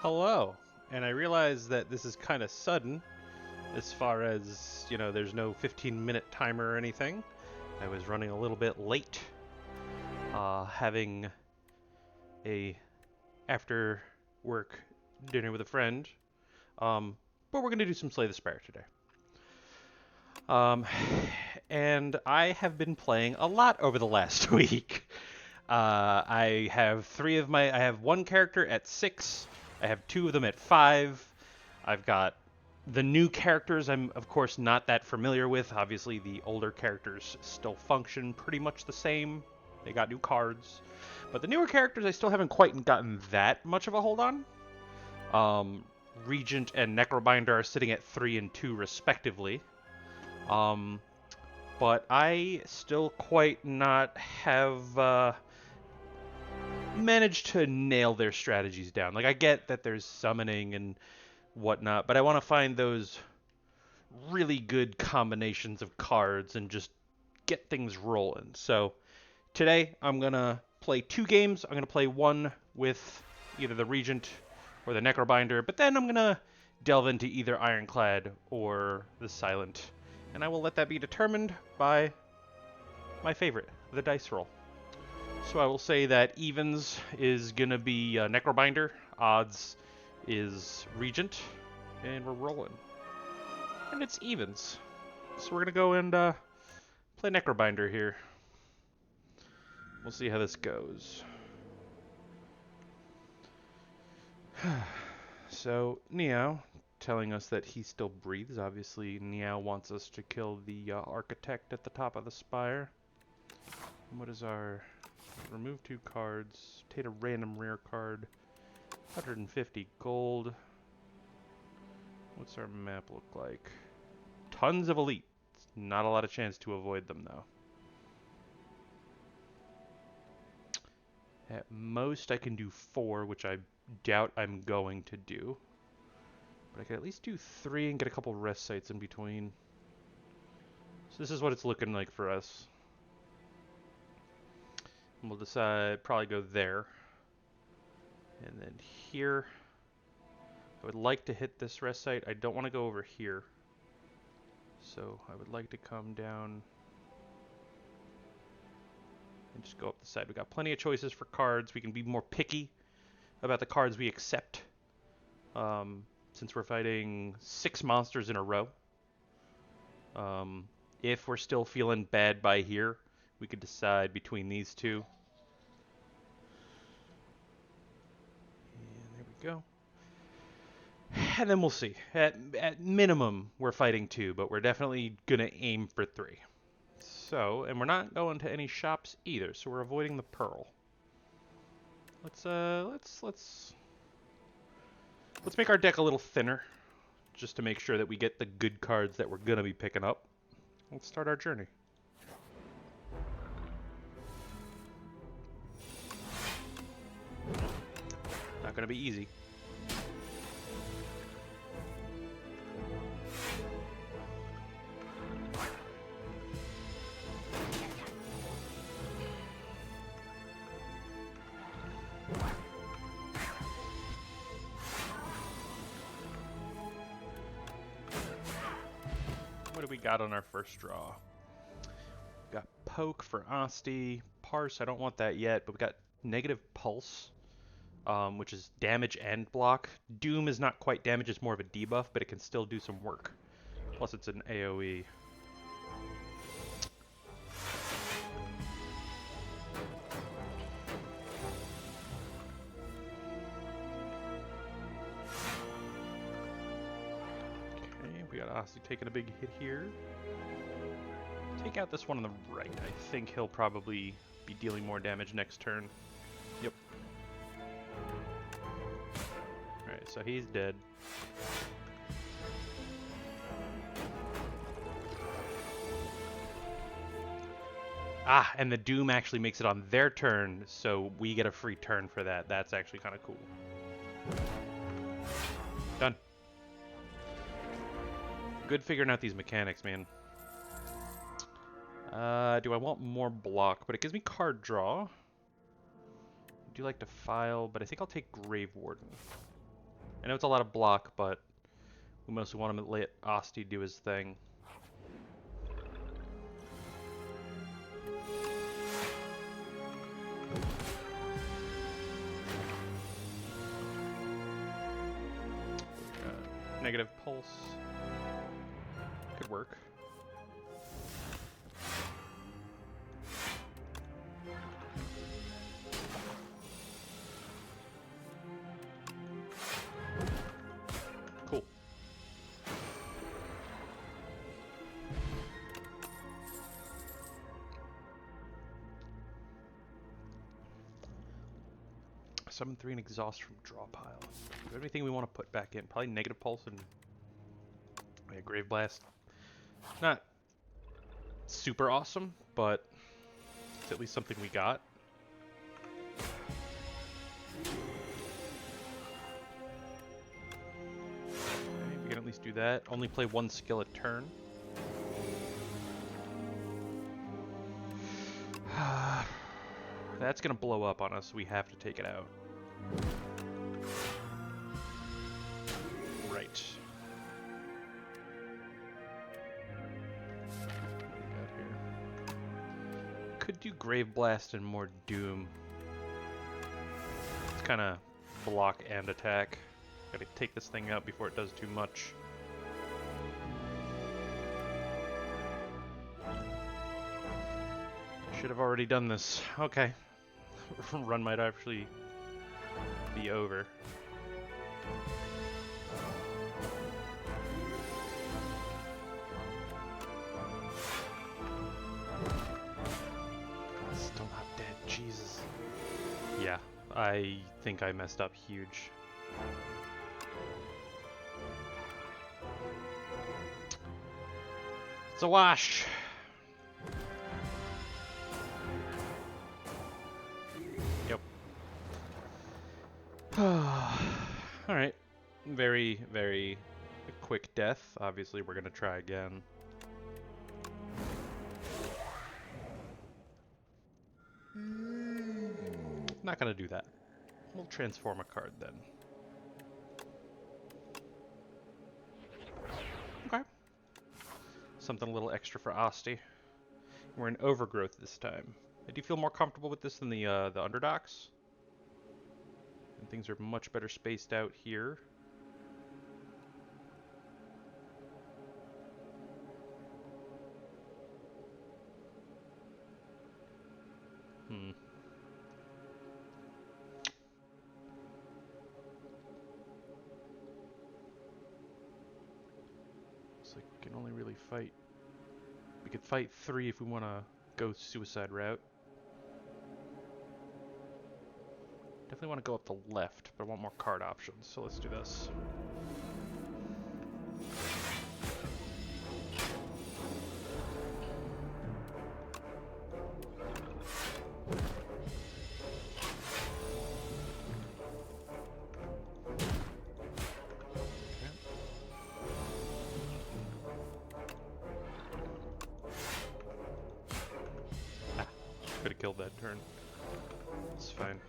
Hello, and I realize that this is kind of sudden as far as, there's no 15-minute timer or anything. I was running a little bit late, having a after work dinner with a friend, but we're going to do some Slay the Spire today. Um, and I have been playing a lot over the last week. I have one character at 6. I have two of them at 5. I've got the new characters I'm of course not that familiar with. Obviously the older characters still function pretty much the same. They got new cards. But the newer characters I still haven't quite gotten that much of a hold on. Um, Regent and Necrobinder are sitting at 3 and 2 respectively. Um, but I still quite not have managed to nail their strategies down. Like, I get that there's summoning and whatnot, but I want to find those really good combinations of cards and just get things rolling. So today I'm going to play 2 games. I'm going to play one with either the Regent or the Necrobinder, but then I'm going to delve into either Ironclad or the Silent. And I will let that be determined by my favorite, the dice roll. So I will say that evens is going to be Necrobinder, odds is Regent, and we're rolling. And it's evens. So we're going to go and play Necrobinder here. We'll see how this goes. So, Niao telling us that he still breathes. Obviously, Niao wants us to kill the architect at the top of the spire. What is our... Remove 2 cards. Take a random rare card. 150 gold. What's our map look like? Tons of elite. Not a lot of chance to avoid them, though. At most, I can do 4, which I doubt I'm going to do. But I can at least do 3 and get a couple rest sites in between. So this is what it's looking like for us. And we'll decide, probably go there. And then here. I would like to hit this rest site. I don't want to go over here. So I would like to come down and just go up the side. We got plenty of choices for cards. We can be more picky about the cards we accept. Since we're fighting 6 monsters in a row. If we're still feeling bad by here, we could decide between these two. And there we go. And then we'll see. At minimum, we're fighting 2, but we're definitely gonna aim for 3. So, and we're not going to any shops either, so we're avoiding the pearl. Let's make our deck a little thinner, just to make sure that we get the good cards that we're gonna be picking up. Let's start our journey. Not gonna be easy. What do we got on our first draw? We got Poke for Asti. Parse, I don't want that yet, but we got Negative Pulse, which is damage and block. Doom is not quite damage, it's more of a debuff, but it can still do some work. Plus it's an AoE. Okay, we got Asti taking a big hit here. Take out this one on the right. I think he'll probably be dealing more damage next turn. Yep. Alright, so he's dead. Ah, and the Doom actually makes it on their turn, so we get a free turn for that. That's actually kind of cool. Done. Good figuring out these mechanics, man. Do I want more block? But it gives me card draw. I do like to file, but I think I'll take Grave Warden. know it's a lot of block, but we mostly want him to let Asti do his thing. Negative pulse. Could work. Cool. Summon 3 and exhaust from draw pile. Do we have anything we want to put back in? Probably negative pulse and Grave Blast. Not super awesome, but it's at least something we got. Okay, we can at least do that. Only play 1 skill a turn. That's gonna blow up on us, so we have to take it out. Right. What we got here? Could do Grave Blast and more Doom. It's kind of block and attack. Gotta take this thing out before it does too much. Should have already done this. Okay. Run might actually be over. Still not dead. Jesus. Yeah, I think I messed up huge. It's a wash. Alright. Very, very quick death. Obviously, we're going to try again. Not going to do that. We'll transform a card then. Okay. Something a little extra for Asti. We're in Overgrowth this time. Do you feel more comfortable with this than the Underdocks? And things are much better spaced out here. Looks like we can only really fight. We could fight 3 if we want to go suicide route. Definitely want to go up the left, but I want more card options, so let's do this. Ah, could have killed that turn. It's fine.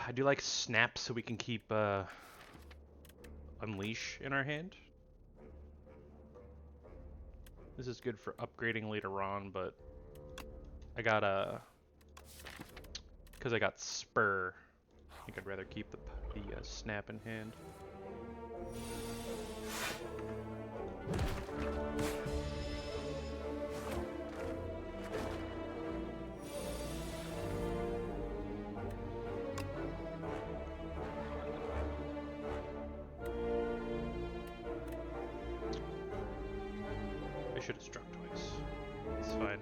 I do like Snap so we can keep Unleash in our hand. This is good for upgrading later on, but I got because I got Spur, I think I'd rather keep the Snap in hand. I should have struck twice. It's fine.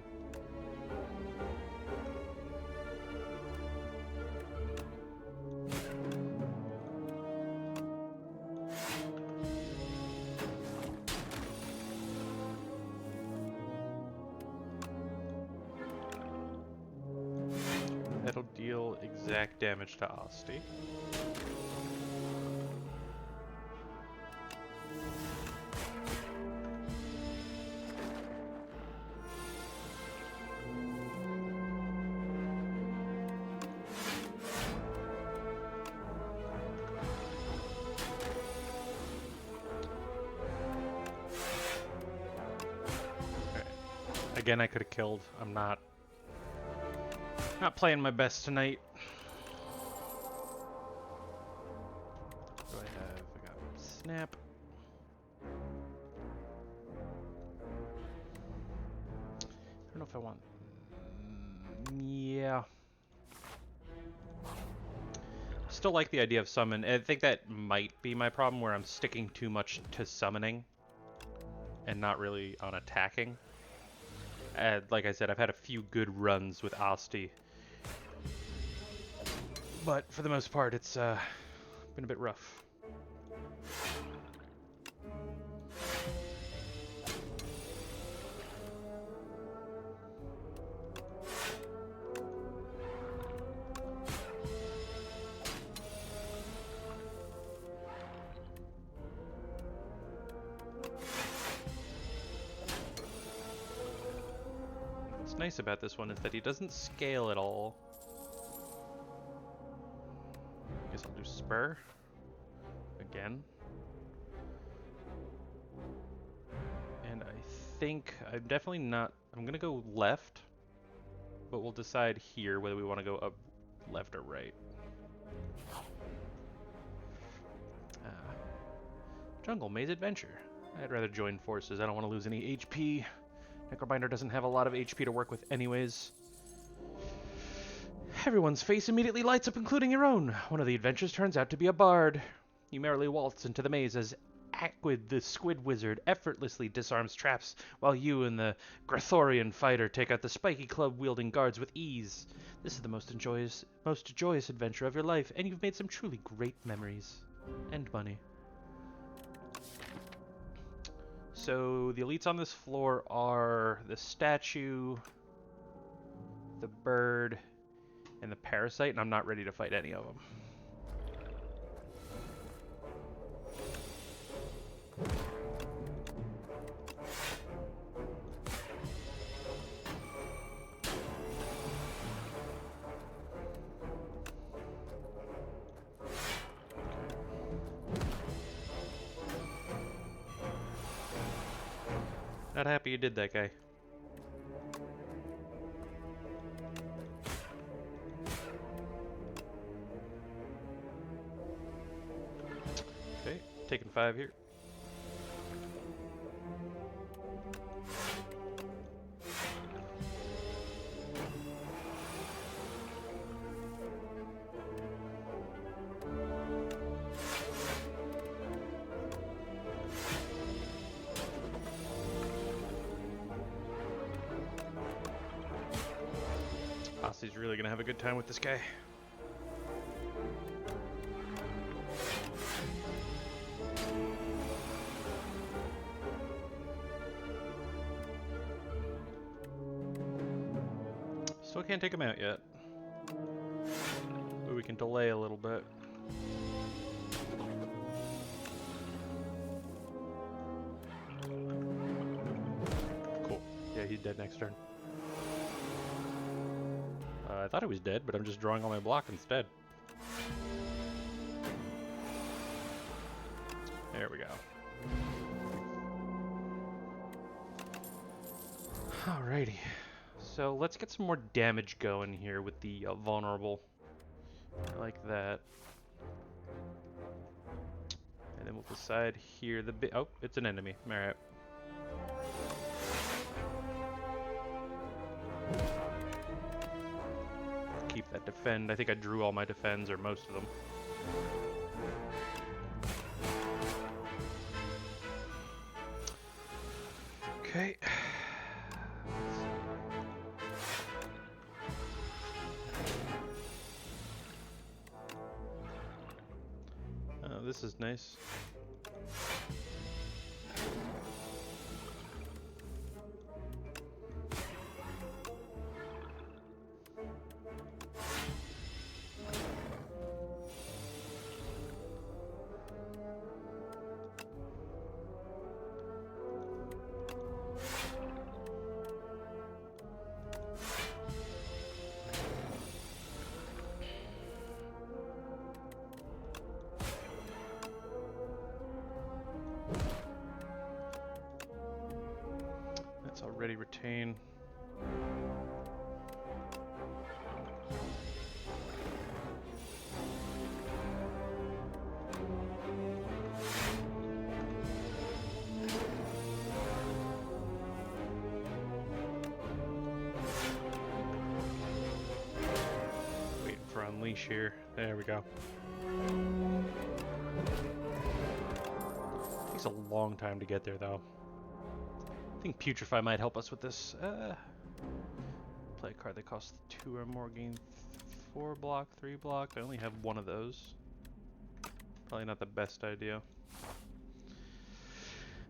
That'll deal exact damage to Asti. Again, I could have killed. I'm not playing my best tonight. What do I have? I got snap. I don't know if I want... yeah. Still like the idea of summon. I think that might be my problem, where I'm sticking too much to summoning and not really on attacking. Like I said, I've had a few good runs with Asti, but for the most part, it's been a bit rough. What's nice about this one is that he doesn't scale at all. I guess I'll do Spur again. And I think I'm definitely not... I'm going to go left, but we'll decide here whether we want to go up left or right. Jungle Maze Adventure. I'd rather join forces. I don't want to lose any HP. Necrobinder doesn't have a lot of HP to work with anyways. Everyone's face immediately lights up, including your own. One of the adventures turns out to be a bard. You merrily waltz into the maze as Aquid, the squid wizard, effortlessly disarms traps, while you and the Grathorian fighter take out the spiky club-wielding guards with ease. This is the most joyous adventure of your life, and you've made some truly great memories. And money. So the elites on this floor are the statue, the bird, and the parasite, and I'm not ready to fight any of them. Not happy you did that, guy. Okay, taking 5 here. Asti's really gonna have a good time with this guy. Still can't take him out yet. But we can delay a little bit. Cool. Yeah, he's dead next turn. I thought he was dead, but I'm just drawing on my block instead. There we go. Alrighty. So let's get some more damage going here with the vulnerable. Like that. And then we'll decide here the oh, it's an enemy. Alright. Keep that defend. I think I drew all my defends, or most of them. Okay. This is nice. Already retain. unleash here. There we go. Takes a long time to get there, though. I think Putrefy might help us with this. Play a card that costs 2 or more, gain 4 block, 3 block. I only have one of those. Probably not the best idea.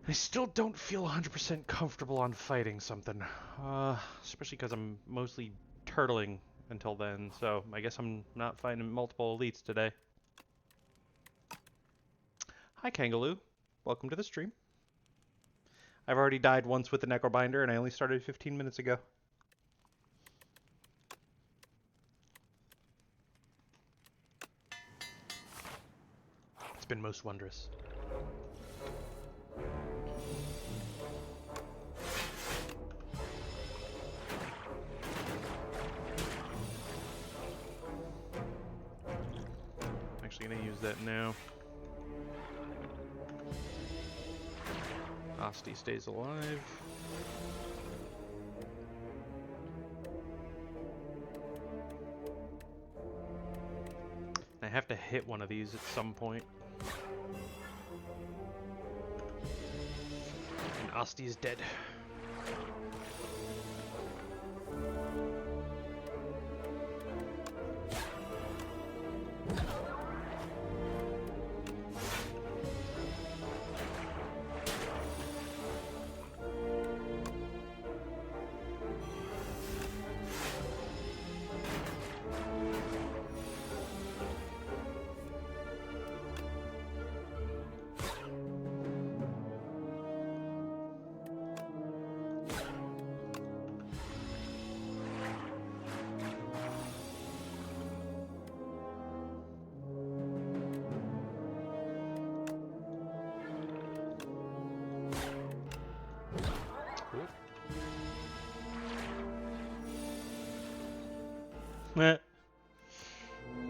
I still don't feel 100% comfortable on fighting something. Especially because I'm mostly turtling until then, so I guess I'm not fighting multiple elites today. Hi, Kangaloo. Welcome to the stream. I've already died once with the Necrobinder, and I only started 15 minutes ago. It's been most wondrous. I'm actually going to use that now. Asti stays alive. I have to hit one of these at some point. And Asti is dead.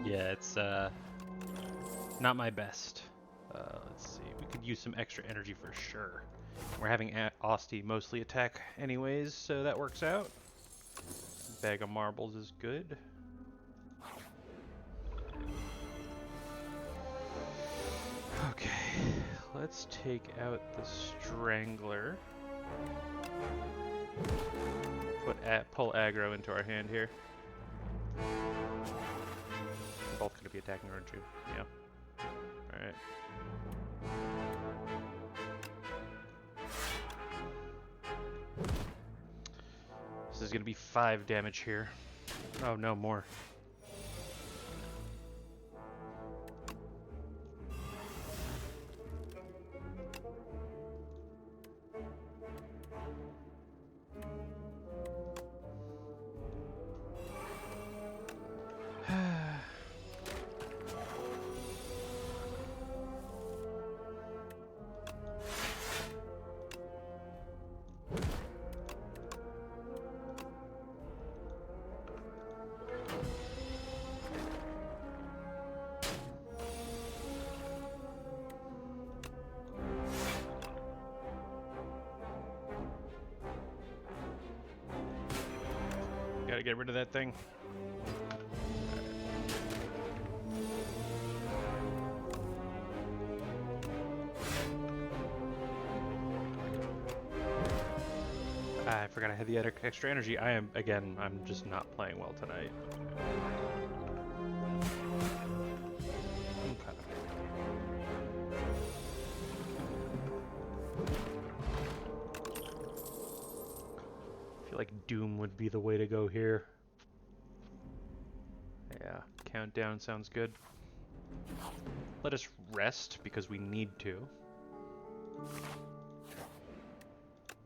Yeah, it's not my best. Let's see, we could use some extra energy for sure. We're having Asti mostly attack anyways, so that works out. Bag of marbles is good. Okay, let's take out the Strangler. Pull aggro into our hand here. We're both going to be attacking, aren't you? Yeah. Alright. This is going to be 5 damage here. Oh, no, more. Gotta get rid of that thing. I forgot I had the extra energy. I'm just not playing well tonight. Okay. I feel like Doom would be the way to go here. Yeah, countdown sounds good. Let us rest because we need to.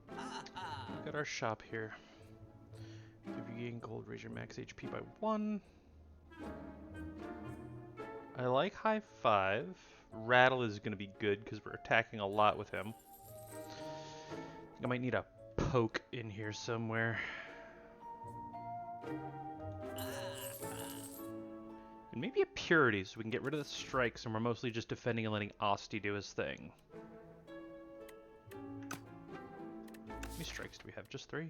Look at our shop here. If you gain gold, raise your max HP by 1. I like high 5. Rattle is going to be good because we're attacking a lot with him. I might need a poke in here somewhere. And maybe a purity so we can get rid of the strikes and we're mostly just defending and letting Asti do his thing. How many strikes do we have? Just 3?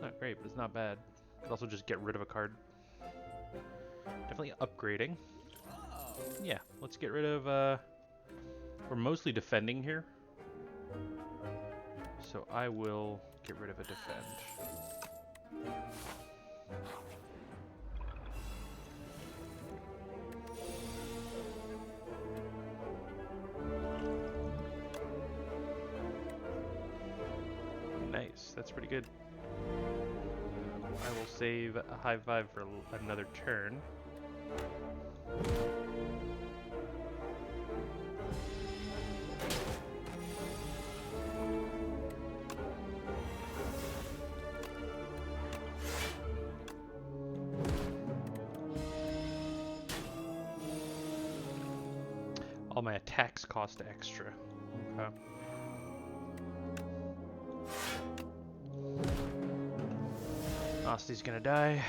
Not great, but it's not bad. Could also just get rid of a card. definitely upgrading. Yeah, let's get rid of, we're mostly defending here. So I will get rid of a defend. Nice, that's pretty good. I will save a high five for another turn. All my attacks cost extra. Okay. Osty's gonna die.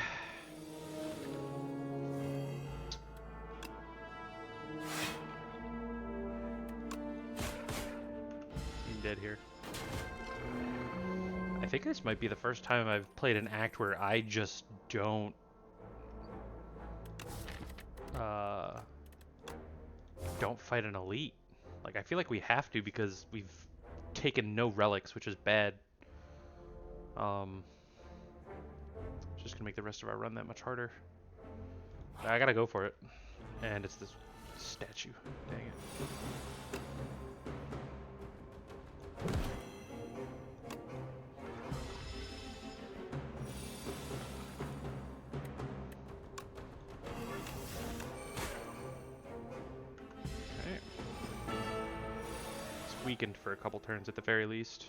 I'm dead here. I think this might be the first time I've played an act where I just don't fight an elite. Like, I feel like we have to because we've taken no relics, which is bad. It's just gonna make the rest of our run that much harder. I gotta go for it. And it's this statue. Dang it. Weakened for a couple turns at the very least.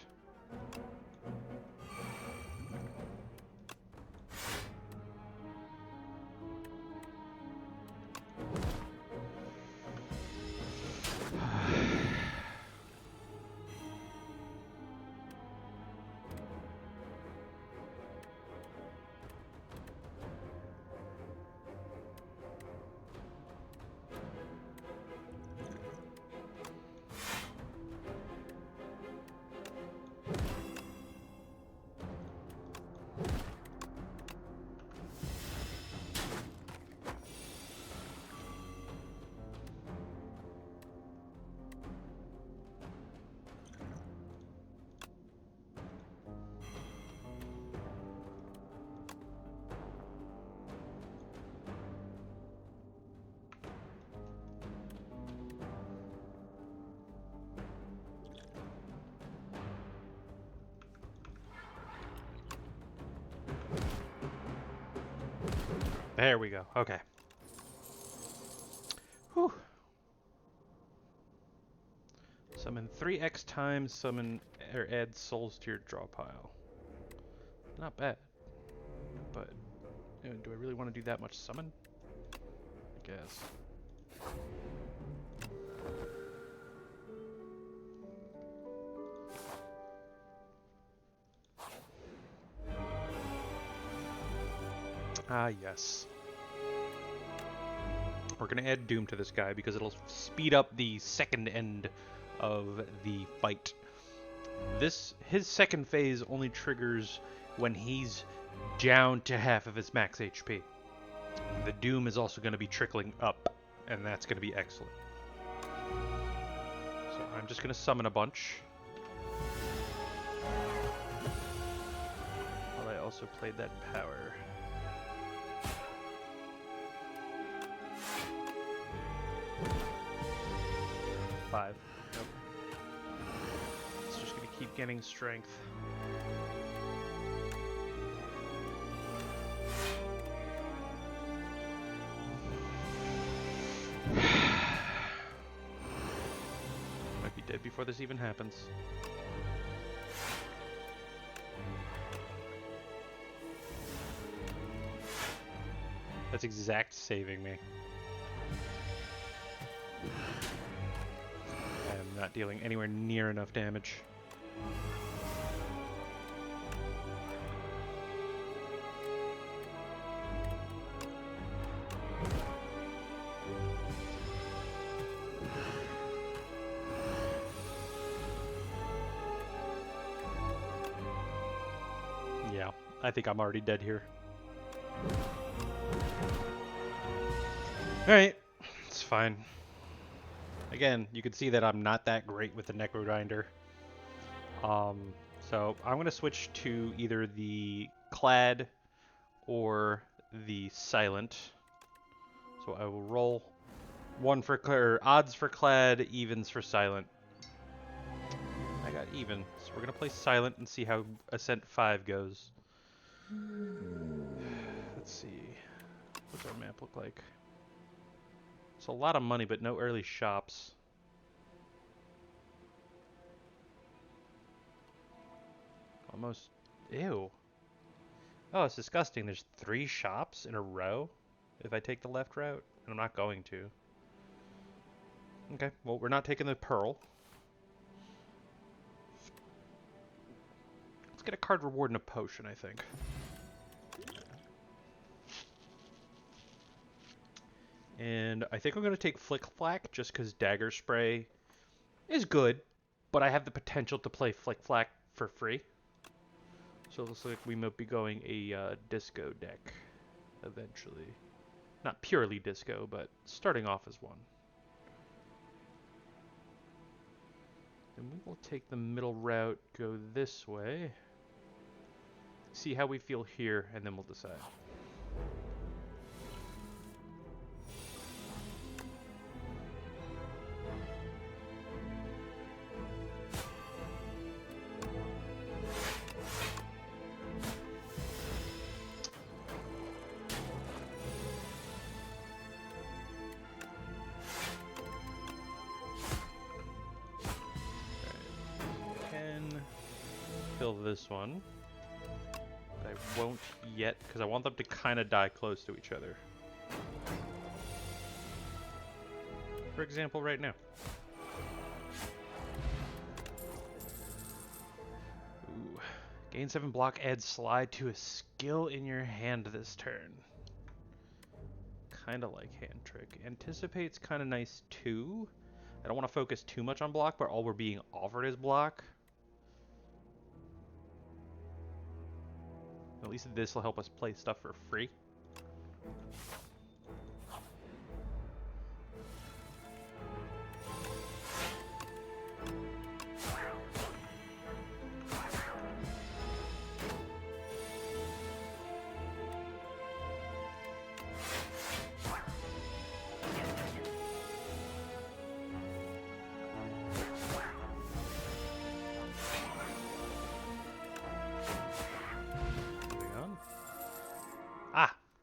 There we go. Okay. Whew. Summon 3x times, summon or add souls to your draw pile. Not bad. But do I really want to do that much summon? I guess. Ah, yes. We're going to add Doom to this guy because it'll speed up the second end of the fight. His second phase only triggers when he's down to half of his max HP. The Doom is also going to be trickling up, and that's going to be excellent. So I'm just going to summon a bunch. While I also played that power. Five. Nope. It's just gonna keep getting strength. Might be dead before this even happens. That's exact saving me. Not dealing anywhere near enough damage. Yeah, I think I'm already dead here. Alright, it's fine. Again, you can see that I'm not that great with the Necro Grinder. So I'm going to switch to either the Clad or the Silent. So I will roll one for odds for Clad, evens for Silent. I got even, so we're going to play Silent and see how Ascent 5 goes. Let's see. What's our map look like? It's a lot of money, but no early shops. Almost. Ew. Oh, it's disgusting. There's 3 shops in a row if I take the left route, and I'm not going to. Okay, well, we're not taking the Pearl. Let's get a card reward and a potion, I think. And I think I'm going to take Flick Flack just because Dagger Spray is good, but I have the potential to play Flick Flack for free. So it looks like we might be going a disco deck eventually. Not purely disco, but starting off as one. And we will take the middle route, go this way. See how we feel here, and then we'll decide. Kill this one. I won't yet, because I want them to kind of die close to each other. For example, right now. Ooh. Gain 7 block, add slide to a skill in your hand this turn. Kind of like hand trick. Anticipate's kind of nice too. I don't want to focus too much on block, but all we're being offered is block. At least this will help us play stuff for free.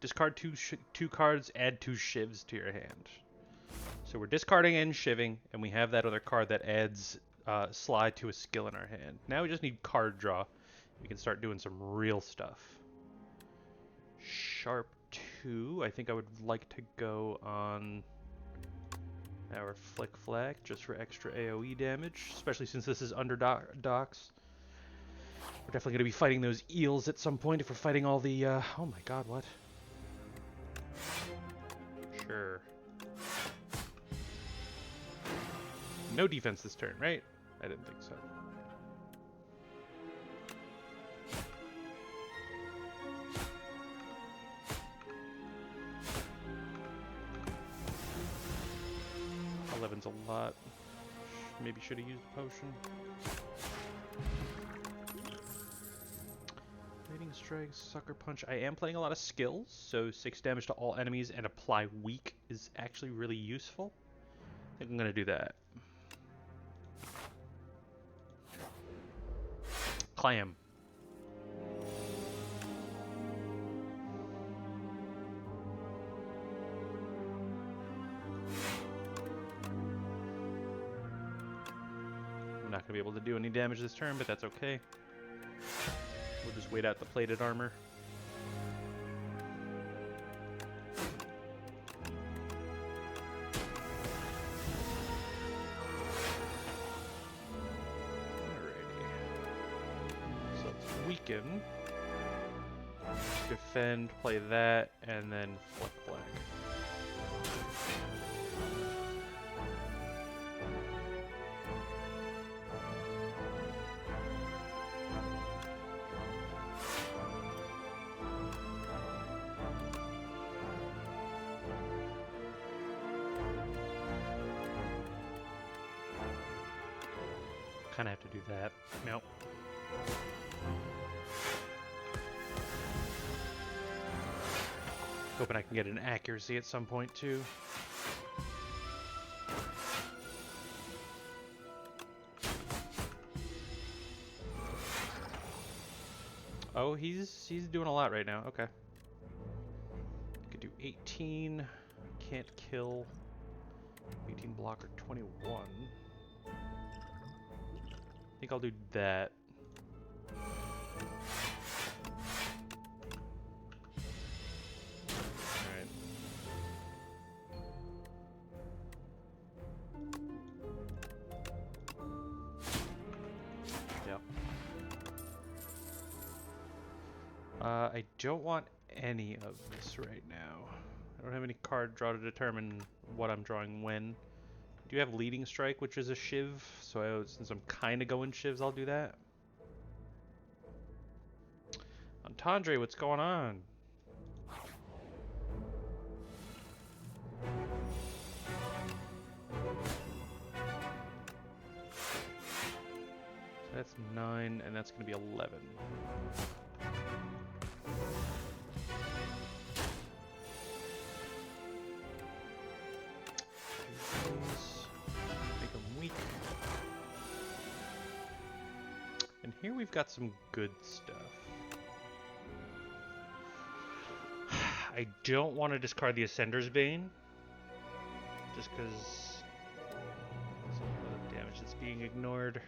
Discard two cards, add 2 shivs to your hand. So we're discarding and shivving, and we have that other card that adds slide to a skill in our hand. Now we just need card draw. We can start doing some real stuff. Sharp 2. I think I would like to go on our Flick Flack just for extra AoE damage, especially since this is under docks. We're definitely going to be fighting those eels at some point if we're fighting all the... oh my god, what? Sure. No defense this turn, right? I didn't think so. $11's a lot. Maybe should have used a potion. Lightning Strike, Sucker Punch. I am playing a lot of skills, so 6 damage to all enemies and apply weak is actually really useful. I think I'm going to do that. Clam. I'm not going to be able to do any damage this turn, but that's okay. We'll just wait out the plated armor. Alrighty. So let's weaken. Defend, play that, and then Flick Flag. kind of have to do that. Nope. Hoping I can get an accuracy at some point too. Oh, he's doing a lot right now. Okay. Could do 18. Can't kill. 18 blocker 21. I think I'll do that. Alright. Yep. I don't want any of this right now. I don't have any card draw to determine what I'm drawing when. Do you have Leading Strike, which is a Shiv? So since I'm kind of going Shivs, I'll do that. Antandre, what's going on? So that's 9, and that's going to be 11. Make them weak. And here we've got some good stuff. I don't want to discard the Ascender's Bane, just because some of the damage that's being ignored.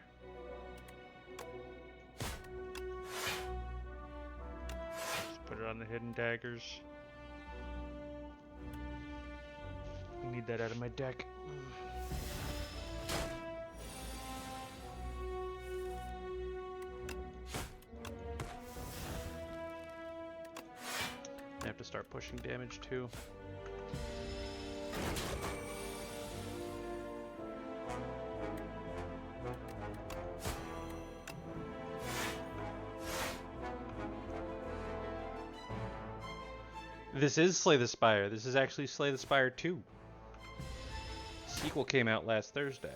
Just put it on the Hidden Daggers. I need that out of my deck. I have to start pushing damage too. This is Slay the Spire. This is actually Slay the Spire 2. Sequel came out last Thursday.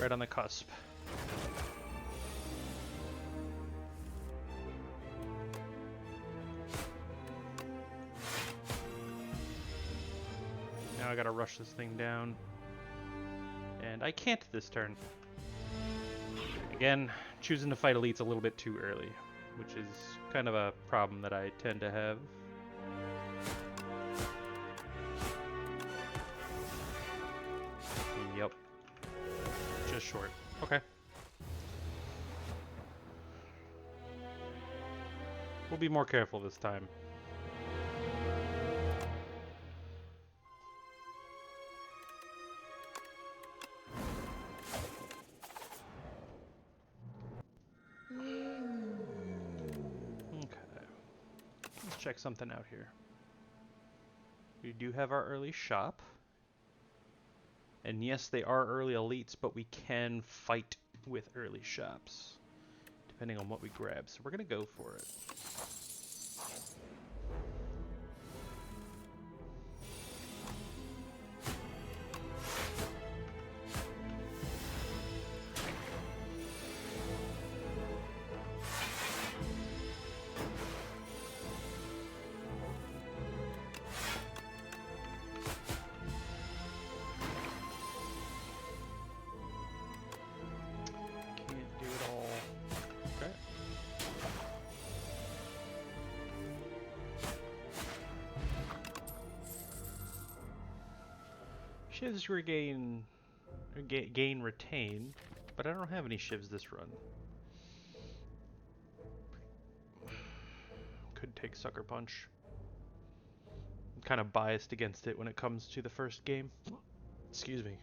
Right on the cusp. Now I gotta rush this thing down. And I can't this turn. Again, choosing to fight elites a little bit too early, which is kind of a problem that I tend to have. Yep. Just short. Okay. We'll be more careful this time. Check something out here. We do have our early shop. And yes, they are early elites, but we can fight with early shops, depending on what we grab. So we're going to go for it. Shivs regain, gain retain, but I don't have any shivs this run. Could take Sucker Punch. I'm kind of biased against it when it comes to the first game. Excuse me.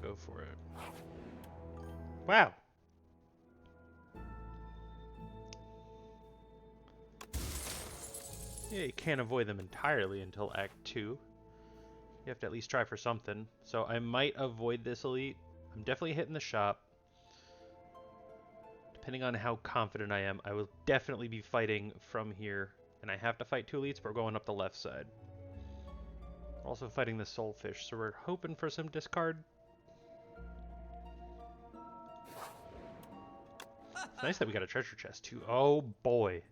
Go for it. Wow. Yeah, you can't avoid them entirely until Act 2. You have to at least try for something. So I might avoid this elite. I'm definitely hitting the shop. Depending on how confident I am, I will definitely be fighting from here. And I have to fight 2 elites, but we're going up the left side. We're also fighting the soulfish, so we're hoping for some discard. It's nice that we got a treasure chest too. Oh boy.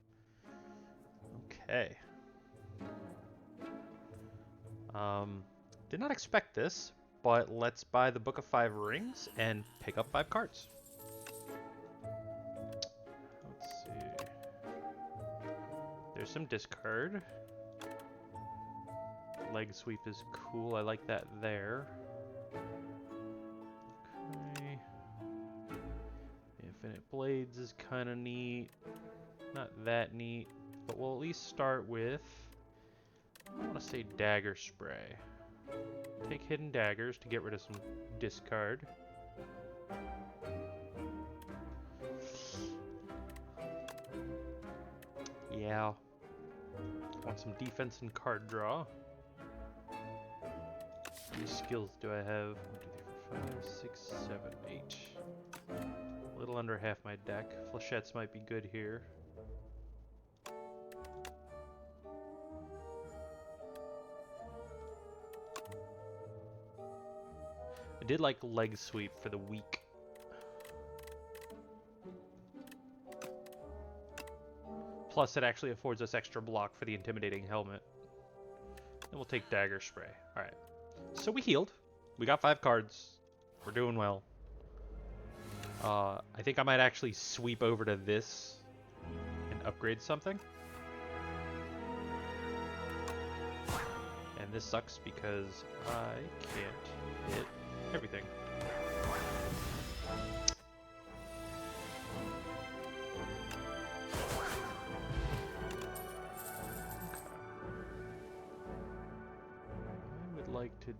Okay. Did not expect this, but let's buy the Book of 5 Rings and pick up 5 cards. Let's see. There's some discard. Leg sweep is cool. I like that there. Okay. Infinite Blades is kind of neat. Not that neat, but we'll at least start with, I want to say Dagger Spray. Take Hidden Daggers to get rid of some discard. Yeah. Want some defense and card draw. How many skills do I have? 1, 2, 3, 4, 5, 6, 7, 8. A little under half my deck. Flechettes might be good here. I did like leg sweep for the weak. Plus it actually affords us extra block for the intimidating helmet. And we'll take Dagger Spray. Alright. So we healed. We got 5 cards. We're doing well. I think I might actually sweep over to this and upgrade something. And this sucks because I can't hit everything. I would like to do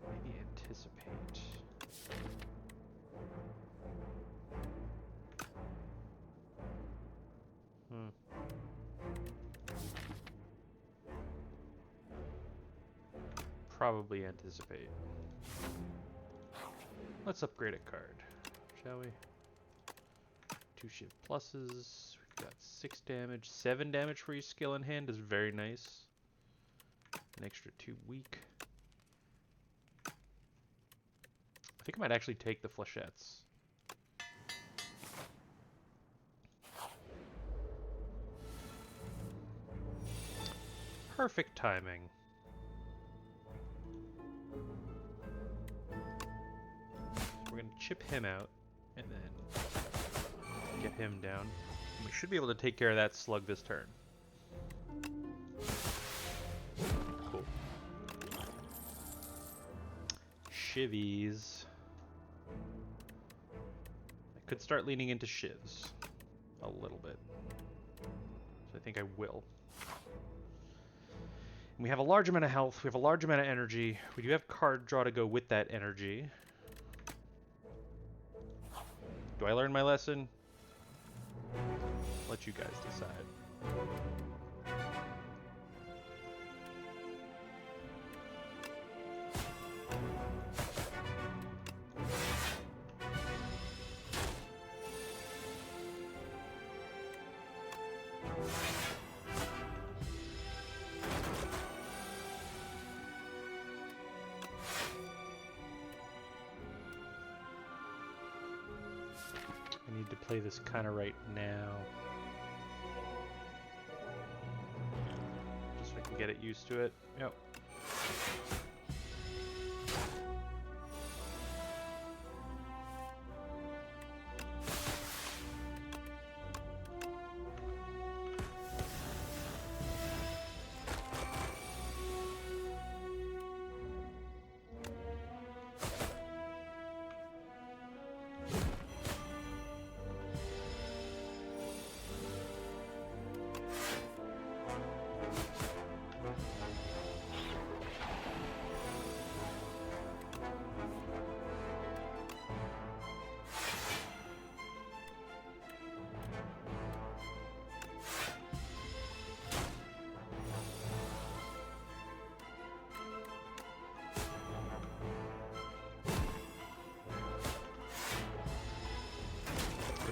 maybe anticipate. Probably anticipate. Let's upgrade a card, shall we? 2 shift pluses. We've got 6 damage. 7 damage for each skill in hand is very nice. An extra 2 weak. I think I might actually take the flechettes. Perfect timing. We're going to chip him out and then get him down. And we should be able to take care of that slug this turn. Cool. Shivvies. I could start leaning into shivs a little bit. So I think I will. And we have a large amount of health. We have a large amount of energy. We do have card draw to go with that energy. Do I learn my lesson? Let you guys decide. I need to play this kind of right now. Just so I can get it used to it. Yep.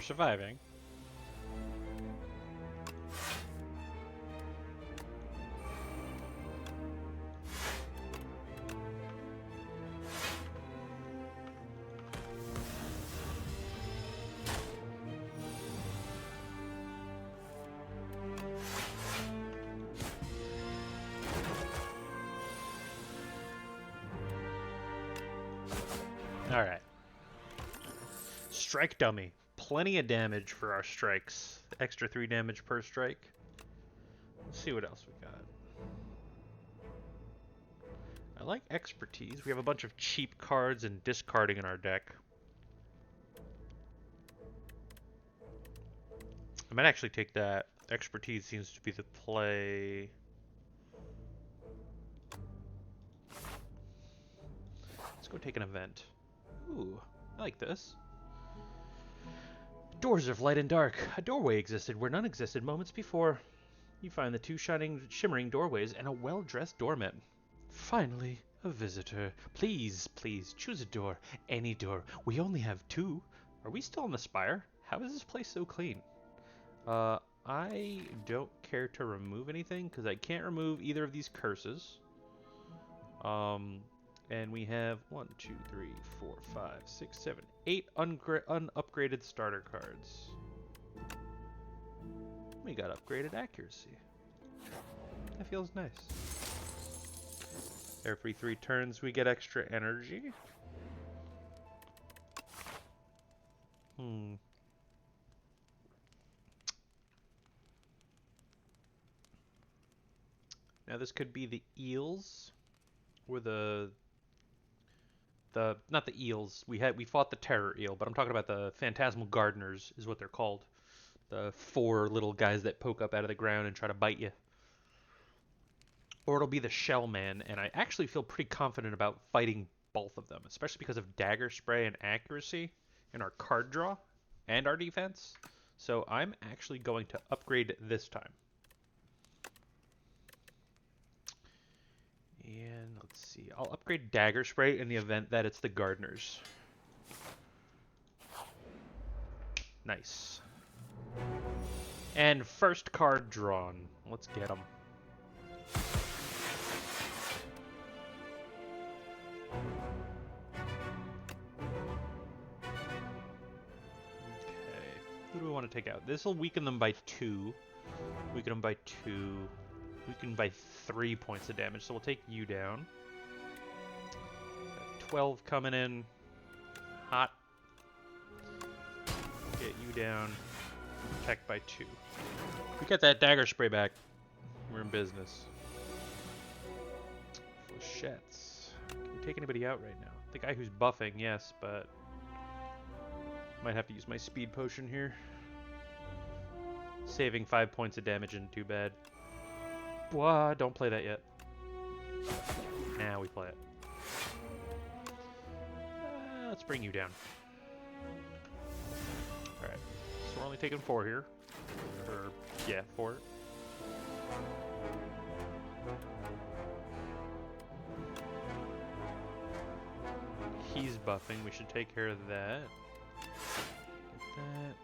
surviving. Alright. Strike dummy. Plenty of damage for our strikes. Extra 3 damage per strike. Let's see what else we got. I like expertise. We have a bunch of cheap cards and discarding in our deck. I might actually take that. Expertise seems to be the play. Let's go take an event. Ooh, I like this. Doors of light and dark. A doorway existed where none existed moments before. You find the 2 shimmering doorways and a well-dressed doorman. Finally, a visitor. Please, please, choose a door. Any door. We only have 2. Are we still on the Spire? How is this place so clean? I don't care to remove anything because I can't remove either of these curses. And we have 1, 2, 3, 4, 5, 6, 7, 8 unupgraded starter cards. We got upgraded accuracy. That feels nice. Every 3 turns we get extra energy. Now this could be the eels, or not the eels. We fought the terror eel, but I'm talking about the phantasmal gardeners, is what they're called. The 4 little guys that poke up out of the ground and try to bite you. Or it'll be the shell man, and I actually feel pretty confident about fighting both of them, especially because of dagger spray and accuracy in our card draw and our defense. So I'm actually going to upgrade this time. And let's see, I'll upgrade dagger spray in the event that it's the gardeners. Nice. And first card drawn. Let's get them. Okay, who do we want to take out? This will weaken them by 2. Weaken them by 2. Weaken by 3 points of damage, so we'll take you down. Got 12 coming in. Hot. Get you down. Protect by 2. We got that dagger spray back. We're in business. Flechettes. Can we take anybody out right now? The guy who's buffing, yes, but might have to use my speed potion here. Saving 5 points of damage isn't too bad. Whoa, don't play that yet. Now we play it. Let's bring you down. Alright, so we're only taking 4 here. Or, yeah, 4. He's buffing, we should take care of that. Get that.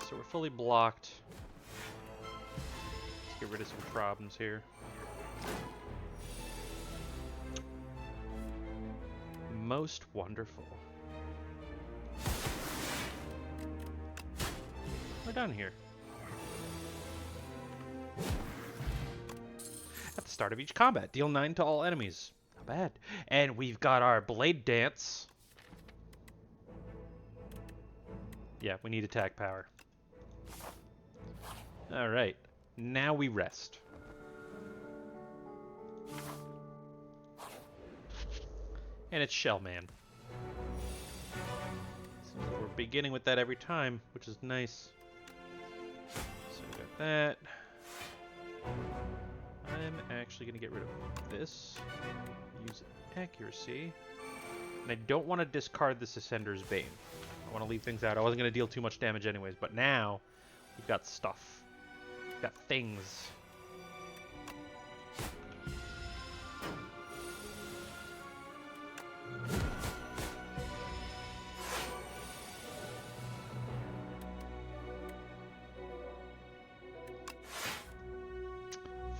So we're fully blocked. Let's get rid of some problems here. Most wonderful. We're done here. At the start of each combat, deal 9 to all enemies. Not bad. And we've got our Blade Dance. Yeah, we need attack power. Alright, now we rest. And it's Shellman. So we're beginning with that every time, which is nice. So we got that. I'm actually going to get rid of this. Use accuracy. And I don't want to discard this Ascender's Bane. I want to leave things out. I wasn't going to deal too much damage anyways, but now we've got stuff. We've got things.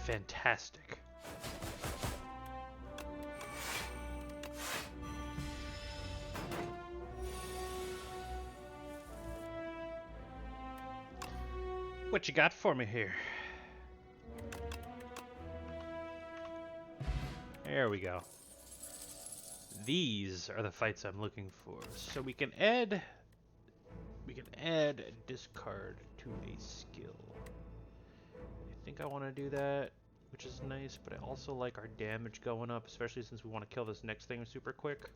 fantastic. What you got for me here? There we go. These are the fights I'm looking for. So we can add a discard to a skill. I think I want to do that, which is nice, but I also like our damage going up, especially since we want to kill this next thing super quick.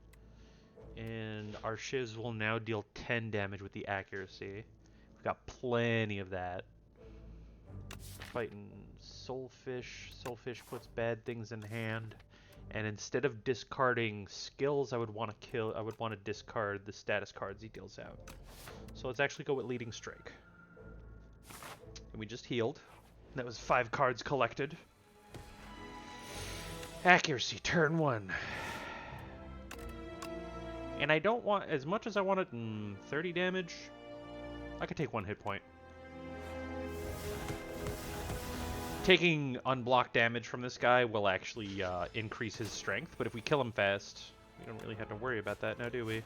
And our shivs will now deal 10 damage with the accuracy. We've got plenty of that. Fighting Soulfish. Soulfish puts bad things in hand. And instead of discarding skills, I would want to discard the status cards he deals out. So let's actually go with Leading Strike. And we just healed. That was 5 cards collected. Accuracy, turn 1. And I don't want, as much as I wanted 30 damage, I could take 1 hit point. Taking unblocked damage from this guy will actually increase his strength, but if we kill him fast, we don't really have to worry about that now, do we? I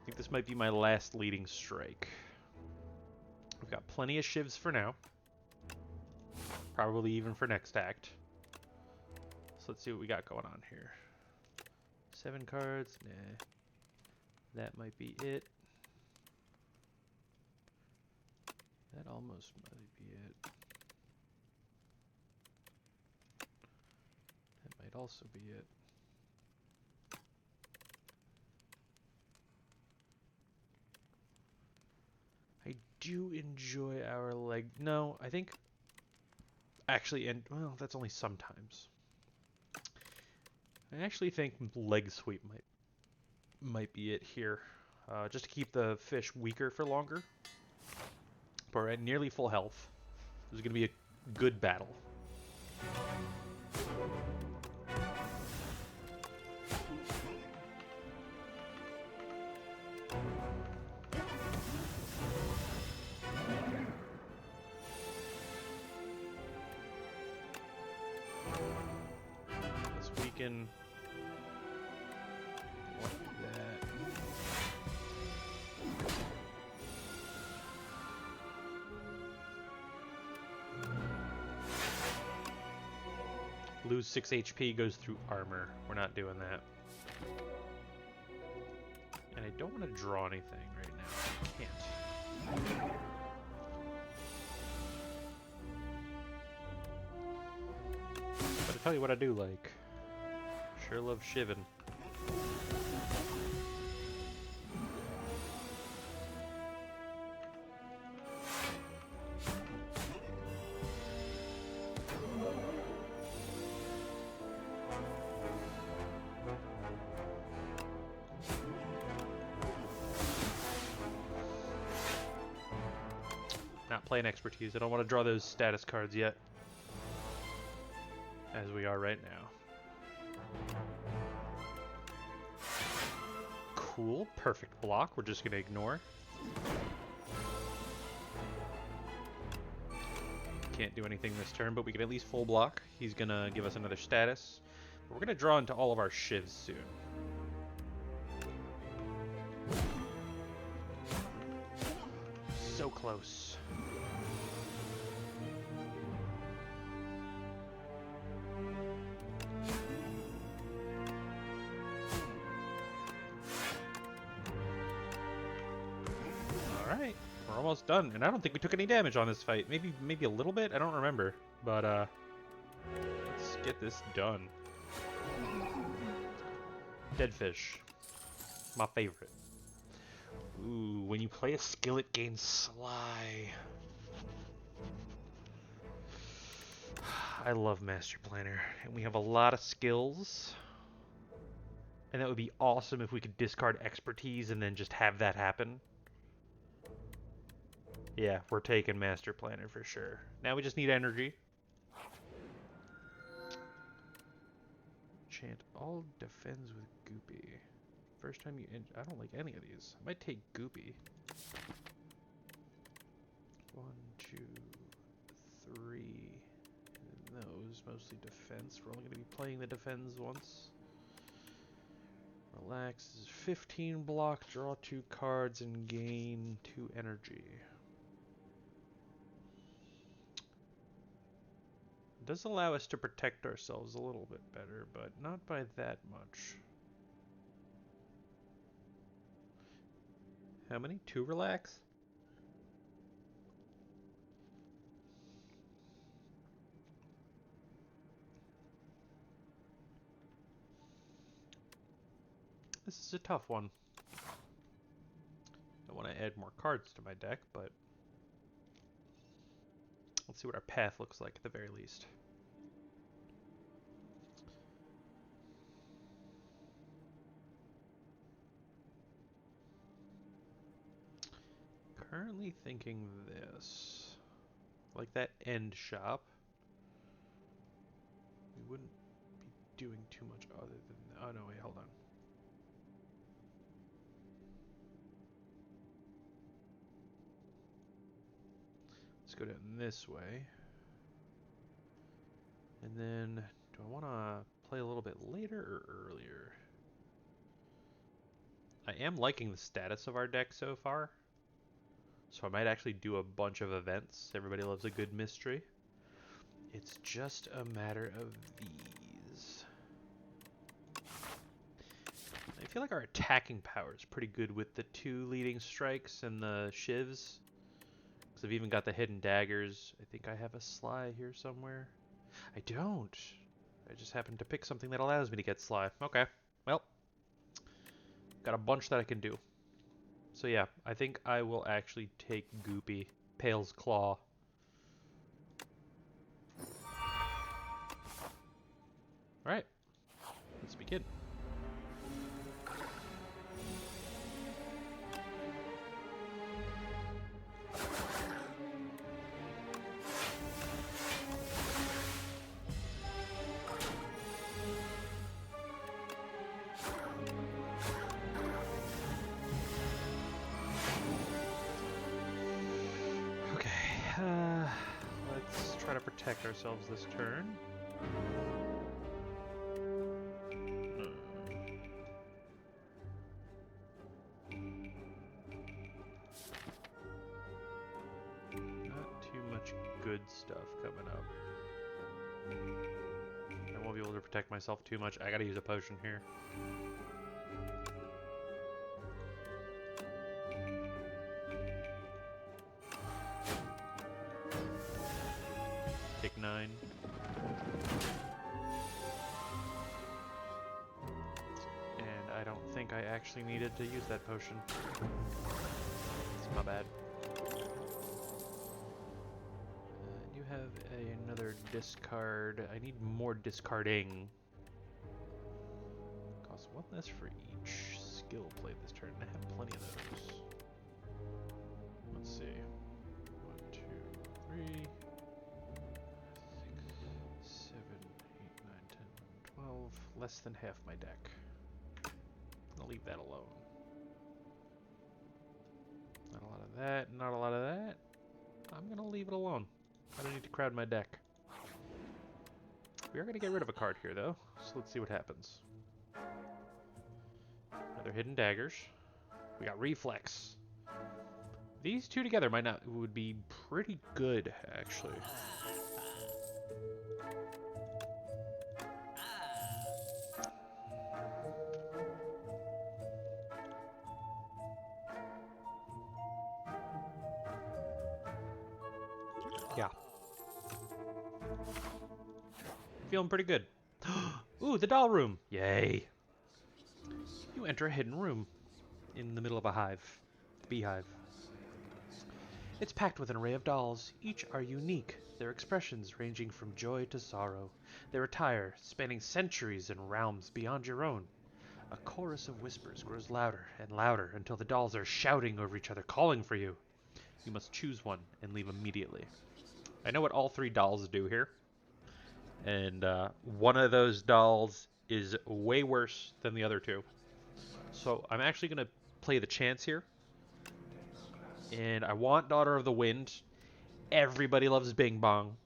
think this might be my last Leading Strike. We've got plenty of shivs for now. Probably even for next act. So let's see what we got going on here. 7 cards, nah. That might be it. That almost might be it. That might also be it. I do enjoy our leg. No, I think actually, and well, that's only sometimes. I actually think leg sweep might be it here, just to keep the fish weaker for longer. But we're at nearly full health. This is going to be a good battle. Let's weaken. That. Lose 6 HP, goes through armor. We're not doing that. And I don't want to draw anything right now. I can't. But I tell you what I do like. Sure love shivin'. Not playing expertise. I don't want to draw those status cards yet. As we are right now. Cool. Perfect block. We're just going to ignore. Can't do anything this turn, but we can at least full block. He's going to give us another status. But we're going to draw into all of our shivs soon. So close. Alright, we're almost done. And I don't think we took any damage on this fight. Maybe a little bit? I don't remember. But, let's get this done. Dead fish. My favorite. Ooh, when you play a skill, it gains Sly. I love Master Planner. And we have a lot of skills. And that would be awesome if we could discard expertise and then just have that happen. Yeah, we're taking Master Planner for sure. Now we just need energy. Chant all defends with Goopy. First time you... I don't like any of these. I might take Goopy. 1, 2, 3. And those mostly defense. We're only going to be playing the defense once. Relax is 15 block, draw 2 cards, and gain 2 energy. It does allow us to protect ourselves a little bit better, but not by that much. How many? 2 relax? This is a tough one. I want to add more cards to my deck, but let's see what our path looks like at the very least. Currently thinking this. Like that end shop. We wouldn't be doing too much other than... Oh no, wait, hold on. Let's go down this way. And then, do I want to play a little bit later or earlier? I am liking the status of our deck so far. So I might actually do a bunch of events. Everybody loves a good mystery. It's just a matter of these. I feel like our attacking power is pretty good with the 2 leading strikes and the shivs. Because I've even got the hidden daggers. I think I have a sly here somewhere. I don't. I just happened to pick something that allows me to get sly. Okay. Well. Got a bunch that I can do. So yeah, I think I will actually take Goopy. Pale's Claw. Alright. Let's begin. Let's try to protect ourselves this turn. Not too much good stuff coming up. I won't be able to protect myself too much. I gotta use a potion here. Take 9. And I don't think I actually needed to use that potion. It's my bad. You have another discard. I need more discarding. Costs 1 less for each skill played this turn. I have plenty of those. Let's see. 1, 2, 3. 6, 7, 8, 9, 10, 12. Less than half my deck. I'll leave that alone. Not a lot of that, not a lot of that. I'm gonna leave it alone. I don't need to crowd my deck. We are gonna get rid of a card here though, so let's see what happens. Another hidden daggers. We got reflex. These two together would be pretty good actually. Yeah. Feeling pretty good. Ooh, the doll room. Yay. You enter a hidden room in the middle of a hive. Beehive. It's packed with an array of dolls. Each are unique, their expressions ranging from joy to sorrow. Their attire spanning centuries and realms beyond your own. A chorus of whispers grows louder and louder until the dolls are shouting over each other, calling for you. You must choose one and leave immediately. I know what all 3 dolls do here. And one of those dolls is way worse than the other 2. So I'm actually going to play the chance here. And I want Daughter of the Wind. Everybody loves Bing Bong,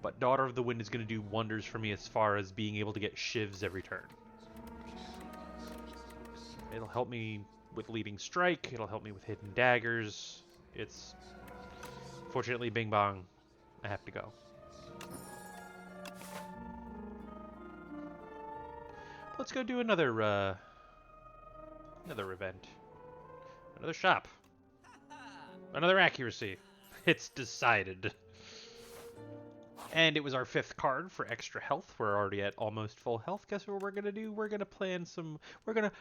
but Daughter of the Wind is going to do wonders for me as far as being able to get shivs every turn. It'll help me with leading strike. It'll help me with hidden daggers. It's fortunately Bing Bong. I have to go. Let's go do another event. Another shop. Another accuracy. It's decided. And it was our 5th card for extra health. We're already at almost full health. Guess what we're gonna do? We're gonna plan some. We're gonna.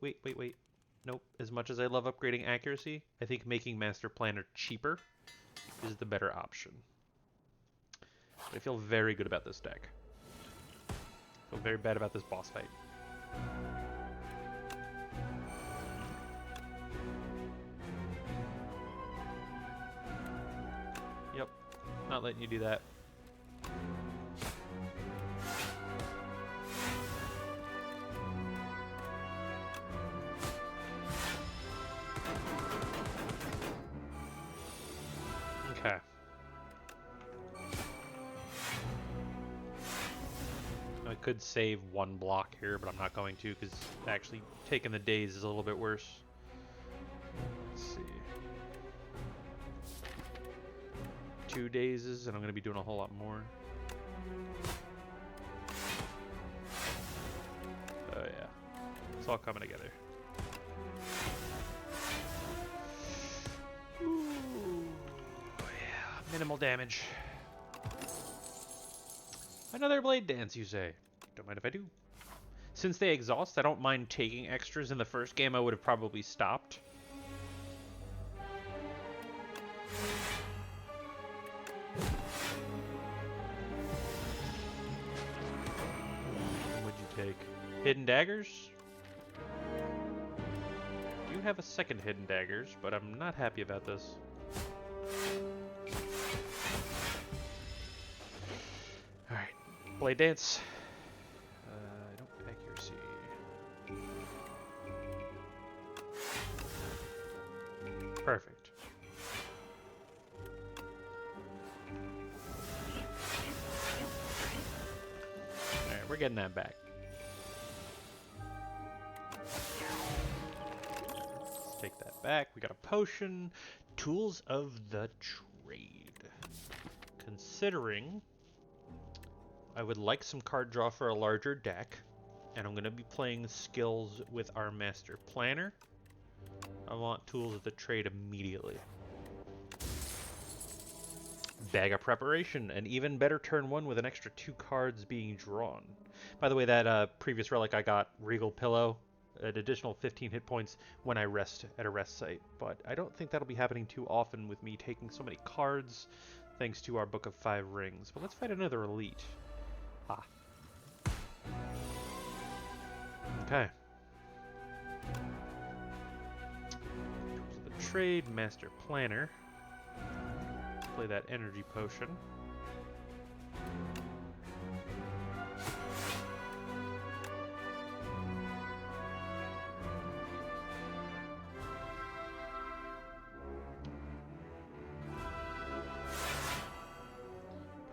Wait. Nope. As much as I love upgrading accuracy, I think making Master Planner cheaper is the better option. But I feel very good about this deck. I feel very bad about this boss fight. Yep. Not letting you do that. Okay. I could save 1 block here, but I'm not going to because actually taking the days is a little bit worse. Let's see. 2 dazes, and I'm going to be doing a whole lot more. Oh yeah. It's all coming together. Ooh, yeah. Minimal damage. Another Blade Dance, you say? Don't mind if I do. Since they exhaust, I don't mind taking extras. In the first game, I would have probably stopped. What'd you take? Hidden Daggers? I do have a second Hidden Daggers, but I'm not happy about this. Alright. Blade Dance. I don't accuracy. Perfect. Alright, we're getting that back. Let's take that back. We got a potion. Tools of the Trade. Considering I would like some card draw for a larger deck, and I'm going to be playing skills with our Master Planner. I want Tools of the Trade immediately. Bag of Preparation, an even better turn 1 with an extra 2 cards being drawn. By the way, that previous relic I got, Regal Pillow, an additional 15 hit points when I rest at a rest site, but I don't think that'll be happening too often with me taking so many cards thanks to our Book of 5 Rings. But let's fight another elite. Ah. Okay. The Trade, Master Planner. Play that energy potion.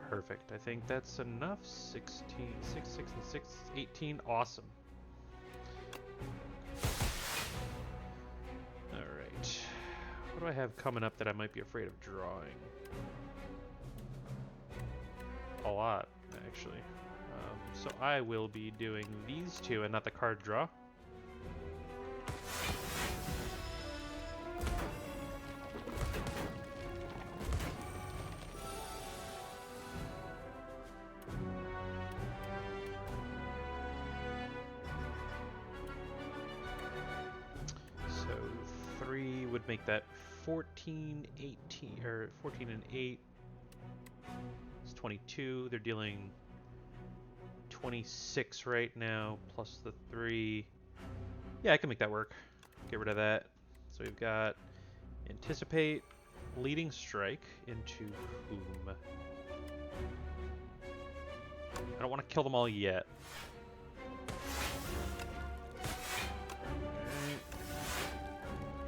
Perfect. I think that's enough. 16, 6, 6, and 6, 18. Awesome. Alright. What do I have coming up that I might be afraid of drawing? A lot, actually. So I will be doing these two and not the card draw. So 3 would make that 14, 18, or 14 and 8. It's 22. They're dealing 26 right now, plus the 3. Yeah, I can make that work. Get rid of that. So we've got Anticipate, Leading Strike into whom? I don't want to kill them all yet.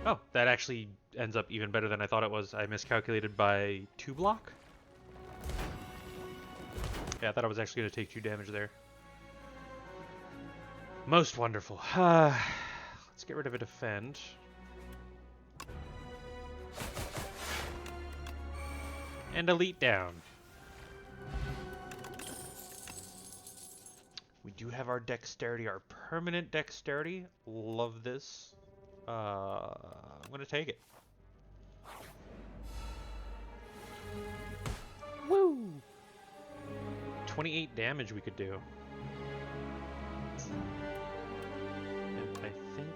Oh, that actually ends up even better than I thought it was. I miscalculated by 2 block. Yeah, I thought I was actually going to take 2 damage there. Most wonderful. Let's get rid of a defend. And elite down. We do have our dexterity, our permanent dexterity. Love this. I'm gonna take it. Woo! 28 damage we could do. And I think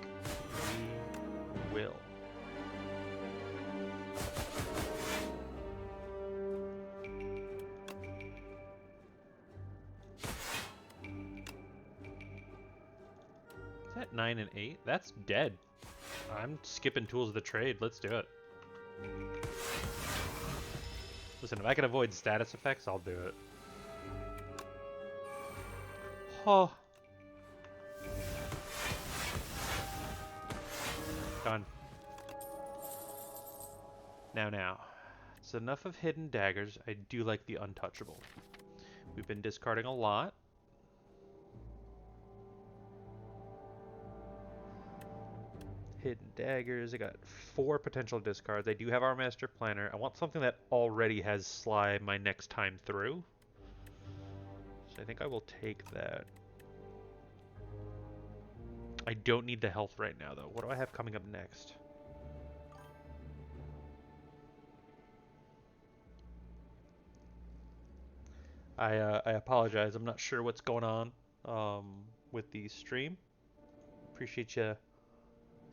we will. Is that 9 and 8? That's dead. I'm skipping tools of the trade. Let's do it. Listen, if I can avoid status effects, I'll do it. Oh. Done. Now. It's enough of hidden daggers. I do like the untouchable. We've been discarding a lot. Hidden daggers. I got 4 potential discards. I do have our master planner. I want something that already has Sly my next time through. So I think I will take that. I don't need the health right now, though. What do I have coming up next? I apologize. I'm not sure what's going on with the stream. Appreciate you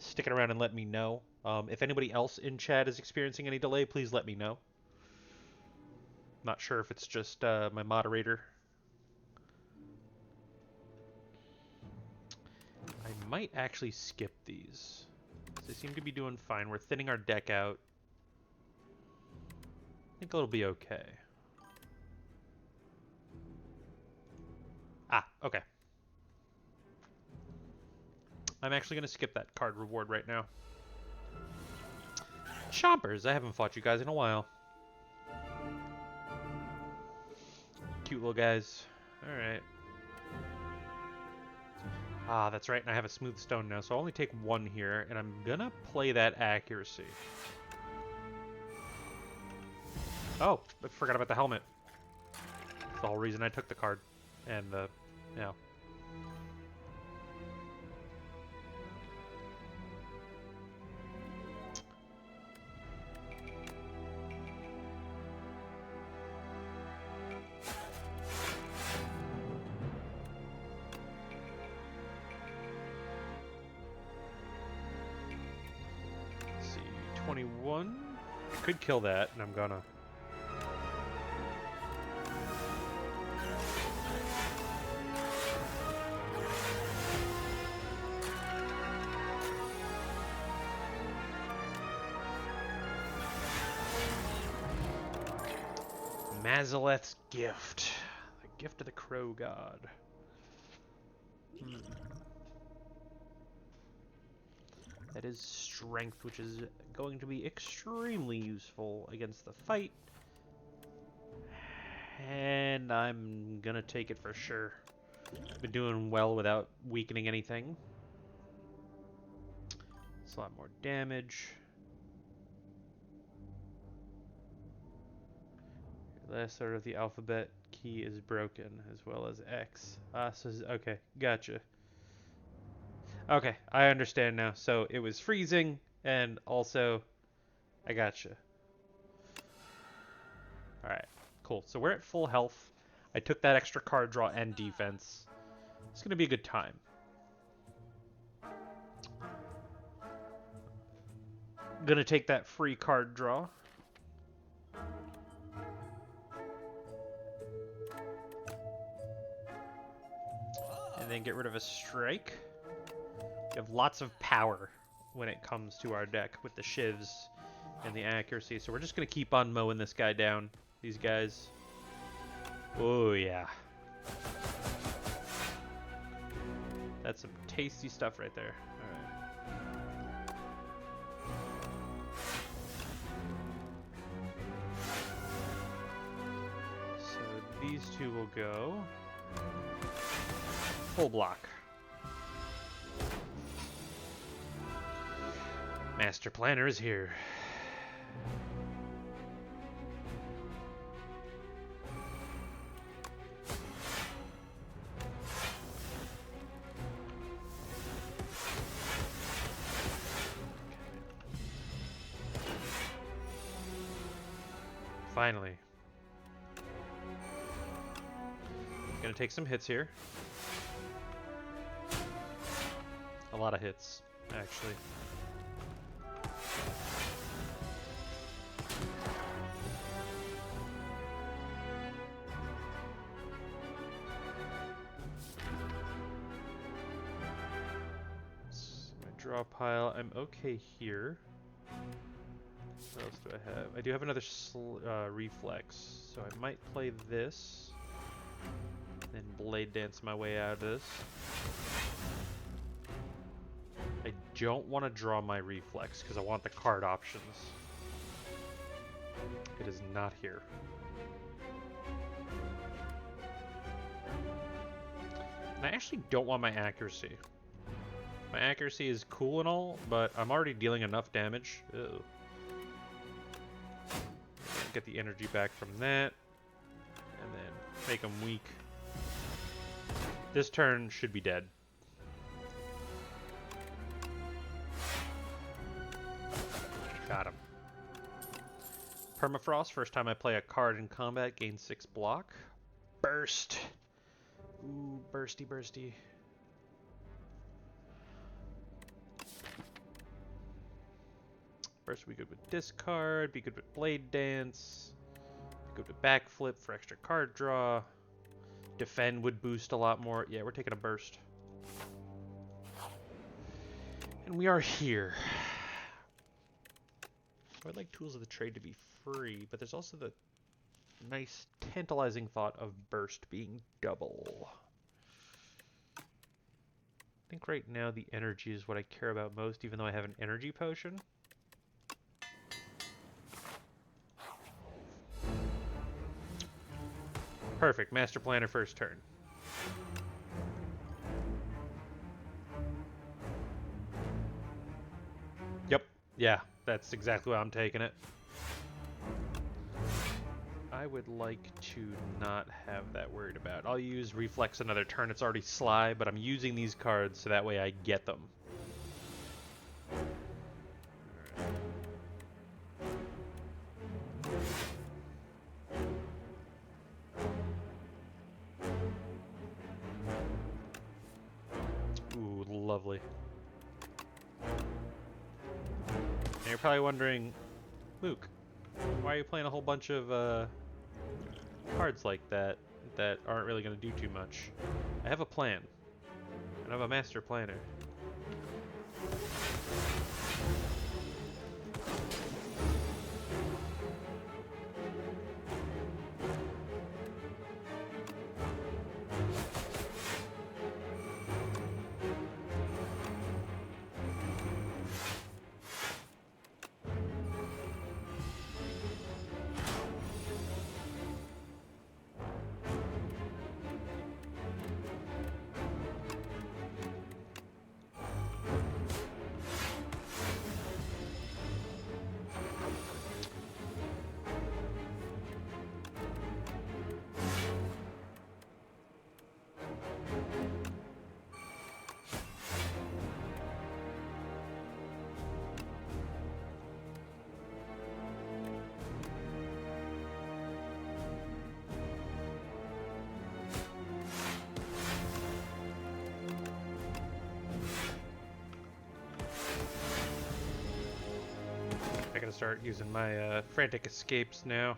sticking around and letting me know. If anybody else in chat is experiencing any delay, please let me know. Not sure if it's just my moderator. I might actually skip these. They seem to be doing fine. We're thinning our deck out. I think it'll be okay. Ah, okay. I'm actually going to skip that card reward right now. Chompers! I haven't fought you guys in a while. Cute little guys. Alright. Ah, that's right, and I have a smooth stone now, so I'll only take 1 here, and I'm gonna play that accuracy. Oh, I forgot about the helmet. That's the whole reason I took the card. And the, you know. Let's see, 21. Could kill that, and I'm gonna. Mazaleth's gift. The gift of the crow god. That is strength, which is going to be extremely useful against the fight. And I'm gonna take it for sure. Been doing well without weakening anything. It's a lot more damage. Last letter of the alphabet key is broken, as well as X. So okay, gotcha. Okay, I understand now. So it was freezing, and also, I gotcha. Alright, cool. So we're at full health. I took that extra card draw and defense. It's gonna be a good time. Gonna take that free card draw. And then get rid of a strike. We have lots of power when it comes to our deck with the shivs and the accuracy. So we're just going to keep on mowing this guy down. These guys. Oh, yeah. That's some tasty stuff right there. All right. these two will go full block. Master Planner is here. Finally. Gonna take some hits here. A lot of hits, actually. My draw pile, I'm okay here. What else do I have? I do have another reflex, so I might play this, then blade dance my way out of this. I don't want to draw my reflex because I want the card options. It is not here. And I actually don't want my accuracy. My accuracy is cool and all, but I'm already dealing enough damage. Ew. Get the energy back from that, and then make them weak. This turn should be dead. Got him. Permafrost, first time I play a card in combat, gain 6 block. Burst! Ooh, bursty, bursty. Burst would be good with discard, be good with blade dance, be good with backflip for extra card draw. Defend would boost a lot more. Yeah, we're taking a burst. And we are here. I'd like Tools of the Trade to be free, but there's also the nice tantalizing thought of burst being double. I think right now the energy is what I care about most, even though I have an energy potion. Perfect. Master Planner first turn. Yep. Yeah, that's exactly why I'm taking it. I would like to not have that worried about. I'll use Reflex another turn. It's already Sly, but I'm using these cards so that way I get them. Ooh, lovely. And you're probably wondering, Luke, why are you playing a whole bunch of cards like that that aren't really going to do too much? I have a plan, and I'm a master planner. I gotta start using my frantic escapes now.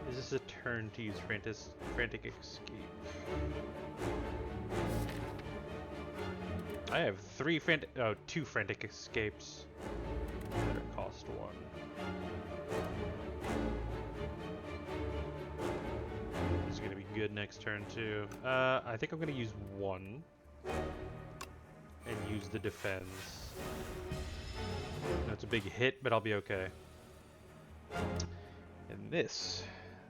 Is this a turn to use frantic escape? I have two frantic escapes. Better cost one. good next turn too. I think I'm gonna use one and use the defense. That's a big hit, but I'll be okay. And this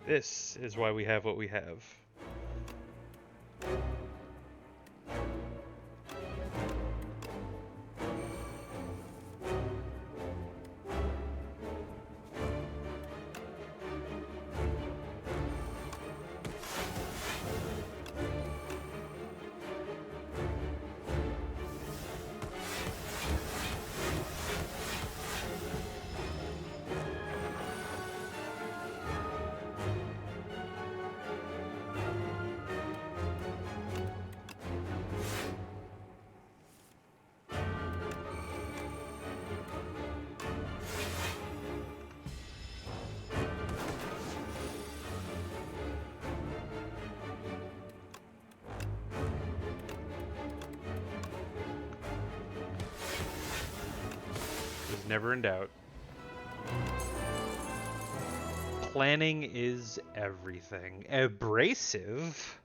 is why we have what we have. Never in doubt. Planning is everything. Abrasive?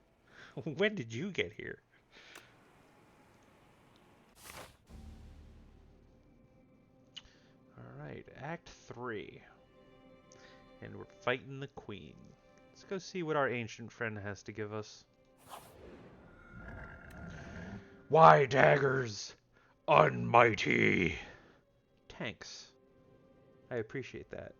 When did you get here? Alright, Act 3. And we're fighting the Queen. Let's go see what our ancient friend has to give us. Why daggers? Unmighty! Tanks. I appreciate that.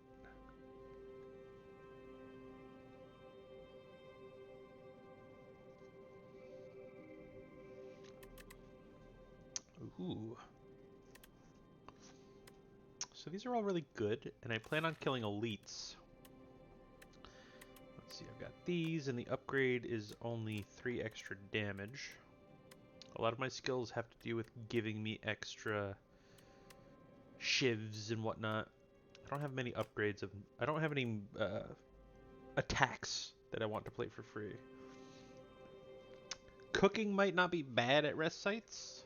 Ooh. So these are all really good, and I plan on killing elites. Let's see, I've got these, and the upgrade is only 3 extra damage. A lot of my skills have to do with giving me extra shivs and whatnot. I don't have many upgrades of. I don't have any attacks that I want to play for free. Cooking might not be bad at rest sites.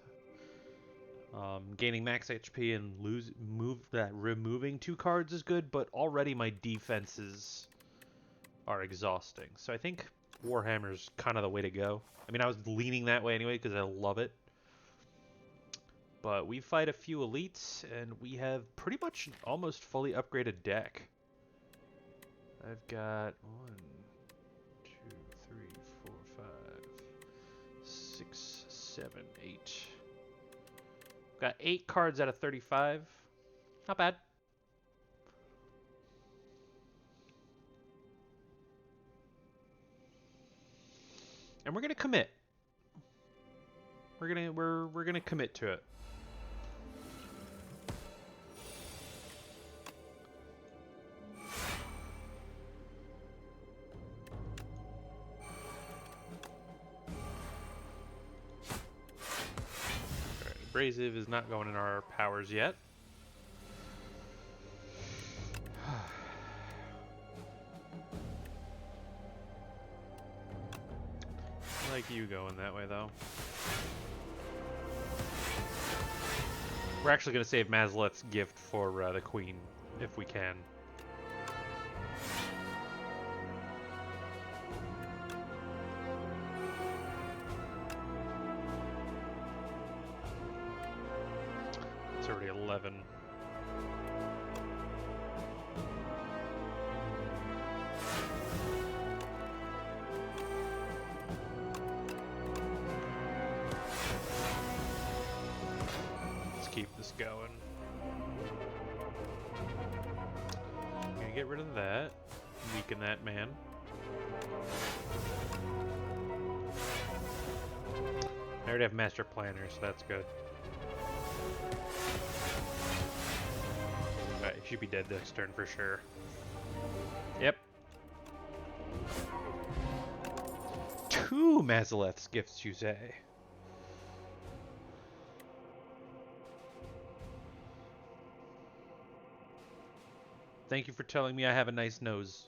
Gaining max HP and removing 2 cards is good, but already my defenses are exhausting. So I think Warhammer's kind of the way to go. I mean, I was leaning that way anyway because I love it. But we fight a few elites, and we have pretty much almost fully upgraded deck. I've got 1, 2, 3, 4, 5, 6, 7, 8. Got 8 cards out of 35. Not bad. And we're gonna commit. We're gonna commit to it. Abrasive is not going in our powers yet. I like you going that way, though. We're actually going to save Mazlet's gift for the Queen, if we can. It's already 11. Keep this going. I'm gonna get rid of that. Weaken that man. I already have Master Planner, so that's good. Alright, he should be dead next turn for sure. Yep. 2 Mazaleth's gifts, you say? Thank you for telling me I have a nice nose.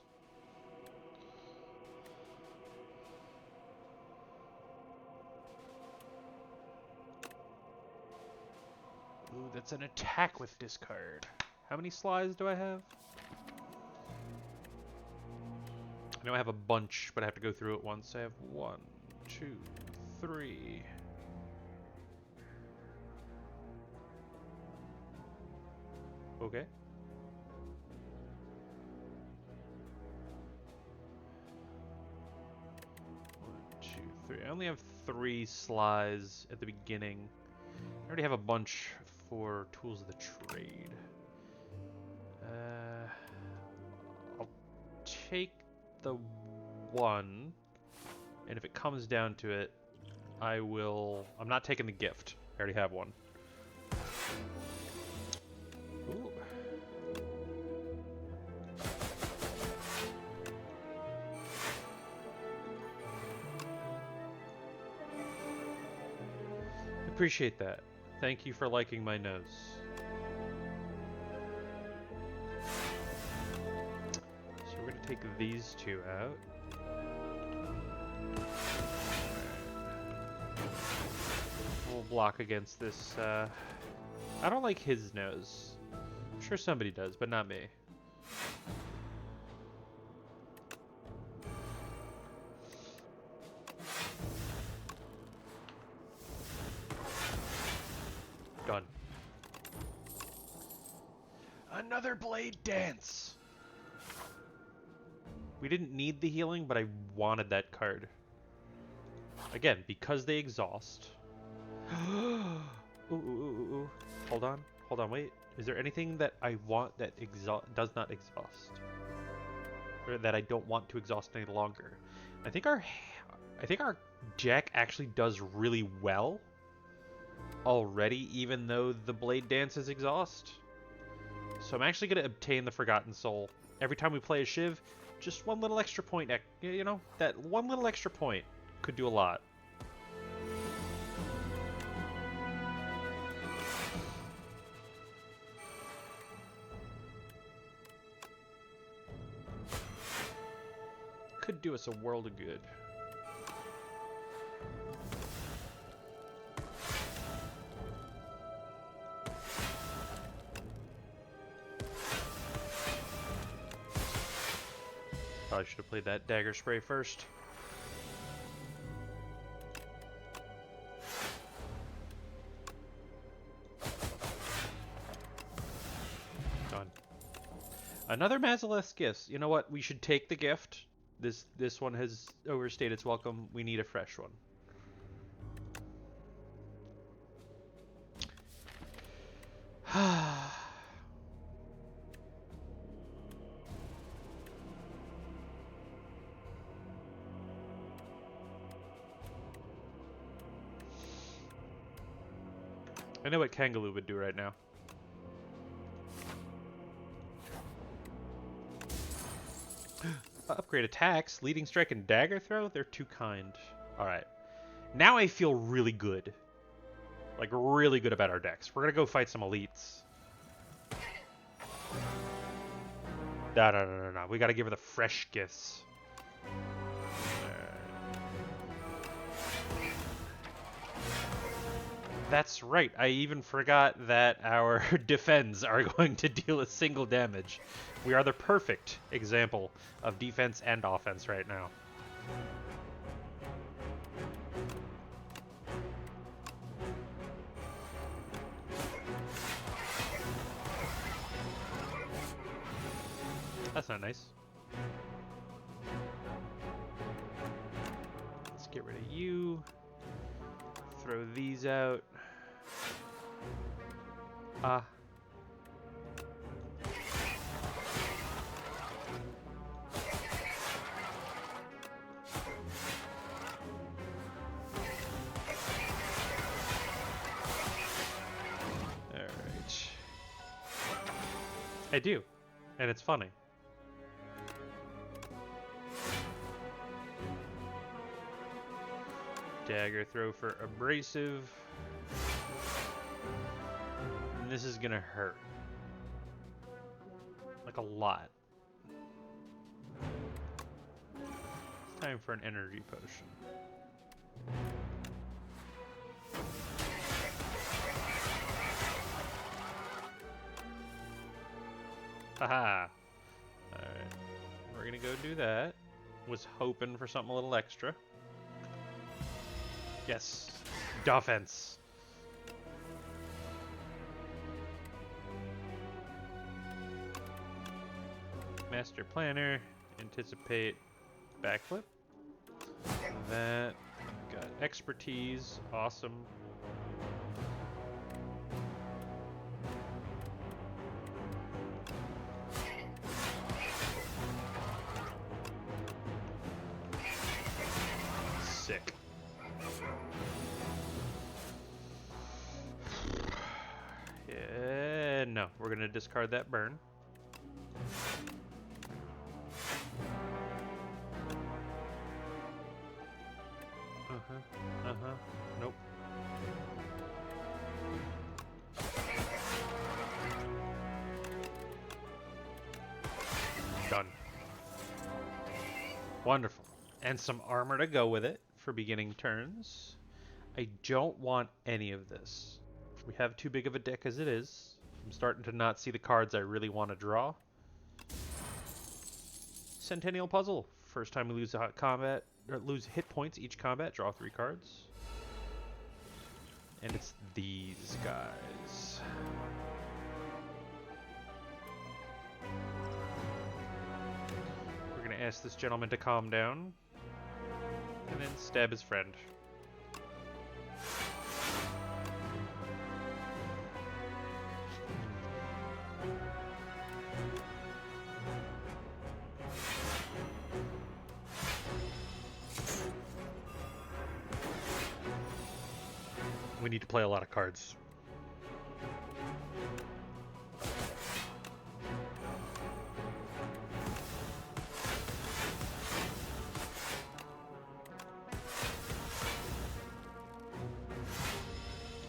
Ooh, that's an attack with discard. How many slides do I have? I know I have a bunch, but I have to go through it once. I have 1, 2, 3. Okay. 1, 2, 3. I only have 3 slides at the beginning. I already have a bunch for tools of the trade. I'll take the 1, and if it comes down to it, I will... I'm not taking the gift. I already have one. Ooh. Appreciate that. Thank you for liking my nose. So we're gonna take these 2 out. We'll block against this. I don't like his nose. I'm sure somebody does, but not me. Done. Another blade dance! We didn't need the healing, but I wanted that card. Again, because they exhaust. Ooh. Hold on, wait. Is there anything that I want that does not exhaust? Or that I don't want to exhaust any longer? I think our Jack actually does really well already, even though the blade dances exhaust. So I'm actually going to obtain the Forgotten Soul. Every time we play a Shiv, just one little extra point, you know, that one little extra point could do a lot. Could do us a world of good. Probably should have played that dagger spray first. Done. Another Mazaleth's gifts. You know what? We should take the gift. This one has overstayed its welcome. We need a fresh one. I know what Kangaloo would do right now. Upgrade attacks, leading strike, and dagger throw? They're too kind. Alright. Now I feel really good. Like, really good about our decks. We're gonna go fight some elites. No. We gotta give her the fresh gifts. That's right. I even forgot that our defense are going to deal a single damage. We are the perfect example of defense and offense right now. That's not nice. Let's get rid of you. Throw these out. Ah. Alright. I do. And it's funny. Dagger throw for abrasive. And this is gonna hurt. Like a lot. It's time for an energy potion. Haha. Alright. We're gonna go do that. Was hoping for something a little extra. Yes. Defense. Master Planner. Anticipate backflip. That. Got expertise. Awesome. Sick. Yeah, no, we're gonna discard that burn. Nope. Done. Wonderful. And some armor to go with it for beginning turns. I don't want any of this. We have too big of a deck as it is. I'm starting to not see the cards I really want to draw. Centennial Puzzle. First time we lose a combat, or lose hit points each combat, draw 3 cards. And it's these guys. We're going to ask this gentleman to calm down. And then stab his friend. We need to play a lot of cards.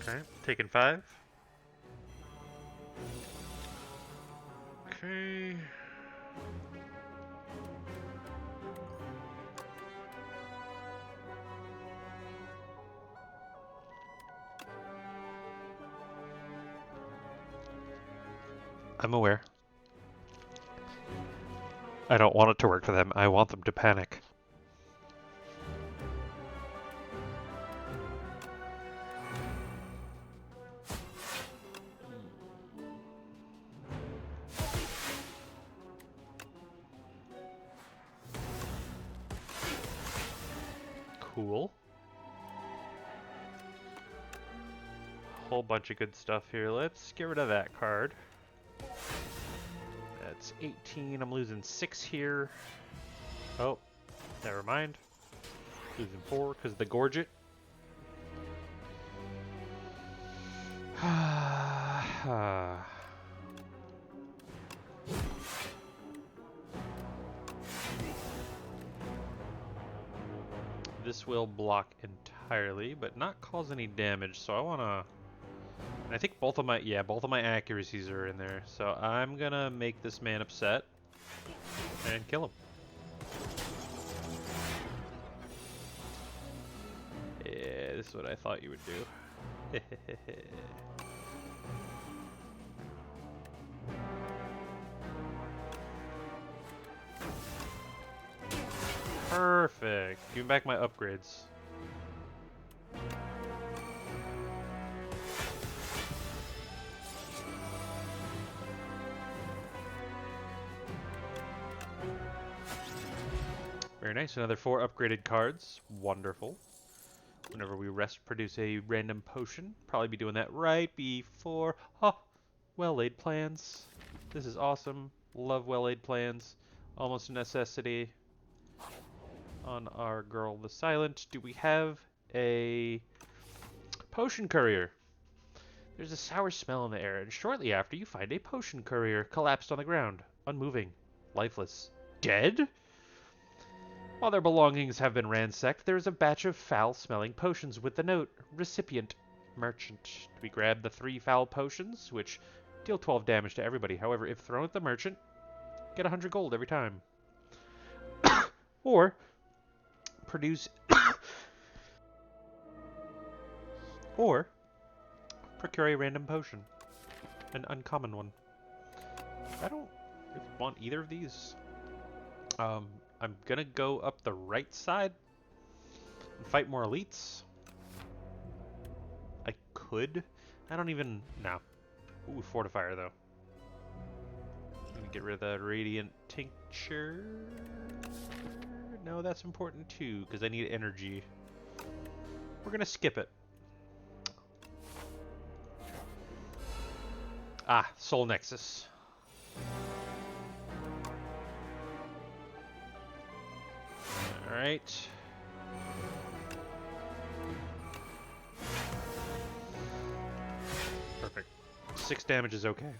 Okay, taking 5. Okay. I'm aware. I don't want it to work for them. I want them to panic. Cool. Whole bunch of good stuff here. Let's get rid of that card. That's 18. I'm losing 6 here. Oh, never mind. Losing 4 because of the Gorget. This will block entirely, but not cause any damage, so I want to... I think both of my accuracies are in there, so I'm gonna make this man upset and kill him. Yeah, this is what I thought you would do. Perfect. Give me back my upgrades. Very nice. Another 4 upgraded cards. Wonderful. Whenever we rest, produce a random potion. Probably be doing that right before... Oh! Well-laid plans. This is awesome. Love well-laid plans. Almost a necessity. On our girl, the Silent. Do we have a potion courier? There's a sour smell in the air, and shortly after you find a potion courier collapsed on the ground. Unmoving. Lifeless. Dead? While their belongings have been ransacked, there is a batch of foul-smelling potions with the note, Recipient, Merchant. We grab the 3 foul potions, which deal 12 damage to everybody. However, if thrown at the merchant, get 100 gold every time. Or, produce... or, procure a random potion. An uncommon one. I don't really want either of these. I'm gonna go up the right side and fight more elites. I could. I don't even... No. Ooh, fortifier, though. Get rid of the radiant tincture. No, that's important, too, because I need energy. We're gonna skip it. Ah, Soul Nexus. Alright. Perfect. 6 damage is okay.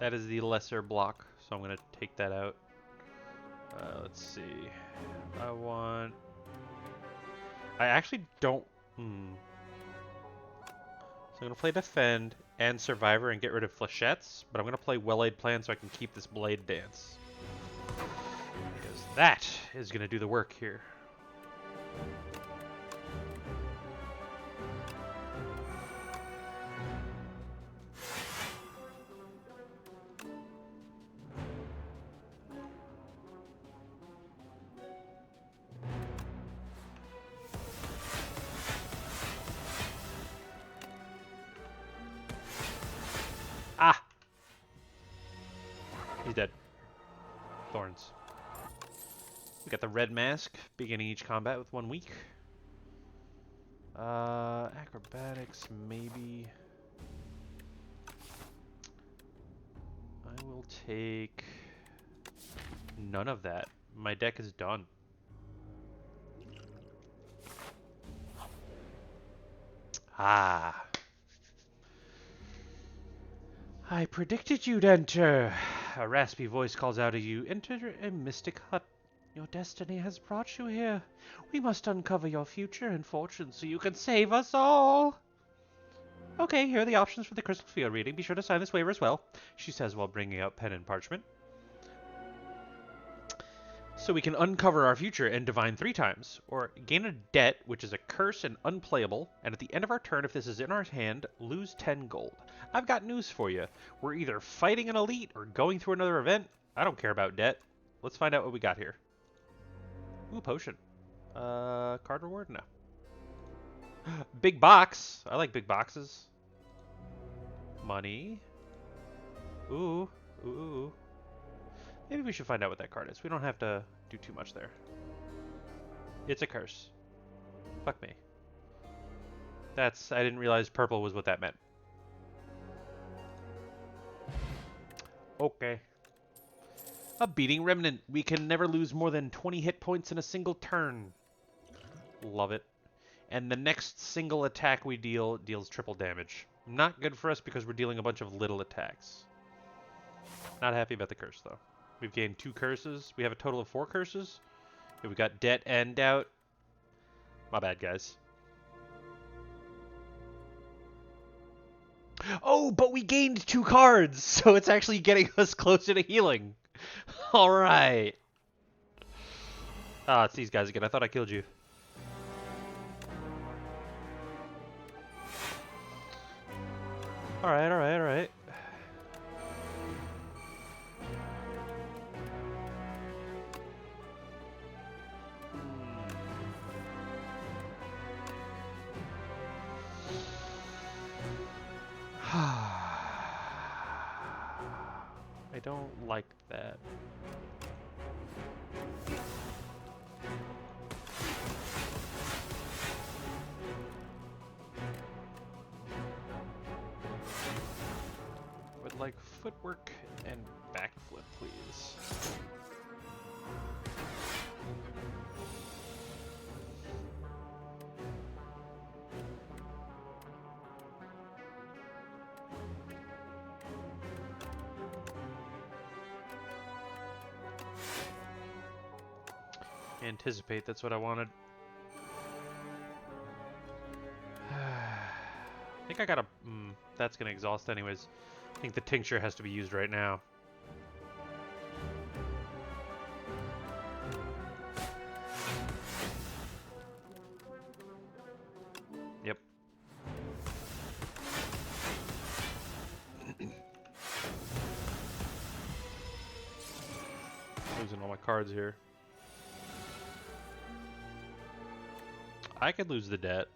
That is the lesser block, so I'm going to take that out. Let's see. I actually don't... So I'm going to play Defend and Survivor and get rid of Flechettes, but I'm going to play Well-Laid Plan so I can keep this Blade Dance. Because that is going to do the work here. Ah! He's dead. Thorns. We got the red mask, beginning each combat with 1 week. Acrobatics, maybe. I will take none of that. My deck is done. Ah. I predicted you'd enter. A raspy voice calls out at you. Enter a mystic hut. Your destiny has brought you here. We must uncover your future and fortune so you can save us all. Okay, here are the options for the Crystal Field reading. Be sure to sign this waiver as well, she says while bringing out pen and parchment. So we can uncover our future and divine 3 times, or gain a debt, which is a curse and unplayable, and at the end of our turn, if this is in our hand, lose 10 gold. I've got news for you. We're either fighting an elite or going through another event. I don't care about debt. Let's find out what we got here. Ooh, potion. Card reward? No. Big box. I like big boxes. Money. Ooh. Ooh. Maybe we should find out what that card is. We don't have to do too much there. It's a curse. Fuck me. I didn't realize purple was what that meant. Okay. A beating remnant. We can never lose more than 20 hit points in a single turn. Love it. And the next single attack we deal deals triple damage. Not good for us because we're dealing a bunch of little attacks. Not happy about the curse, though. We've gained 2 curses. We have a total of 4 curses. Yeah, we got debt and doubt. My bad, guys. Oh, but we gained 2 cards, so it's actually getting us closer to healing. All right. Ah, it's these guys again. I thought I killed you. All right, all right, all right. I don't like that. Would like footwork and backflip, please. Anticipate, that's what I wanted. I think I gotta... that's gonna exhaust anyways. I think the tincture has to be used right now. Yep. Losing all my cards here. I could lose the debt.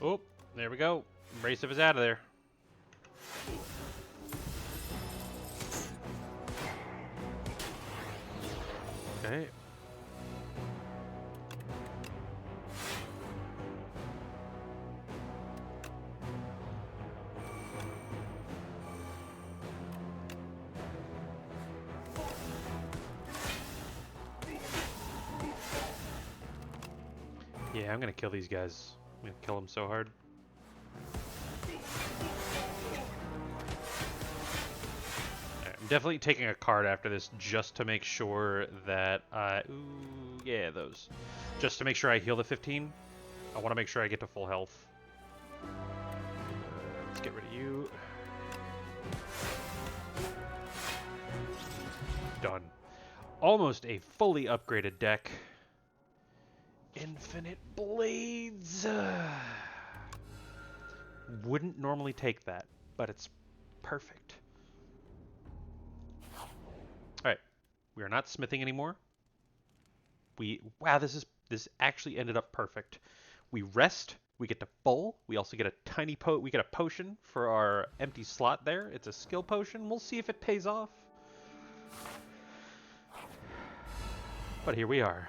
Oh, there we go. Abrasive is out of there. Okay. Yeah, I'm gonna kill these guys. I'm gonna kill them so hard. Right, I'm definitely taking a card after this just to make sure that ooh, yeah, those. Just to make sure I heal the 15. I want to make sure I get to full health. Let's get rid of you. Done. Almost a fully upgraded deck. Infinite Blades. Wouldn't normally take that, but it's perfect. Alright. We are not smithing anymore. Wow, this actually ended up perfect. We rest, we get to full, we also get a tiny we get a potion for our empty slot there. It's a skill potion. We'll see if it pays off. But here we are.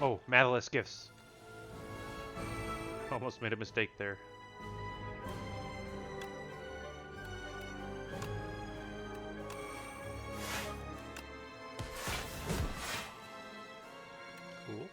Oh, Mathless Gifts. Almost made a mistake there. Cool.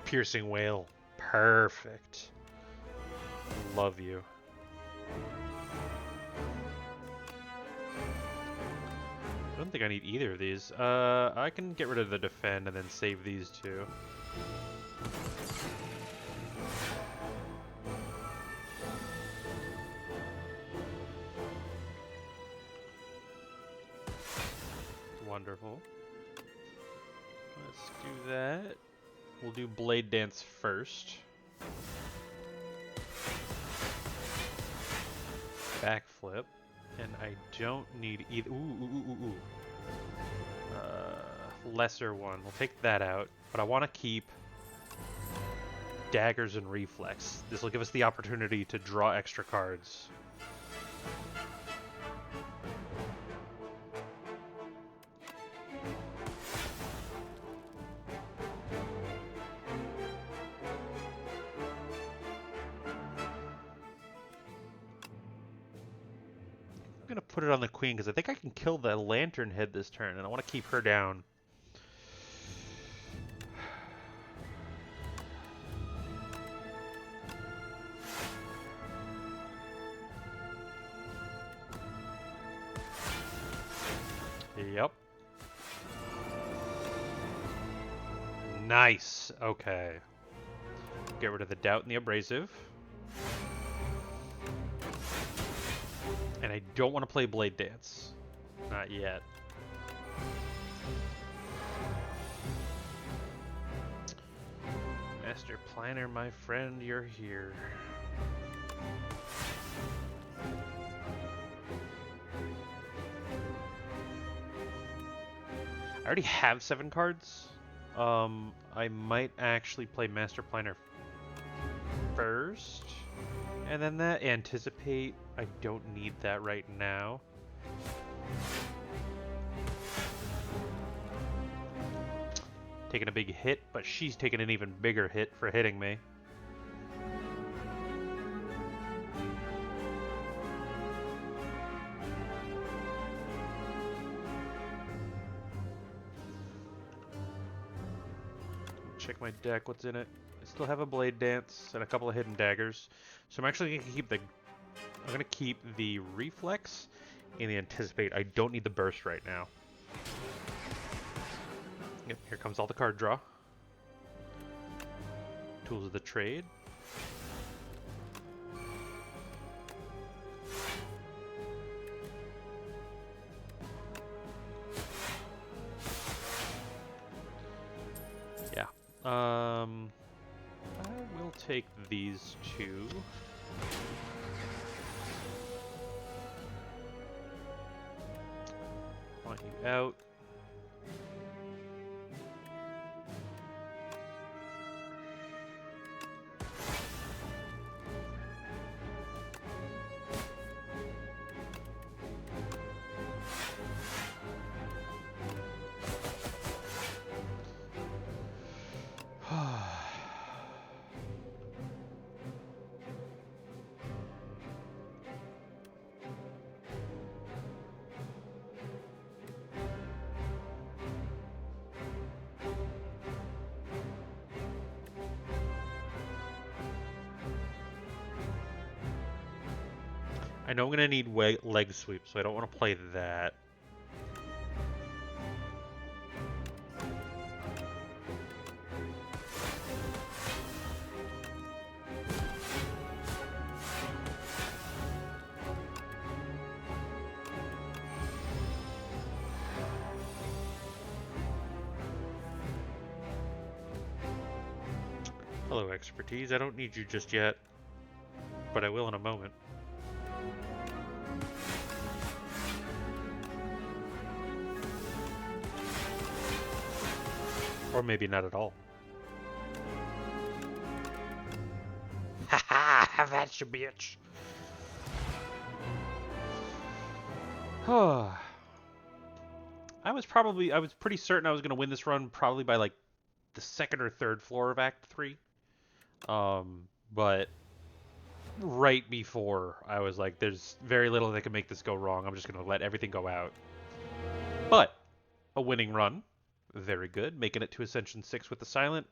Piercing Wail. Perfect. Love you. I don't think I need either of these. I can get rid of the defend and then save these two. Wonderful. Let's do that. We'll do Blade Dance first. Backflip. And I don't need either. Ooh. Lesser one. We'll take that out. But I want to keep Daggers and Reflex. This will give us the opportunity to draw extra cards. I'm gonna put it on the queen because I think I can kill the lantern head this turn, and I want to keep her down. Yep. Nice. Okay. Get rid of the doubt and the abrasive. And I don't want to play Blade Dance. Not yet. Master Planner, my friend, you're here. I already have 7 cards. I might actually play Master Planner first, and then that Anticipate. I don't need that right now. Taking a big hit, but she's taking an even bigger hit for hitting me. Check my deck, what's in it? I still have a Blade Dance and a couple of Hidden Daggers. So I'm actually gonna keep the Reflex and the Anticipate. I don't need the Burst right now. Yep, here comes all the card draw. Tools of the trade. Yeah. I will take these two. Want you out. I know I'm going to need leg sweep, so I don't want to play that. Hello, Expertise. I don't need you just yet, but I will in a moment. Or maybe not at all. Haha, have at you, bitch. I was pretty certain I was going to win this run probably by like the second or third floor of Act 3. But right before, I was like, there's very little that can make this go wrong. I'm just going to let everything go out. But a winning run. Very good. Making it to Ascension 6 with the Silent.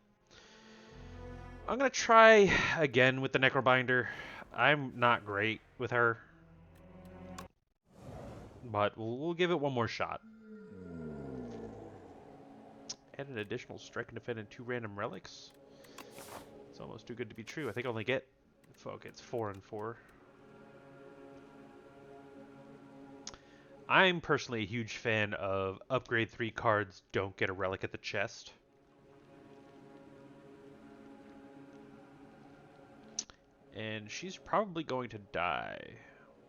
I'm going to try again with the Necrobinder. I'm not great with her. But we'll give it one more shot. Add an additional strike and defend and 2 random relics. It's almost too good to be true. I think I only get... Fuck, it's 4 and 4. I'm personally a huge fan of upgrade 3 cards don't get a relic at the chest. And she's probably going to die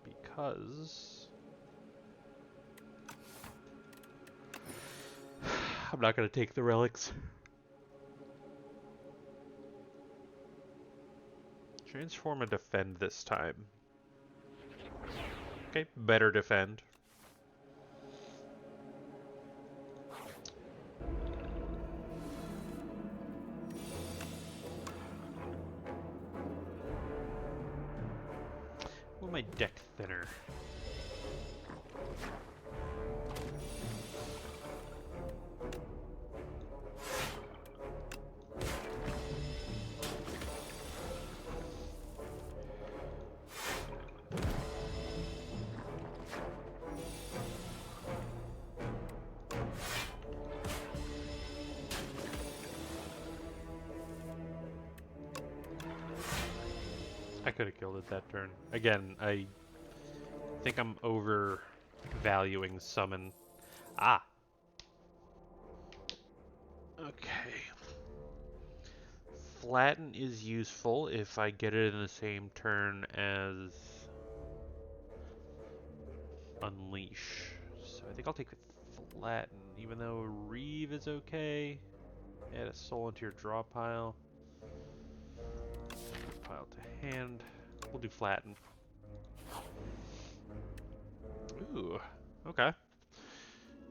because I'm not going to take the relics. Transform and defend this time. Okay, better defend. Will my deck thinner? I could have killed it that turn. Again, I think I'm overvaluing summon. Ah! Okay. Flatten is useful if I get it in the same turn as Unleash. So I think I'll take Flatten, even though Reeve is okay. Add a soul into your draw pile. Pile to hand. We'll do flatten. Ooh, okay.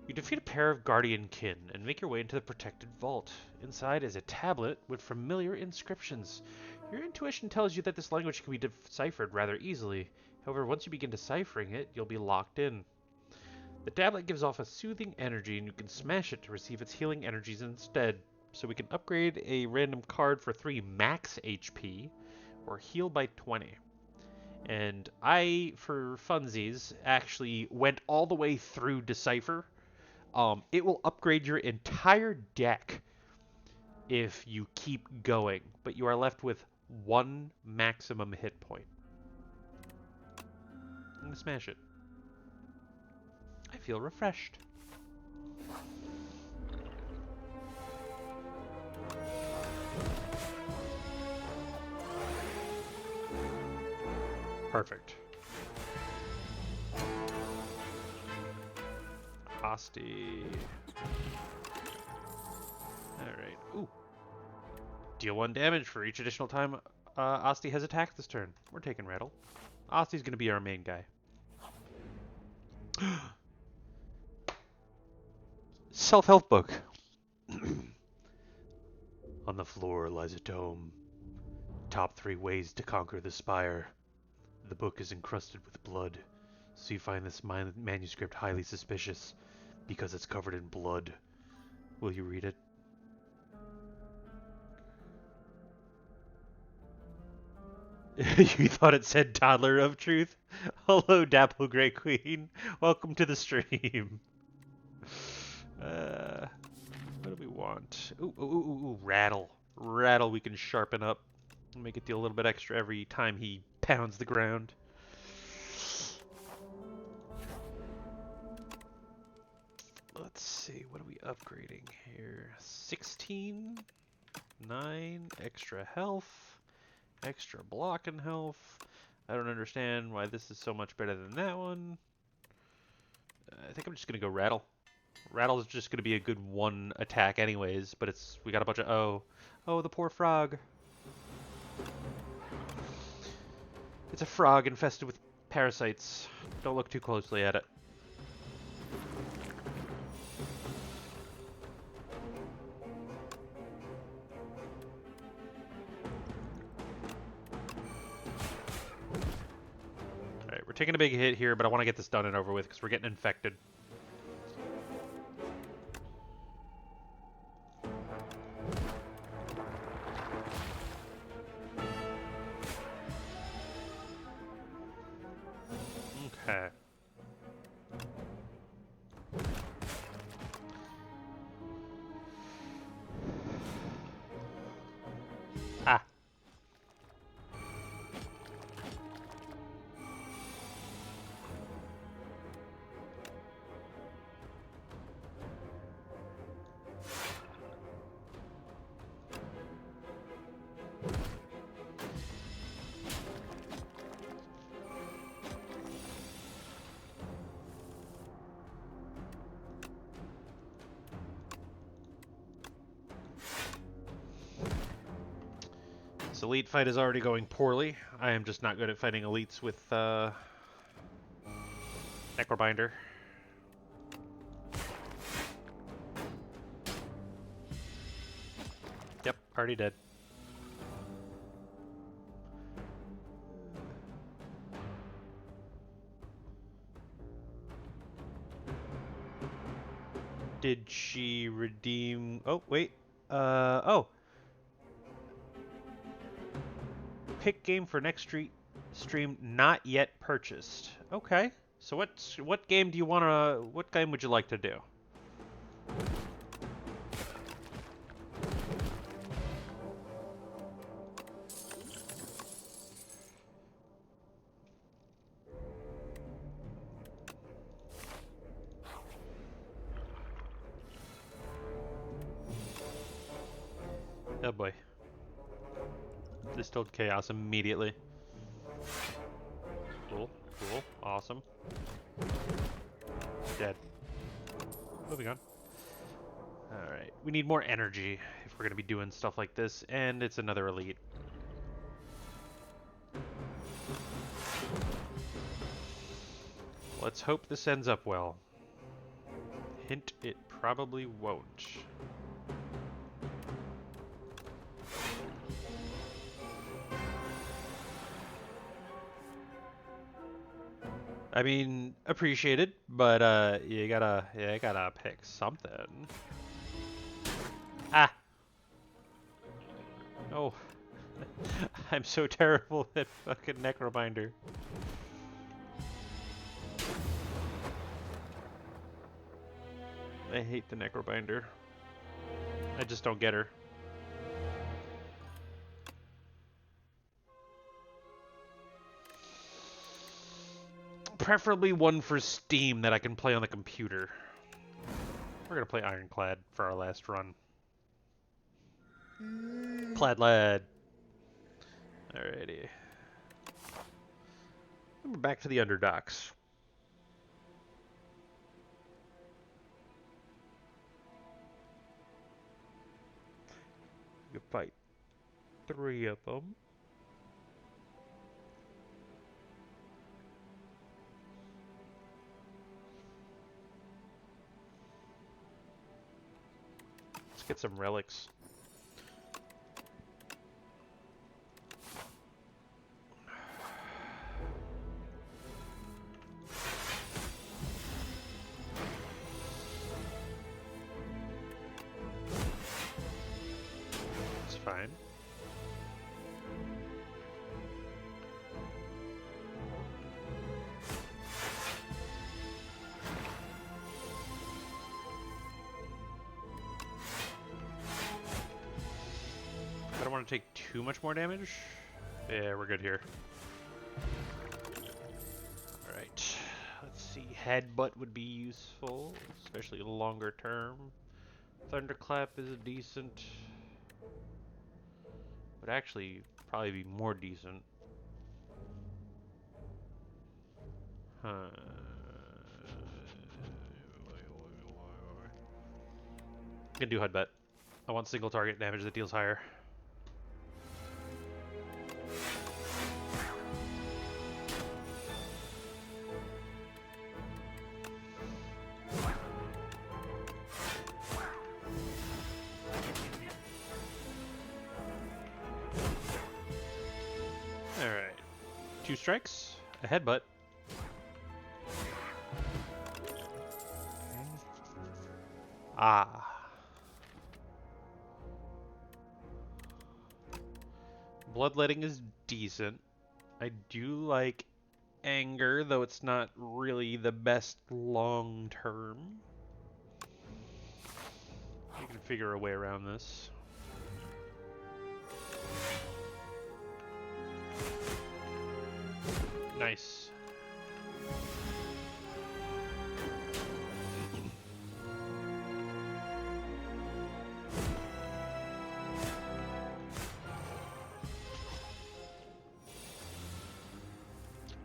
You defeat a pair of guardian kin and make your way into the protected vault. Inside is a tablet with familiar inscriptions. Your intuition tells you that this language can be deciphered rather easily. However, once you begin deciphering it, you'll be locked in. The tablet gives off a soothing energy and you can smash it to receive its healing energies instead. So we can upgrade a random card for 3 max HP or heal by 20. And I, for funsies, actually went all the way through Decipher. It will upgrade your entire deck if you keep going, but you are left with 1 maximum hit point. I'm going to smash it. I feel refreshed. Perfect. Hosty. Alright. Ooh. Deal 1 damage for each additional time Asti has attacked this turn. We're taking Rattle. Asti's going to be our main guy. Self-help book. On the floor lies a tome. Top 3 ways to conquer the Spire. The book is encrusted with blood, so you find this manuscript highly suspicious because it's covered in blood. Will you read it? You thought it said Toddler of Truth? Hello, Dapple Grey Queen. Welcome to the stream. What do we want? Ooh, Rattle. Rattle we can sharpen up. Make it deal a little bit extra every time he pounds the ground. Let's see, what are we upgrading here? 16, 9, extra health, extra blocking health. I don't understand why this is so much better than that one. I think I'm just gonna go Rattle. Rattle is just gonna be a good 1 attack anyways, but we got a bunch of oh, the poor frog. It's a frog infested with parasites. Don't look too closely at it. Alright, we're taking a big hit here, but I want to get this done and over with because we're getting infected. Okay. Ah. This elite fight is already going poorly. I am just not good at fighting elites with Necrobinder. Yep, already dead. Did she redeem... Oh, wait. Oh. Pick game for next stream not yet purchased. Okay. So what game do you want to... What game would you like to do? Oh boy. Distilled chaos immediately. Cool, awesome. Dead. Moving on. Alright, we need more energy if we're going to be doing stuff like this, and it's another elite. Let's hope this ends up well. Hint, it probably won't. I mean, appreciated, but you gotta pick something. Ah! Oh. I'm so terrible at fucking Necrobinder. I hate the Necrobinder. I just don't get her. Preferably one for Steam that I can play on the computer. We're gonna play Ironclad for our last run. Clad lad. Alrighty. We're back to the Underdocks. You fight 3 of them. Let's get some relics. It's fine. I don't want to take too much more damage. Yeah, we're good here. Alright. Let's see. Headbutt would be useful, especially longer term. Thunderclap is decent. Would actually probably be more decent. Huh. Can do Headbutt. I want single target damage that deals higher. Alright. 2 strikes, a headbutt. Ah. Bloodletting is decent. I do like anger, though it's not really the best long term. You can figure a way around this. Nice.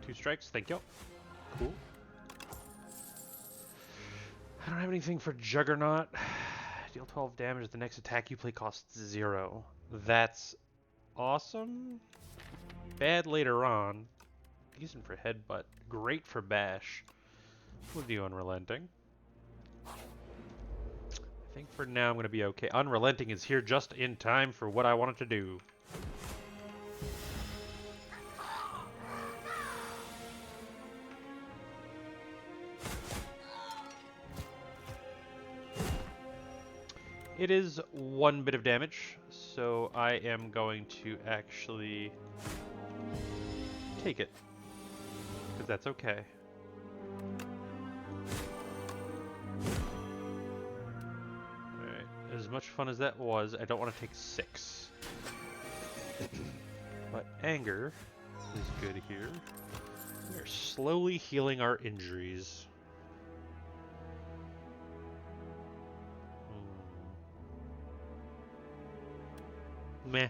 Two strikes, thank you. Cool. I don't have anything for Juggernaut. Deal 12 damage. The next attack you play costs 0. That's awesome. Bad later on. Decent for Headbutt. Great for Bash. We'll do Unrelenting. I think for now I'm going to be okay. Unrelenting is here just in time for what I wanted to do. It is 1 bit of damage, so I am going to actually take it, because that's okay. Alright, as much fun as that was, I don't want to take 6. But anger is good here. We're slowly healing our injuries. Meh.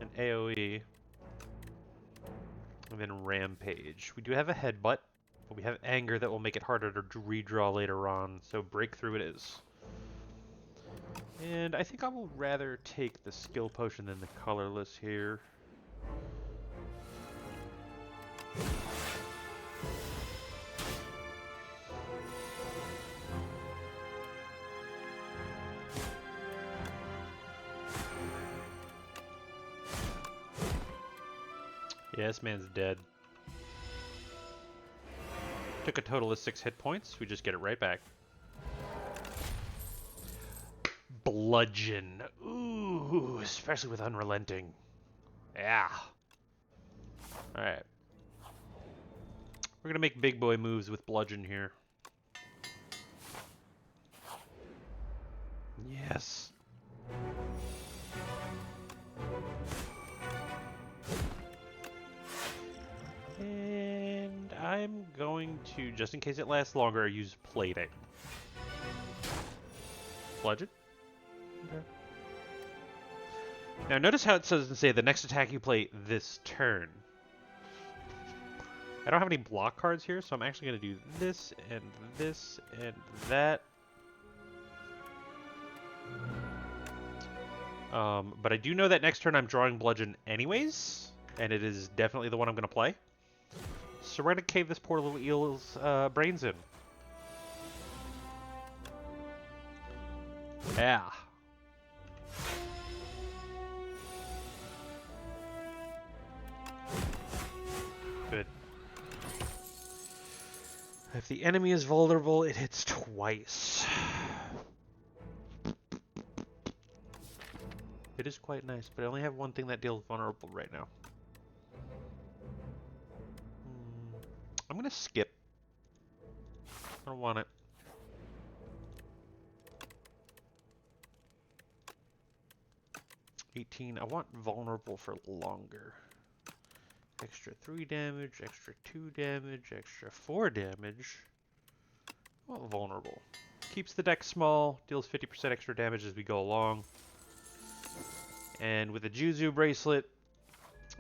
An AoE. And and then Rampage. We do have a Headbutt, but we have Anger that will make it harder to redraw later on, so Breakthrough it is. And I think I will rather take the Skill Potion than the Colorless here. Yeah, this man's dead. Took a total of 6 hit points. We just get it right back. Bludgeon. Ooh, especially with Unrelenting. Yeah. Alright. We're going to make big boy moves with Bludgeon here. Yes. And I'm going to, just in case it lasts longer, use Plating. Bludgeon? Okay. Now notice how it doesn't say the next attack you play this turn. I don't have any block cards here, so I'm actually going to do this and that. But I do know that next turn I'm drawing Bludgeon anyways, and it is definitely the one I'm going to play. So we're going to cave this poor little eel's brains in. Yeah. Good. If the enemy is vulnerable, it hits twice. It is quite nice, but I only have one thing that deals vulnerable right now. I'm gonna skip. I don't want it. I want vulnerable for longer. Extra 3 damage, extra 2 damage, extra 4 damage. I want vulnerable. Keeps the deck small, deals 50% extra damage as we go along. And with the Juzu Bracelet,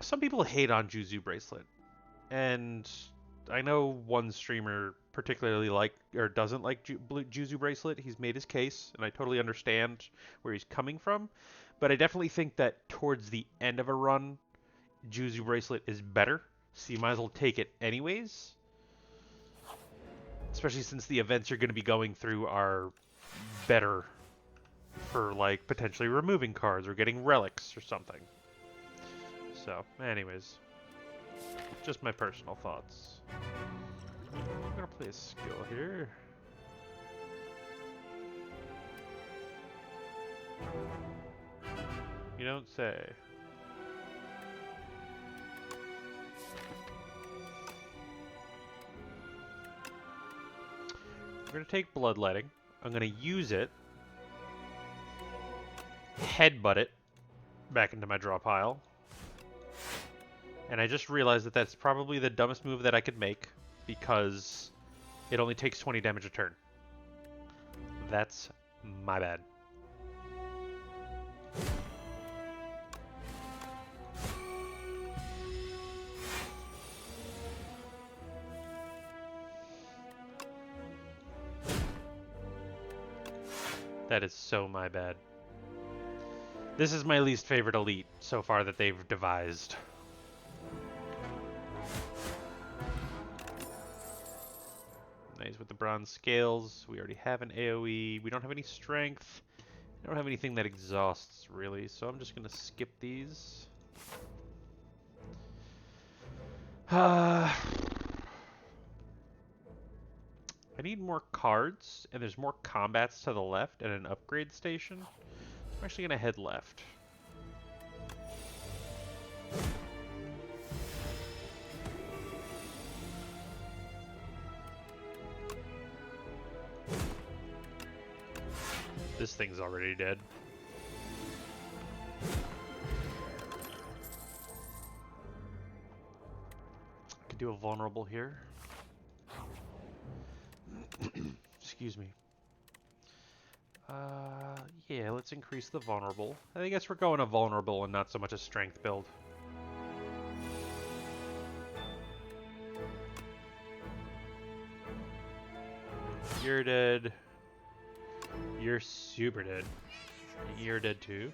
some people hate on Juzu Bracelet. And I know one streamer particularly doesn't like Juzu Bracelet. He's made his case, and I totally understand where he's coming from. But I definitely think that towards the end of a run, Juzu Bracelet is better, so you might as well take it anyways. Especially since the events you're going to be going through are better for, like, potentially removing cards or getting relics or something. So, anyways, just my personal thoughts. I'm going to play a skill here. You don't say. We're going to take Bloodletting. I'm going to use it. Headbutt it back into my draw pile. And I just realized that that's probably the dumbest move that I could make because it only takes 20 damage a turn. That's my bad. That is so my bad. This is my least favorite elite so far that they've devised. Nice with the bronze scales. We already have an AoE. We don't have any strength. I don't have anything that exhausts, really, so I'm just going to skip these. I need more cards, and there's more combats to the left and an upgrade station. I'm actually going to head left. This thing's already dead. Could do a vulnerable here. Excuse me. Yeah, let's increase the vulnerable. I guess we're going a vulnerable and not so much a strength build. You're dead. You're super dead. You're dead too.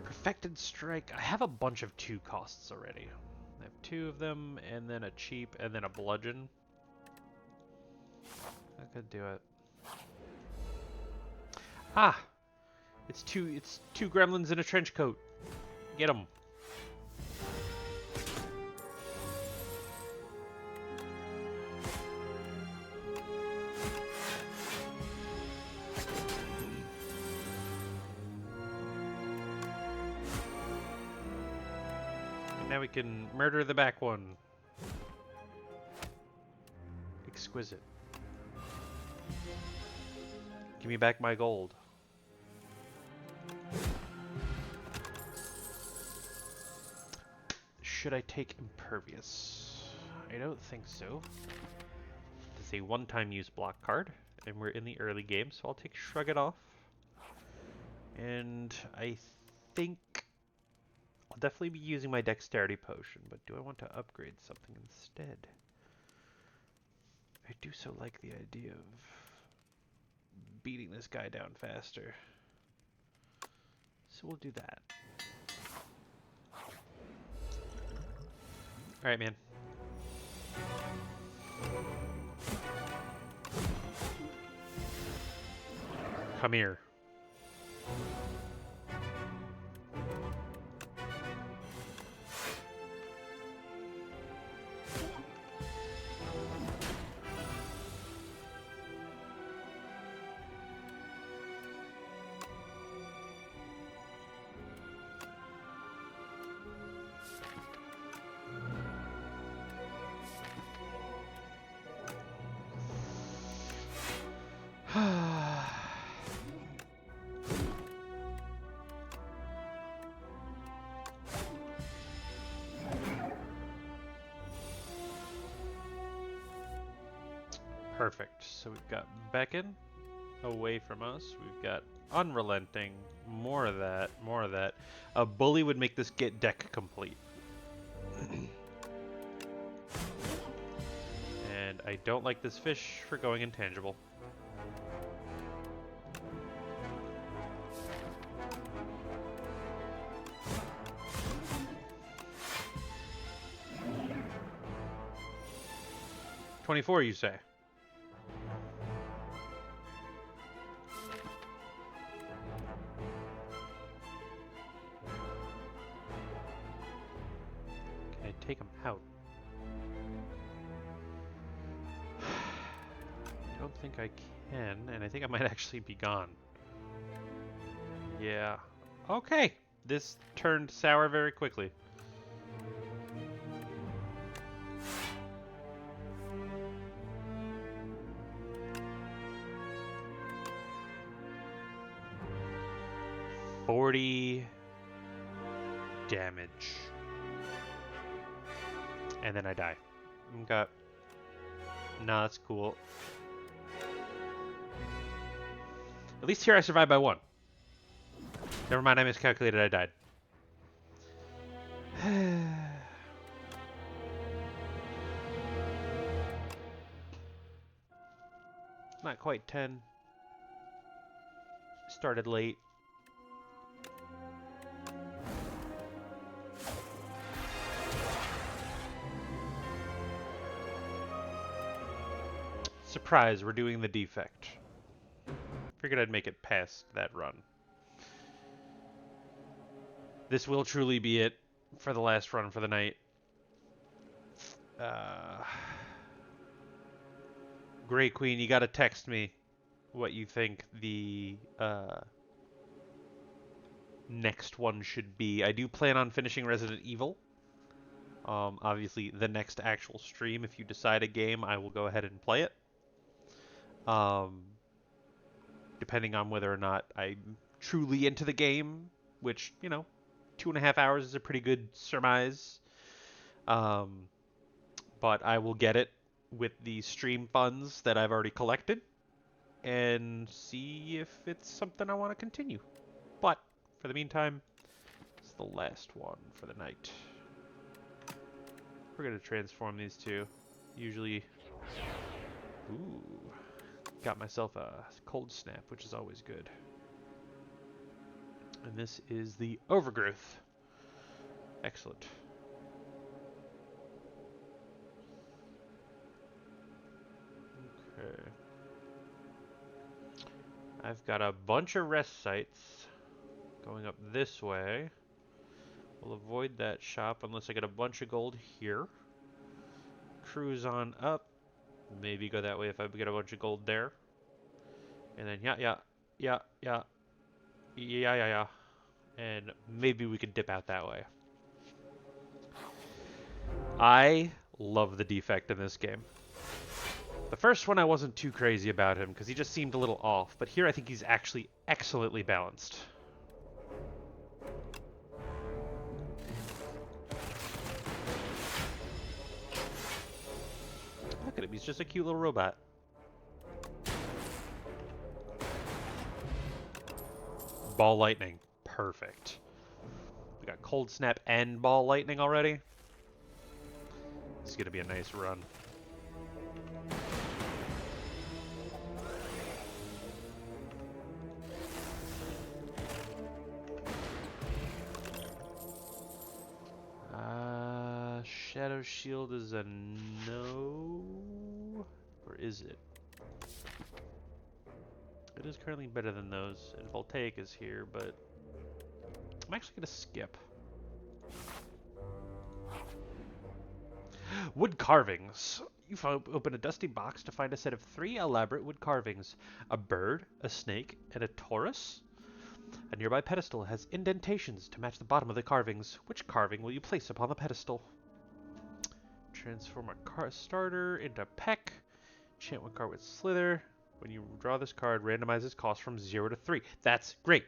Perfected Strike. I have a bunch of 2 costs already. I have 2 of them, and then a cheap, and then a bludgeon. I could do it. Ah! It's two gremlins in a trench coat. Get them. And now we can murder the back one. Exquisite. Give me back my gold. Should I take Impervious? I don't think so. It's a one-time use block card, and we're in the early game, so I'll take Shrug It Off. And I think I'll definitely be using my Dexterity Potion, but do I want to upgrade something instead? I do so like the idea of beating this guy down faster. So we'll do that. Alright, man. Come here. Perfect. So we've got Beckon away from us. We've got Unrelenting. More of that. More of that. A bully would make this get deck complete. And I don't like this fish for going intangible. $24, you say? Can I take him out? I don't think I can, and I think I might actually be gone. Yeah. Okay. This turned sour very quickly. $40 damage. And then I die. Okay. No, that's cool. At least here I survived by 1. Never mind, I miscalculated, I died. Not quite 10. Started late. Surprise, we're doing the defect. Figured I'd make it past that run. This will truly be it for the last run for the night. Grey Queen, you gotta text me what you think the next one should be. I do plan on finishing Resident Evil. Obviously, the next actual stream, if you decide a game, I will go ahead and play it. Depending on whether or not I'm truly into the game, which, you know, 2.5 hours is a pretty good surmise. But I will get it with the stream funds that I've already collected and see if it's something I want to continue. But for the meantime, it's the last one for the night. We're going to transform these two. Usually... Ooh. Got myself a cold snap, which is always good. And this is the overgrowth. Excellent. Okay. I've got a bunch of rest sites going up this way. We'll avoid that shop unless I get a bunch of gold here. Cruise on up. Maybe go that way if I get a bunch of gold there. And then yeah. And maybe we could dip out that way. I love the defect in this game. The first one I wasn't too crazy about him because he just seemed a little off, but here I think he's actually excellently balanced. Look at him, he's just a cute little robot. Ball lightning, perfect. We got cold snap and ball lightning already. This is gonna be a nice run. Shadow Shield is a no, or is it? It is currently better than those, and Voltaic is here, but I'm actually gonna skip. Wood carvings. You open a dusty box to find a set of 3 elaborate wood carvings: a bird, a snake, and a Taurus. A nearby pedestal has indentations to match the bottom of the carvings. Which carving will you place upon the pedestal? Transform a starter into Peck. Enchant one card with Slither. When you draw this card, randomize its cost from 0 to 3. That's great.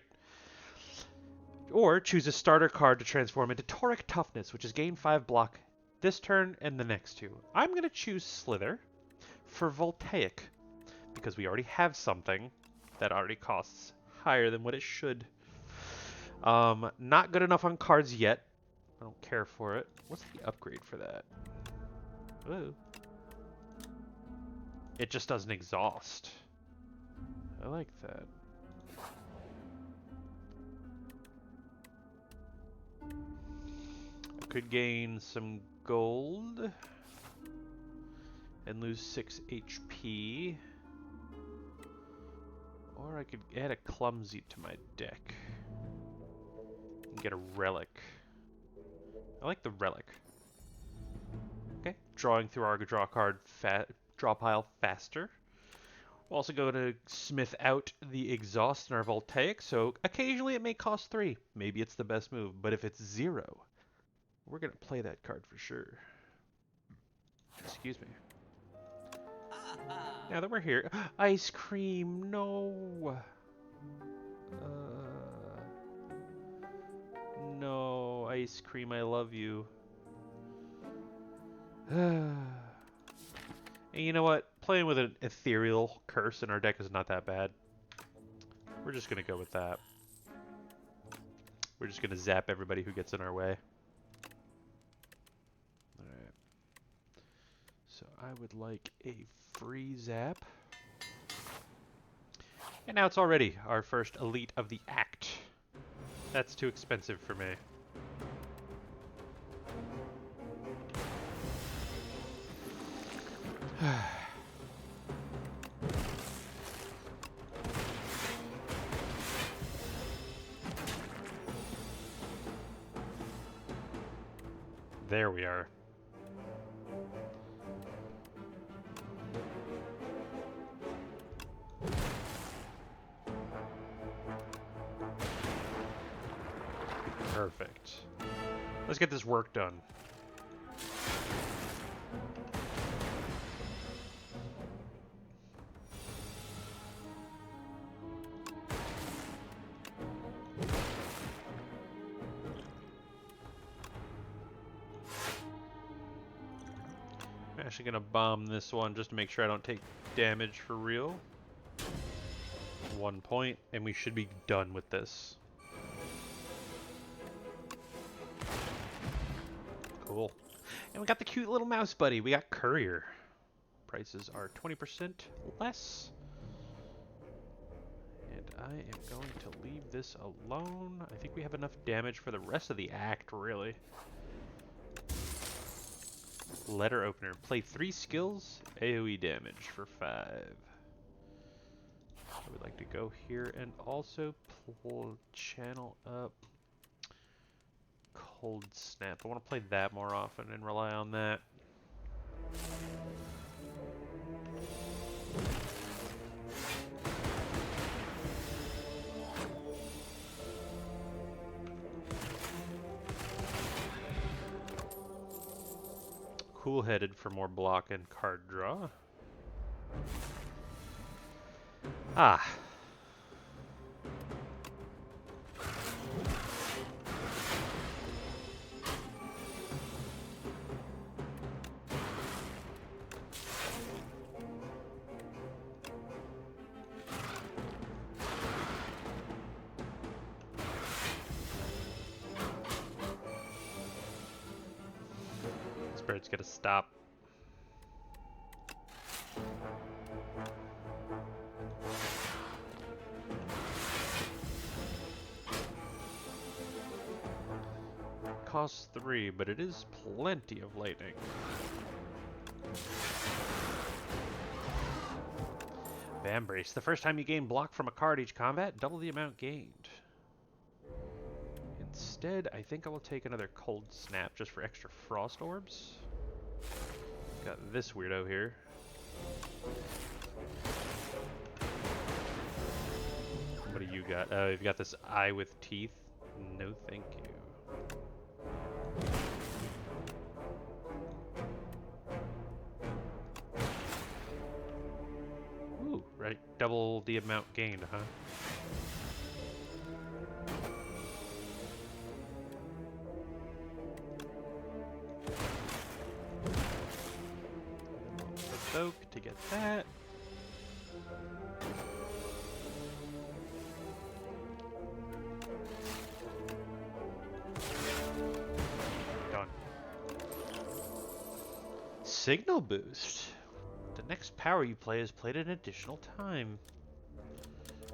Or choose a starter card to transform into Tauric Toughness, which is gain 5 block this turn and the next 2. I'm going to choose Slither for Voltaic because we already have something that already costs higher than what it should. Not good enough on cards yet. I don't care for it. What's the upgrade for that? Whoa. It just doesn't exhaust. I like that. I could gain some gold and lose 6 HP. Or I could add a clumsy to my deck and get a relic. I like the relic. Okay, drawing through our draw card draw pile faster. We're also going to smith out the exhaust in our Voltaic, so occasionally it may cost 3. Maybe it's the best move, but if it's 0, we're going to play that card for sure. Excuse me. Now that we're here, ice cream, no. No, ice cream, I love you. And you know what? Playing with an ethereal curse in our deck is not that bad. We're just going to go with that. We're just going to zap everybody who gets in our way. Alright. So I would like a free zap. And now it's already our first elite of the act. That's too expensive for me. There we are. Perfect. Let's get this work done. I'm actually gonna bomb this one just to make sure I don't take damage for real. 1 point, and we should be done with this. And we got the cute little mouse buddy. We got Courier. Prices are 20% less. And I am going to leave this alone. I think we have enough damage for the rest of the act, really. Letter opener. Play 3 skills, AoE damage for 5. I would like to go here and also channel up Cold Snap. I want to play that more often and rely on that. Cool-headed for more block and card draw. Ah. Spirit's gonna stop. Costs 3, but it is plenty of lightning. Vambrace. The first time you gain block from a card each combat, double the amount gained. Instead, I think I will take another Cold Snap just for extra Frost Orbs. Got this weirdo here. What do you got? You've got this eye with teeth. No, thank you. Ooh, right. Double the amount gained, huh? Provoke to get that. Done. Signal boost. The next power you play is played an additional time.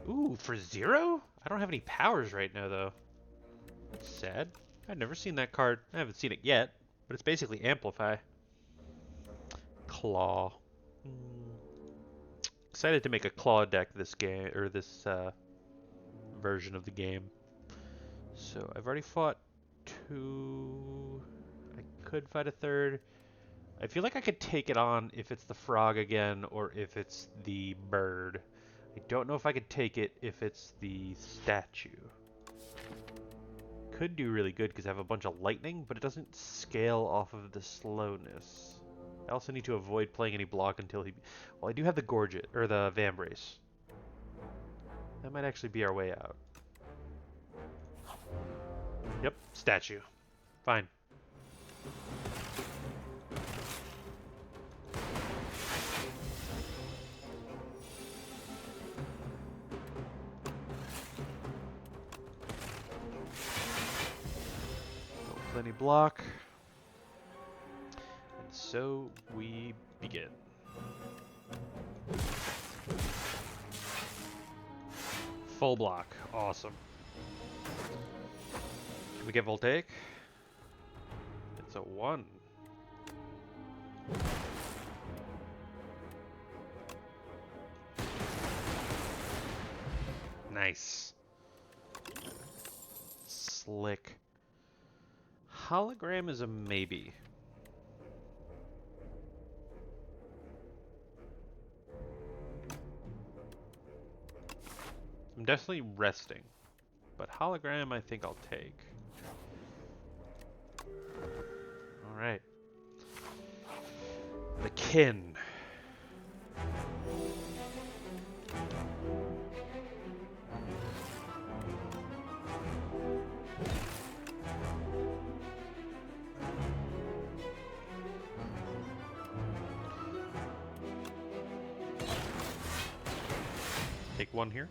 Ooh, for 0? I don't have any powers right now, though. That's sad. I've never seen that card. I haven't seen it yet, but it's basically Amplify. Claw. Excited to make a claw deck this game, or this version of the game. So I've already fought 2. I could fight a 3rd. I feel like I could take it on if it's the frog again, or if it's the bird. I don't know if I could take it if it's the statue. Could do really good because I have a bunch of lightning, but it doesn't scale off of the slowness. I also need to avoid playing any block until he... Well, I do have the Gorget, or the Vambrace. That might actually be our way out. Yep, statue. Fine. Plenty block. And so we begin. Full block. Awesome. Can we get Voltaic? It's a 1. Nice. Slick. Hologram is a maybe. I'm definitely resting, but hologram I think I'll take. All right. The kin. Take 1 here.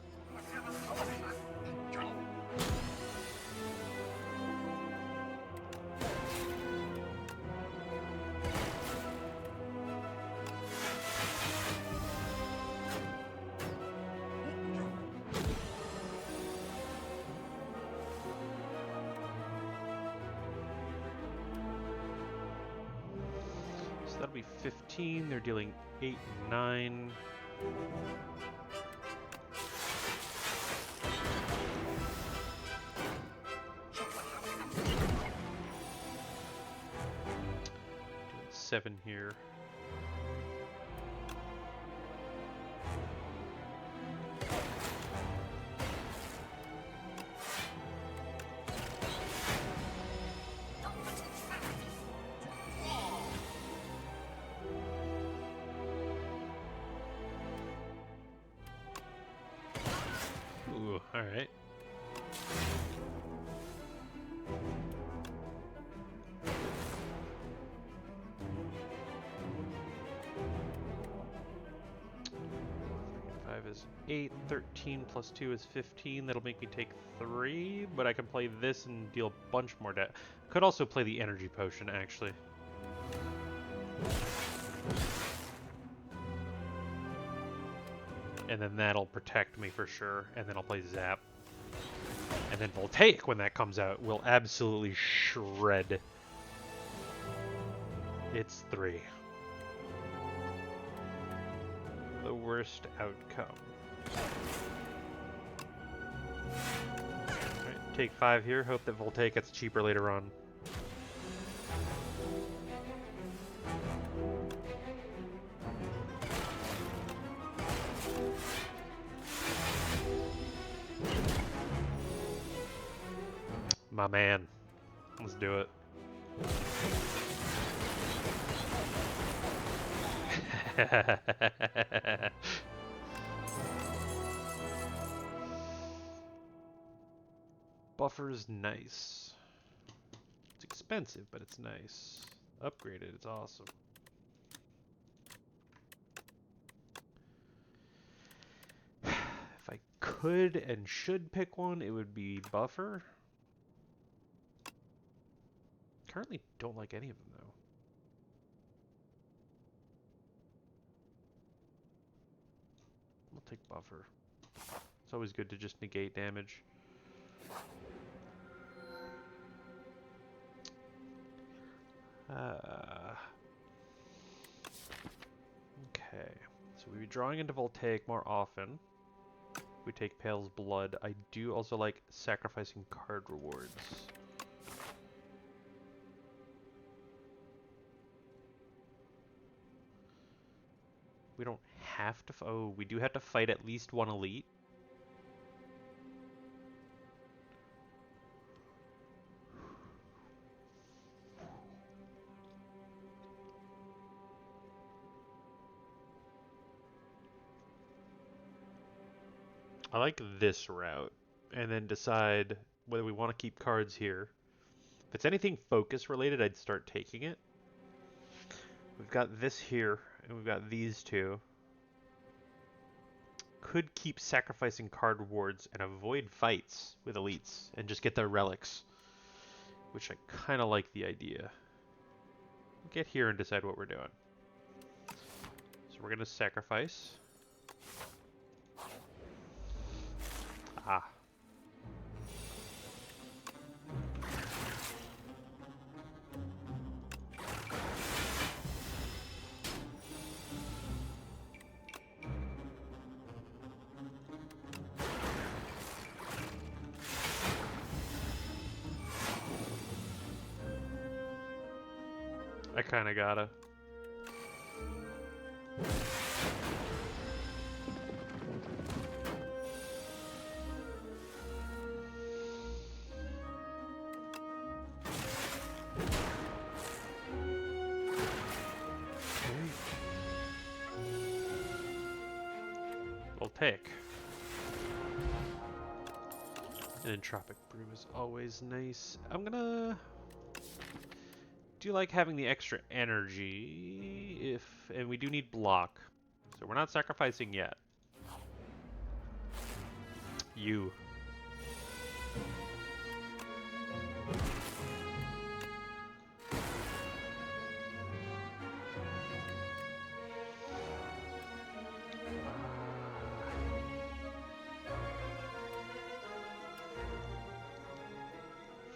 that'll be 15. They're dealing 8 and 9. Doing 7 here. Ooh, alright. Is 8, 13 plus 2 is 15. That'll make me take 3, but I can play this and deal a bunch more damage. Could also play the energy potion, actually. And then that'll protect me for sure, and then I'll play Zap. And then Voltaic, when that comes out, will absolutely shred. It's 3. The worst outcome. Alright, take 5 here. Hope that Voltaic gets cheaper later on. My man. Let's do it. Buffer's nice. It's expensive, but it's nice. Upgraded, it's awesome. If I could and should pick one, it would be Buffer. Currently don't like any of them, though. I'll take Buffer. It's always good to just negate damage. Okay, so we'll be drawing into Voltaic more often. We take Pale's Blood. I do also like sacrificing card rewards. We don't have to... Oh, we do have to fight at least one elite. I like this route, and then decide whether we want to keep cards here. If it's anything focus related, I'd start taking it. We've got this here, and we've got these two. Could keep sacrificing card rewards and avoid fights with elites, and just get their relics, which I kind of like the idea. We'll get here and decide what we're doing. So we're going to sacrifice. Ah. I kind of gotta. Voltaic. An Entropic Brew is always nice. I'm gonna... do like having the extra energy and we do need block. So we're not sacrificing yet. You.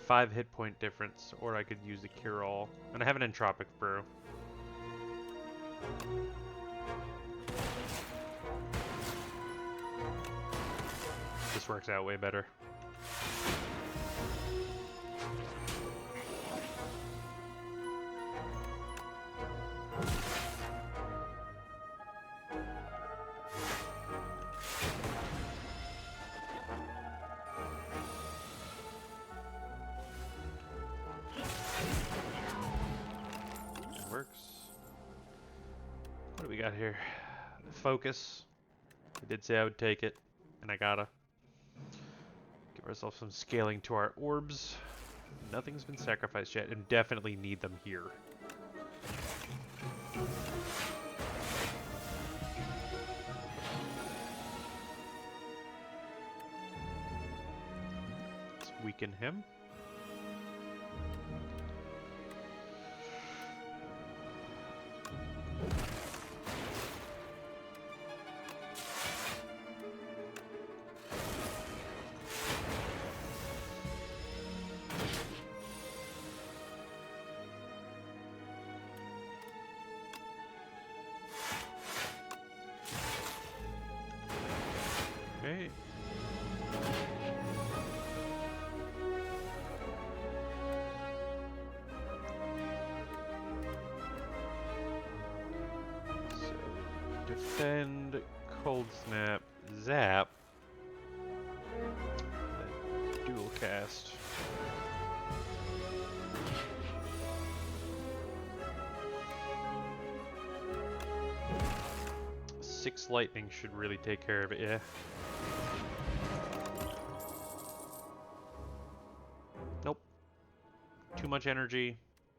Five hit point difference, or I could use the cure all. And I have an Entropic Brew. just works out way better. Works. What do we got here? Focus. I did say I would take it, and I gotta. Give ourselves some scaling to our orbs. Nothing's been sacrificed yet, and definitely need them here. Let's weaken him. Okay. So, defend, cold snap, zap, then dual cast. Six lightning should really take care of it, yeah. Nope. Too much energy,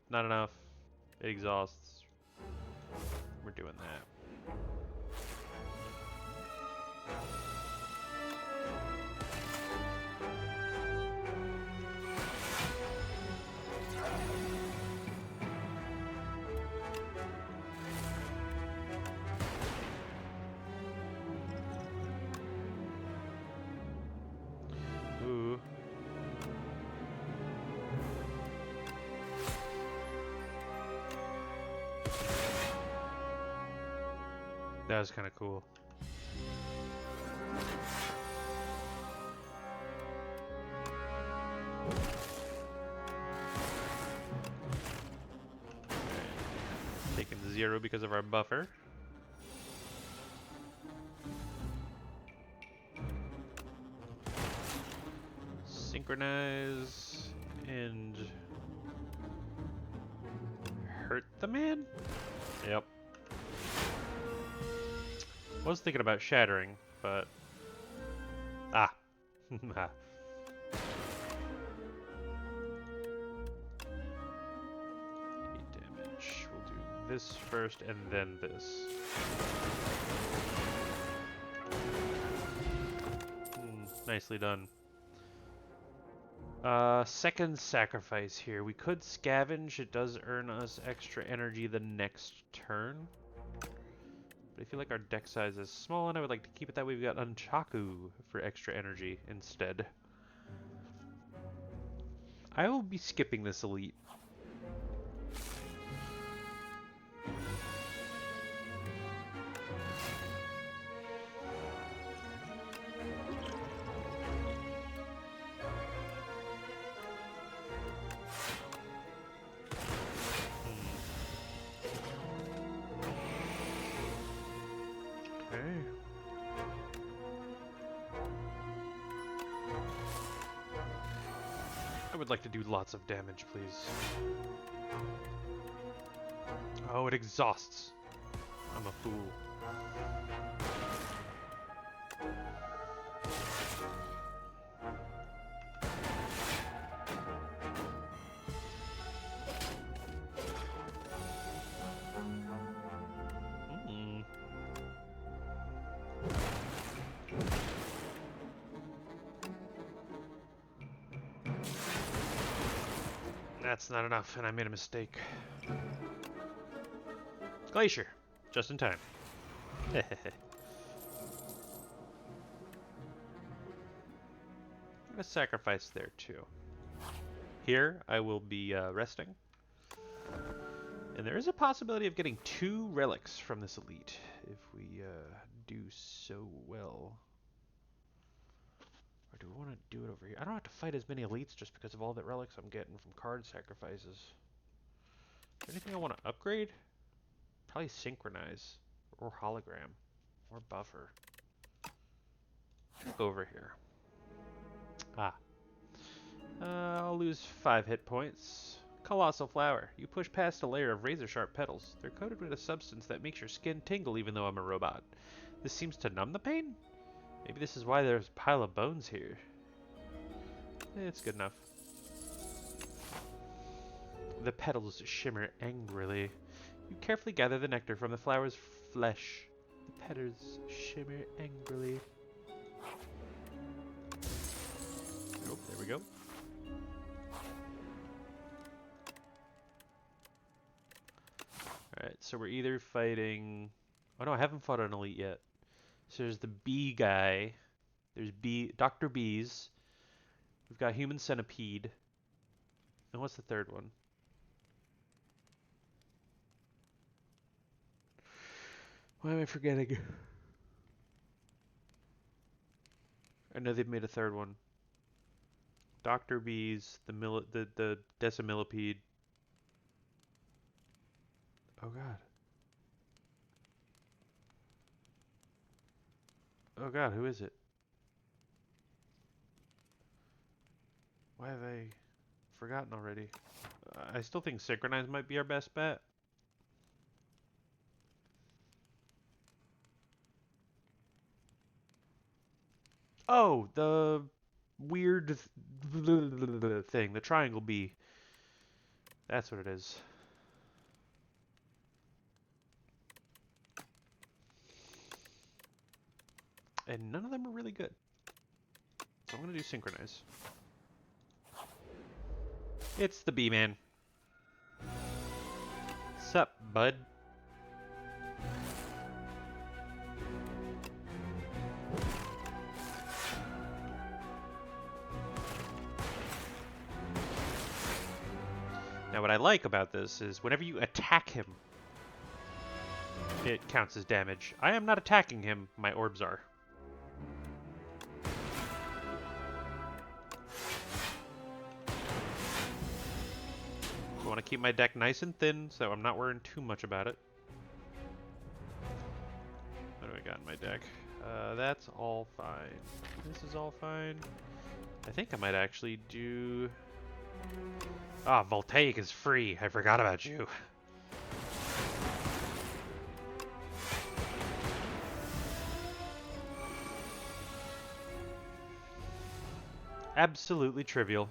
not enough. It exhausts. We're doing that. Ooh. That was kind of cool. Taking 0 because of our buffer. Synchronize and hurt the man? Yep. Was thinking about shattering, but ah. Ah. Damage. We'll do this first and then this. Nicely done. Second sacrifice here. We could scavenge. It does earn us extra energy the next turn. But I feel like our deck size is small and I would like to keep it that way. We've got Unchaku for extra energy instead. I will be skipping this elite. I would like to do lots of damage, please. Oh, it exhausts. I'm a fool. That's not enough, and I made a mistake. Glacier, just in time. I'm gonna sacrifice there too. Here, I will be resting. And there is a possibility of getting 2 relics from this elite if we do so well. Or do we want to do it over here? I don't have to fight as many elites just because of all the relics I'm getting from card sacrifices. Is there anything I want to upgrade? Probably synchronize. Or hologram. Or buffer. We'll go over here. Ah. I'll lose 5 hit points. Colossal Flower. You push past a layer of razor-sharp petals. They're coated with a substance that makes your skin tingle even though I'm a robot. This seems to numb the pain? Maybe this is why there's a pile of bones here. It's good enough. The petals shimmer angrily. You carefully gather the nectar from the flower's flesh. The petals shimmer angrily. Oh, there we go. Alright, so we're either fighting... Oh no, I haven't fought an elite yet. So there's the bee guy. There's Dr. Bees. We've got Human Centipede. And what's the third one? Why am I forgetting? I know they've made a third one. Dr. Bees, the Decimillipede. Oh god. Oh god, who is it? Why have I forgotten already? I still think Synchronize might be our best bet. Oh, the weird thing, the triangle bee. That's what it is. And none of them are really good. So I'm going to do Synchronize. It's the bee man. Sup, bud? Now what I like about this is whenever you attack him, it counts as damage. I am not attacking him, my orbs are. I want to keep my deck nice and thin, so I'm not worrying too much about it. What do I got in my deck? That's all fine. This is all fine. I think I might actually do... Ah, Voltaic is free. I forgot about you. Absolutely trivial.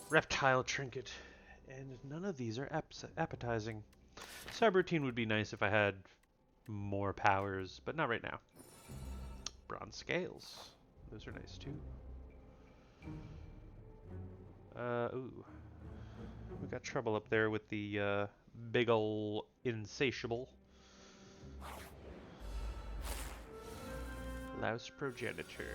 Reptile Trinket. And none of these are appetizing. Subroutine would be nice if I had more powers, but not right now. Bronze Scales. Those are nice too. Ooh. We got trouble up there with the big ol' insatiable. Louse Progenitor.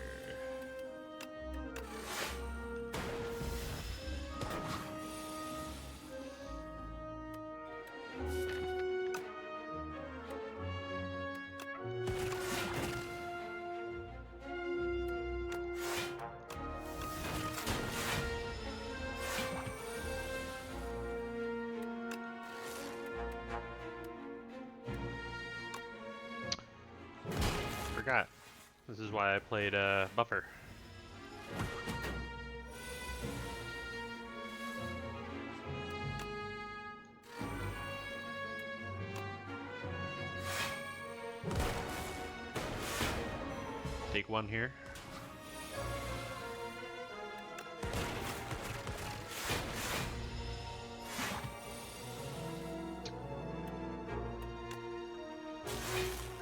Forgot. This is why I played Buffer. Take one here.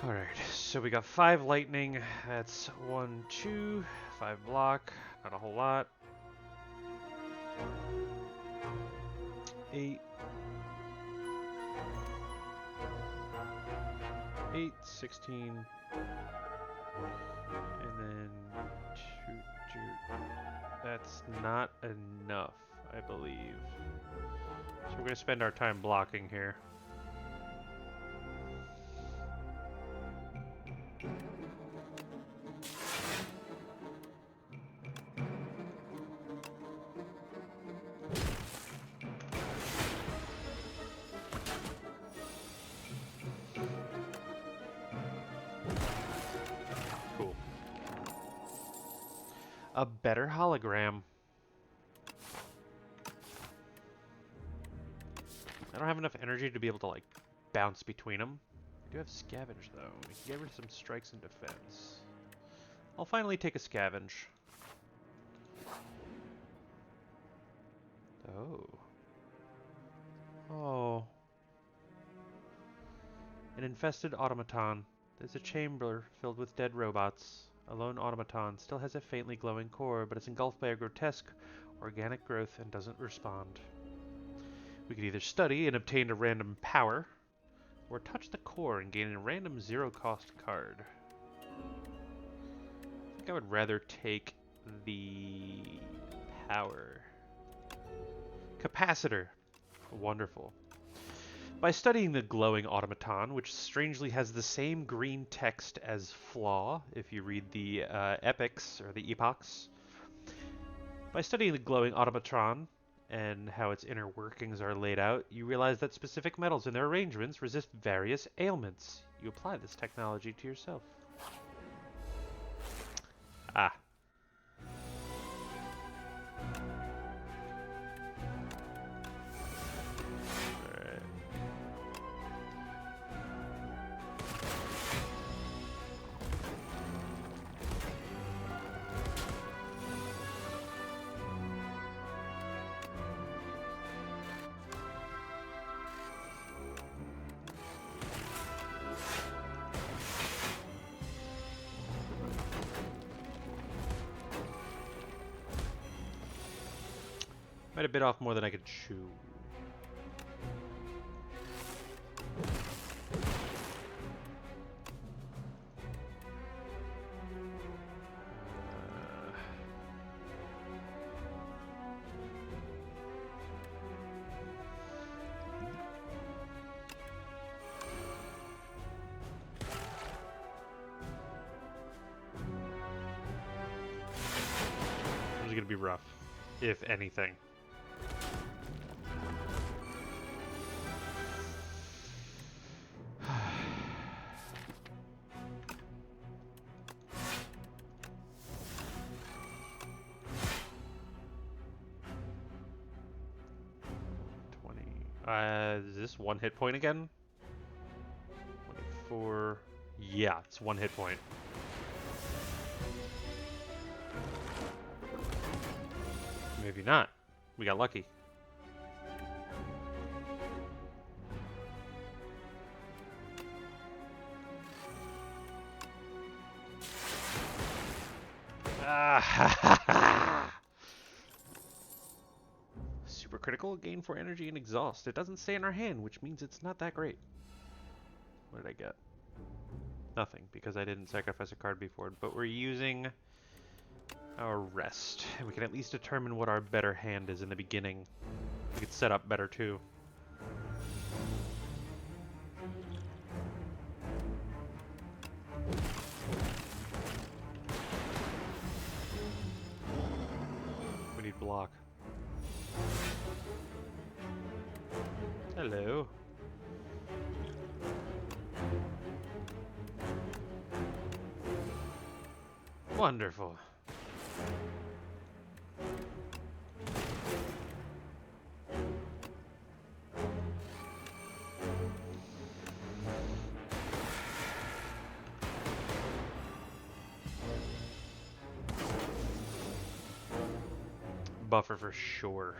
Alright, so we got 5 lightning. That's 1, 2, 5 block. Not a whole lot. 8. 8, 16. And then 2, 2. That's not enough, I believe. So we're going to spend our time blocking here. A better hologram. I don't have enough energy to be able to, like, bounce between them. I do have scavenge, though. We can get rid of some strikes and defense. I'll finally take a scavenge. Oh. Oh. An infested automaton. There's a chamber filled with dead robots. A lone automaton still has a faintly glowing core, but it's engulfed by a grotesque organic growth and doesn't respond. We could either study and obtain a random power, or touch the core and gain a random zero-cost card. I think I would rather take the power. Capacitor. Wonderful. By studying the glowing automaton, which strangely has the same green text as Flaw, if you read the epics, or the epochs. By studying the glowing automaton, and how its inner workings are laid out, you realize that specific metals and their arrangements resist various ailments. You apply this technology to yourself. Ah. Alright. Might have bit off more than I could chew. This is gonna be rough, if anything. Is this one hit point again? 24. Yeah, it's one hit point. Maybe not. We got lucky. Super critical, gain 4 energy and exhaust. It doesn't stay in our hand, which means it's not that great. What did I get? Nothing, because I didn't sacrifice a card before, but we're using our rest. And we can at least determine what our better hand is in the beginning. We could set up better too. We need block. Hello. Wonderful. Buffer for sure.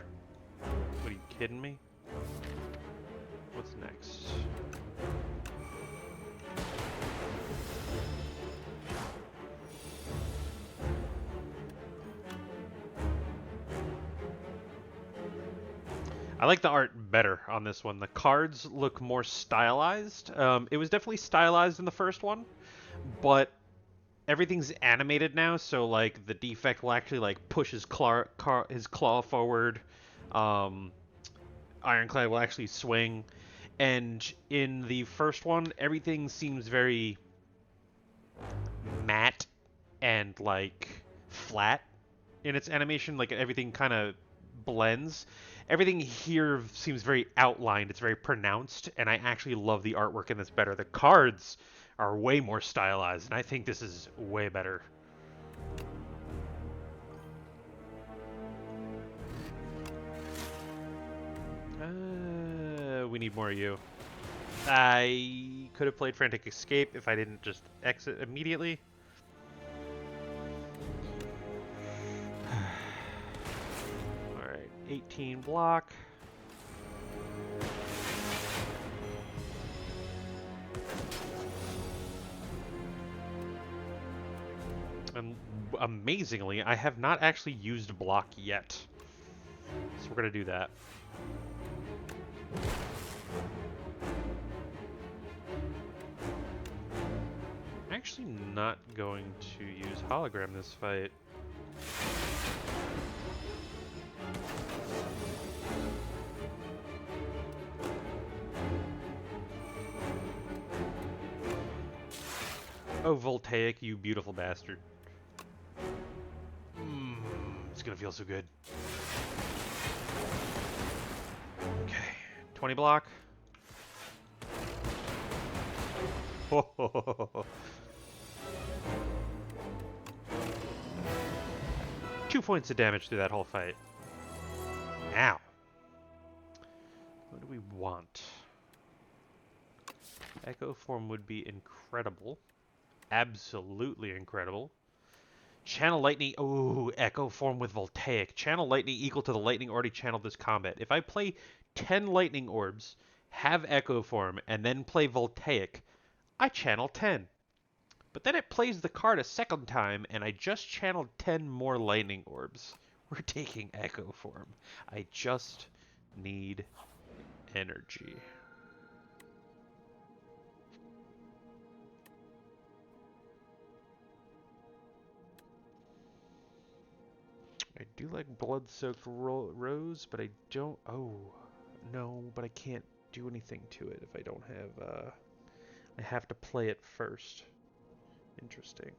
What, are you kidding me? What's next? I like the art better on this one. The cards look more stylized. It was definitely stylized in the first one, but everything's animated now, so like the defect will actually like push his claw forward. Ironclad will actually swing, and in the first one, everything seems very matte and like flat in its animation. Like everything kind of blends. Everything here seems very outlined. It's very pronounced, and I actually love the artwork in this better. The cards are way more stylized, and I think this is way better. We need more of you. I could have played Frantic Escape if I didn't just exit immediately. Alright, 18 block. And amazingly, I have not actually used block yet. So we're going to do that. I'm actually not going to use hologram this fight. Oh, Voltaic, you beautiful bastard. It's gonna feel so good. Okay, 20 block. 2 points of damage through that whole fight. Now, what do we want? Echo form would be incredible. Absolutely incredible. Channel lightning. Oh, echo form with voltaic. Channel lightning equal to the lightning already channeled this combat. If I play 10 lightning orbs, have echo form, and then play voltaic, I channel 10. But then it plays the card a second time, and I just channeled 10 more lightning orbs. We're taking echo form. I just need energy. I do like blood-soaked rose, but I don't... Oh, no, but I can't do anything to it if I don't have... I have to play it first. Interesting.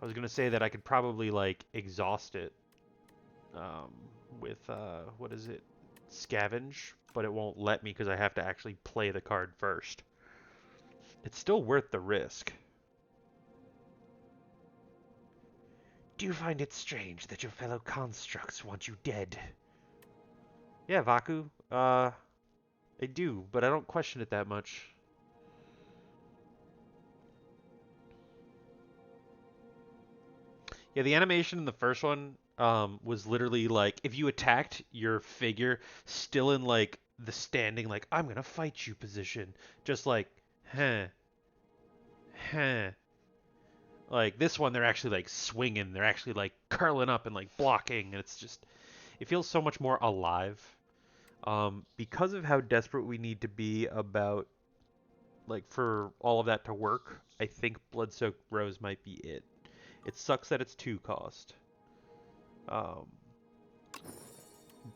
I was going to say that I could probably, like, exhaust it with, what is it? Scavenge, but it won't let me because I have to actually play the card first. It's still worth the risk. Do you find it strange that your fellow constructs want you dead? Yeah, Vaku. I do, but I don't question it that much. Yeah, the animation in the first one was literally like, if you attacked your figure still in like the standing, like, I'm gonna fight you position, just like, huh, huh. Like this one, they're actually like swinging, they're actually like curling up and like blocking, and it's just, it feels so much more alive. Because of how desperate we need to be about, like, for all of that to work, I think Blood-Soaked Rose might be it. It sucks that it's 2 cost.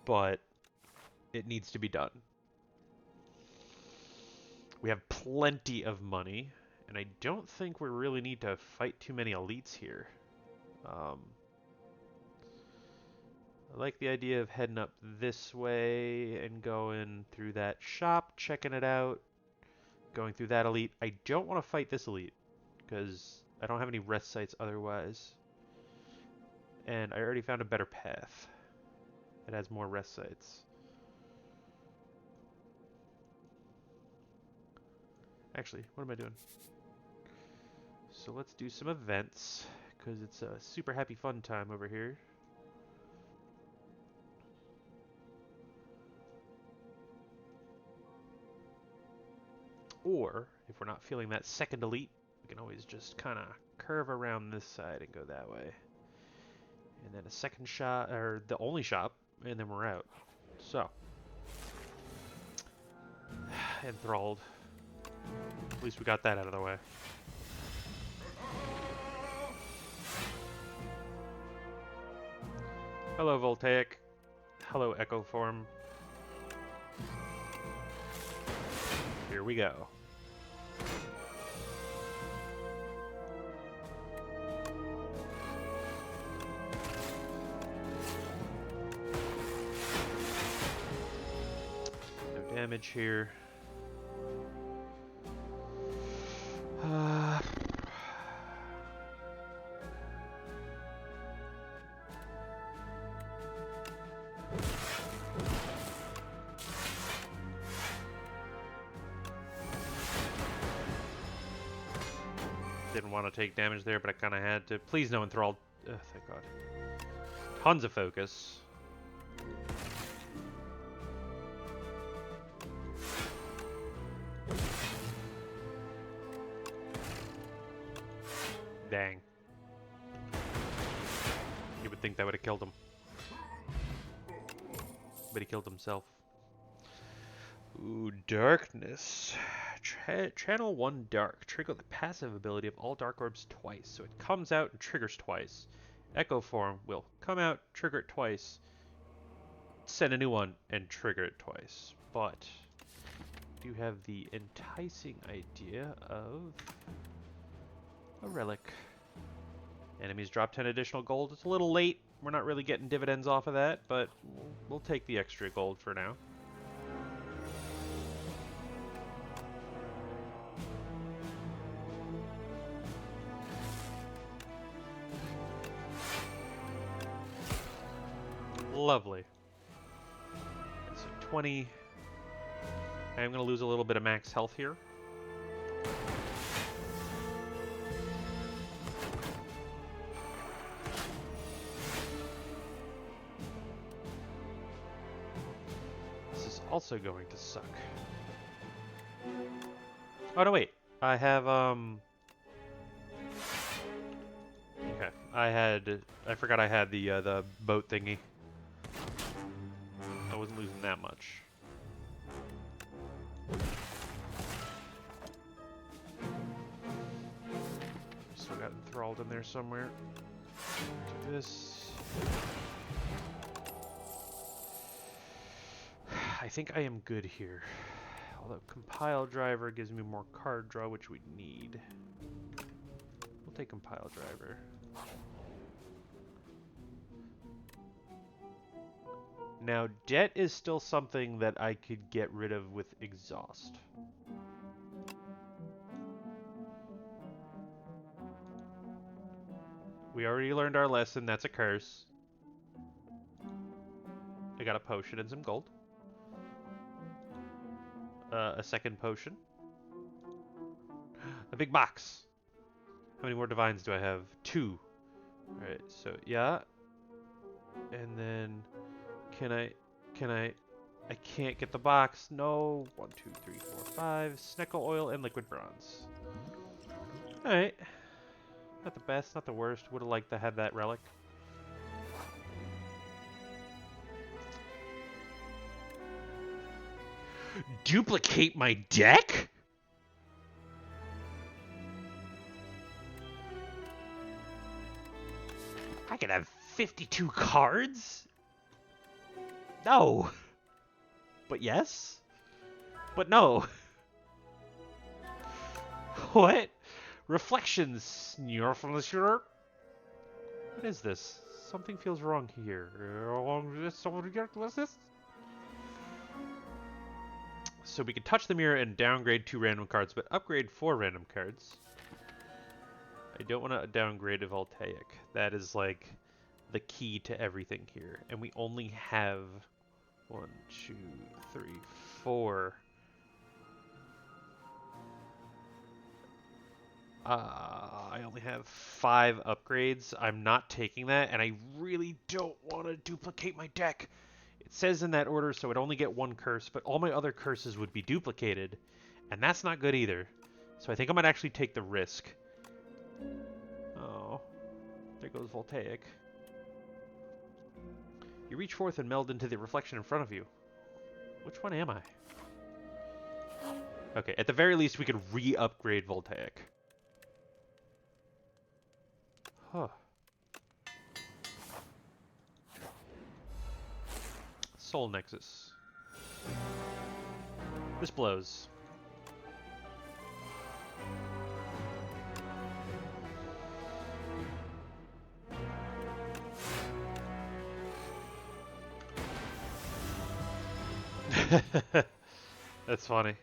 But it needs to be done. We have plenty of money, and I don't think we really need to fight too many elites here. I like the idea of heading up this way and going through that shop, checking it out, going through that elite. I don't want to fight this elite, because I don't have any rest sites otherwise. And I already found a better path. It has more rest sites. Actually, what am I doing? So let's do some events, because it's a super happy fun time over here. Or, if we're not feeling that second elite, we can always just kind of curve around this side and go that way. And then a second shop, or the only shop, and then we're out. So. Enthralled. At least we got that out of the way. Hello, Voltaic. Hello, Echo Form. Here we go. No damage here. Didn't want to take damage there, but I kind of had to. Please no enthralled. Thank God. Tons of focus. Dang. You would think that would have killed him. But he killed himself. Ooh, darkness. Channel 1 dark. Trigger the passive ability of all dark orbs twice. So it comes out and triggers twice. Echo form will come out, trigger it twice, send a new one, and trigger it twice. But I do have the enticing idea of a relic. Enemies drop 10 additional gold. It's a little late. We're not really getting dividends off of that, but we'll take the extra gold for now. Lovely. So 20. I'm going to lose a little bit of max health here. This is also going to suck. Oh, no, wait. I have, okay. I forgot I had the boat thingy. I wasn't losing that much. Still got enthralled in there somewhere. Do this. I think I am good here. Although compile driver gives me more card draw, which we need. We'll take compile driver. Now, debt is still something that I could get rid of with exhaust. We already learned our lesson. That's a curse. I got a potion and some gold. A second potion. A big box. How many more divines do I have? 2. Alright, so yeah. And then... Can I can't get the box. No. 1, 2, 3, 4, 5. Sneckle oil and liquid bronze. Alright. Not the best, not the worst. Would have liked to have that relic. Duplicate my deck? I can have 52 cards? No. But yes? But no. What? Reflections sneer from the shooter? What is this? Something feels wrong here. What's this? So we can touch the mirror and downgrade 2 random cards, but upgrade 4 random cards. I don't want to downgrade a Voltaic. That is like the key to everything here. And we only have 1, 2, 3, 4. I only have 5 upgrades. I'm not taking that, and I really don't want to duplicate my deck. It says in that order, so I'd only get 1 curse, but all my other curses would be duplicated, and that's not good either. So I think I might actually take the risk. Oh, there goes Voltaic. You reach forth and meld into the reflection in front of you. Which one am I? Okay, at the very least, we could re-upgrade Voltaic. Huh. Soul Nexus. This blows. That's funny.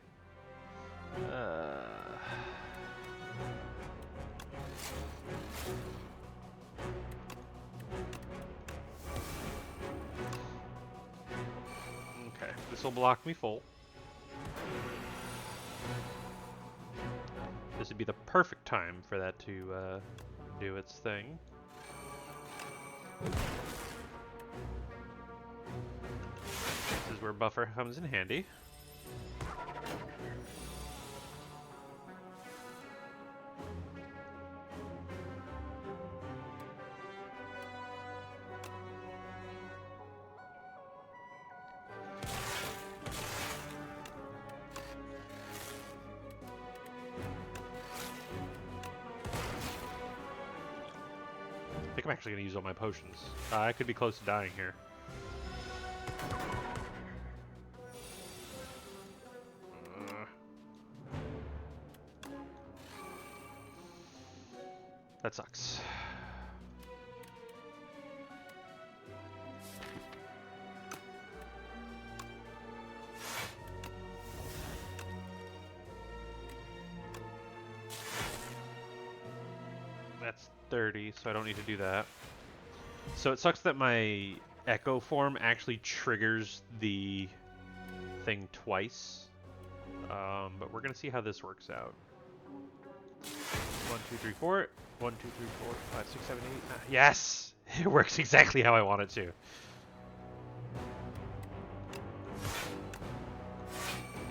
This will block me full. This would be the perfect time for that to do its thing. This is where buffer comes in handy. I think I'm actually going to use all my potions. I could be close to dying here. That sucks. That's 30, so I don't need to do that. So it sucks that my Echo form actually triggers the thing twice. But we're going to see how this works out. 1, 2, 3, 4. 1, 2, 3, 4, 5, 6, 7, 8, 9. Yes! It works exactly how I want it to.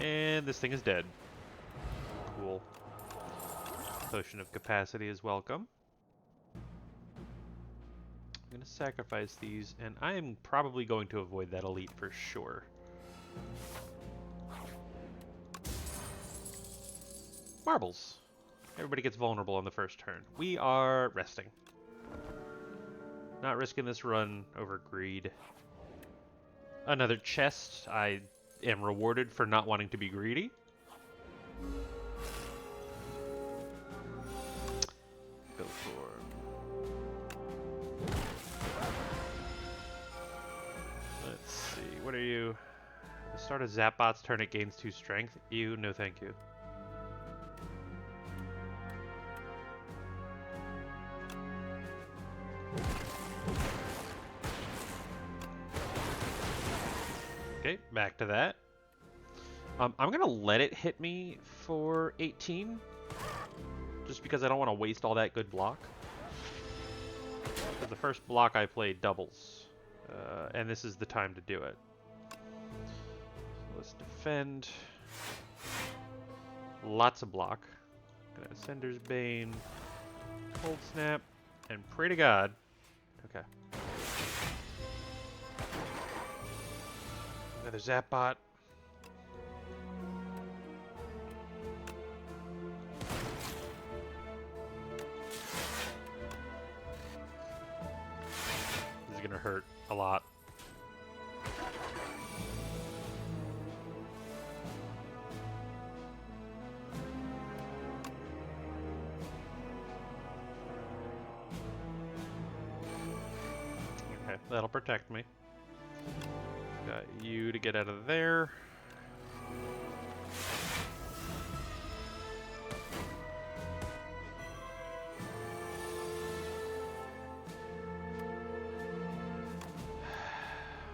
And this thing is dead. Cool. Potion of capacity is welcome. I'm going to sacrifice these, and I am probably going to avoid that elite for sure. Marbles. Everybody gets vulnerable on the first turn. We are resting. Not risking this run over greed. Another chest. I am rewarded for not wanting to be greedy. Go for... Let's see. What are you? The start of Zapbot's turn, it gains 2 strength. Ew, no thank you. Okay, back to that. I'm going to let it hit me for 18, just because I don't want to waste all that good block. Because the first block I played doubles, and this is the time to do it. So let's defend. Lots of block. Sender's Bane, Cold Snap, and pray to God. Okay. Another Zapbot. This is gonna hurt a lot. Okay, that'll protect me. Got you to get out of there.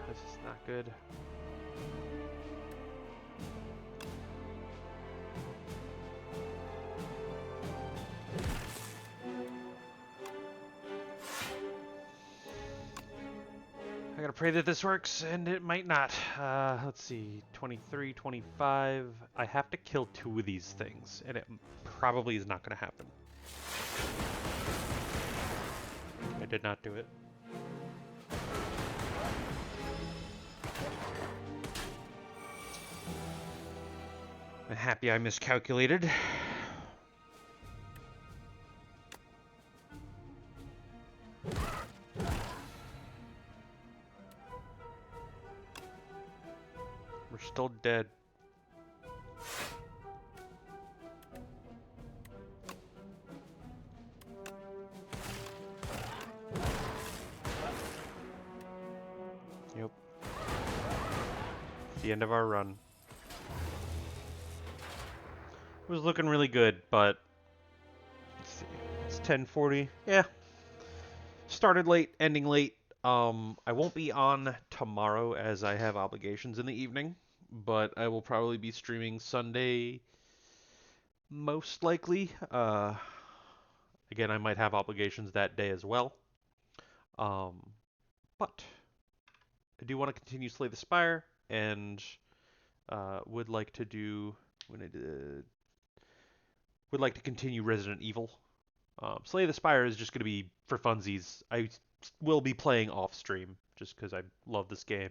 This is not good. I gotta pray that this works, and it might not. Let's see, 23, 25. I have to kill 2 of these things, and it probably is not gonna happen. I did not do it. I'm happy I miscalculated. We're still dead. Yep. The end of our run. It was looking really good, but let's see. It's 10:40. Yeah. Started late, ending late. I won't be on tomorrow as I have obligations in the evening, but I will probably be streaming Sunday most likely. Again, I might have obligations that day as well. Um, but I do want to continue Slay the Spire, and would like to do would like to continue Resident Evil. Slay the Spire is just going to be for funsies. I will be playing off stream just because I love this game.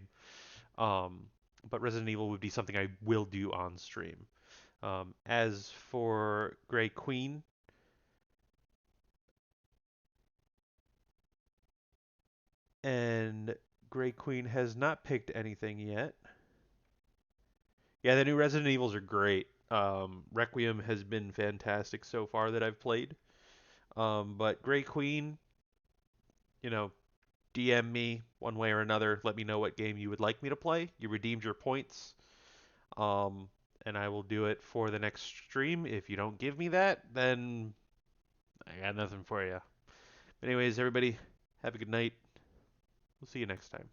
Um, but Resident Evil would be something I will do on stream. As for Grey Queen, and Grey Queen has not picked anything yet. Yeah, the new Resident Evils are great. Requiem has been fantastic so far that I've played. But Grey Queen, you know, DM me one way or another. Let me know what game you would like me to play. You redeemed your points, um, and I will do it for the next stream. If you don't give me that, then I got nothing for you. Anyways, everybody, have a good night. We'll see you next time.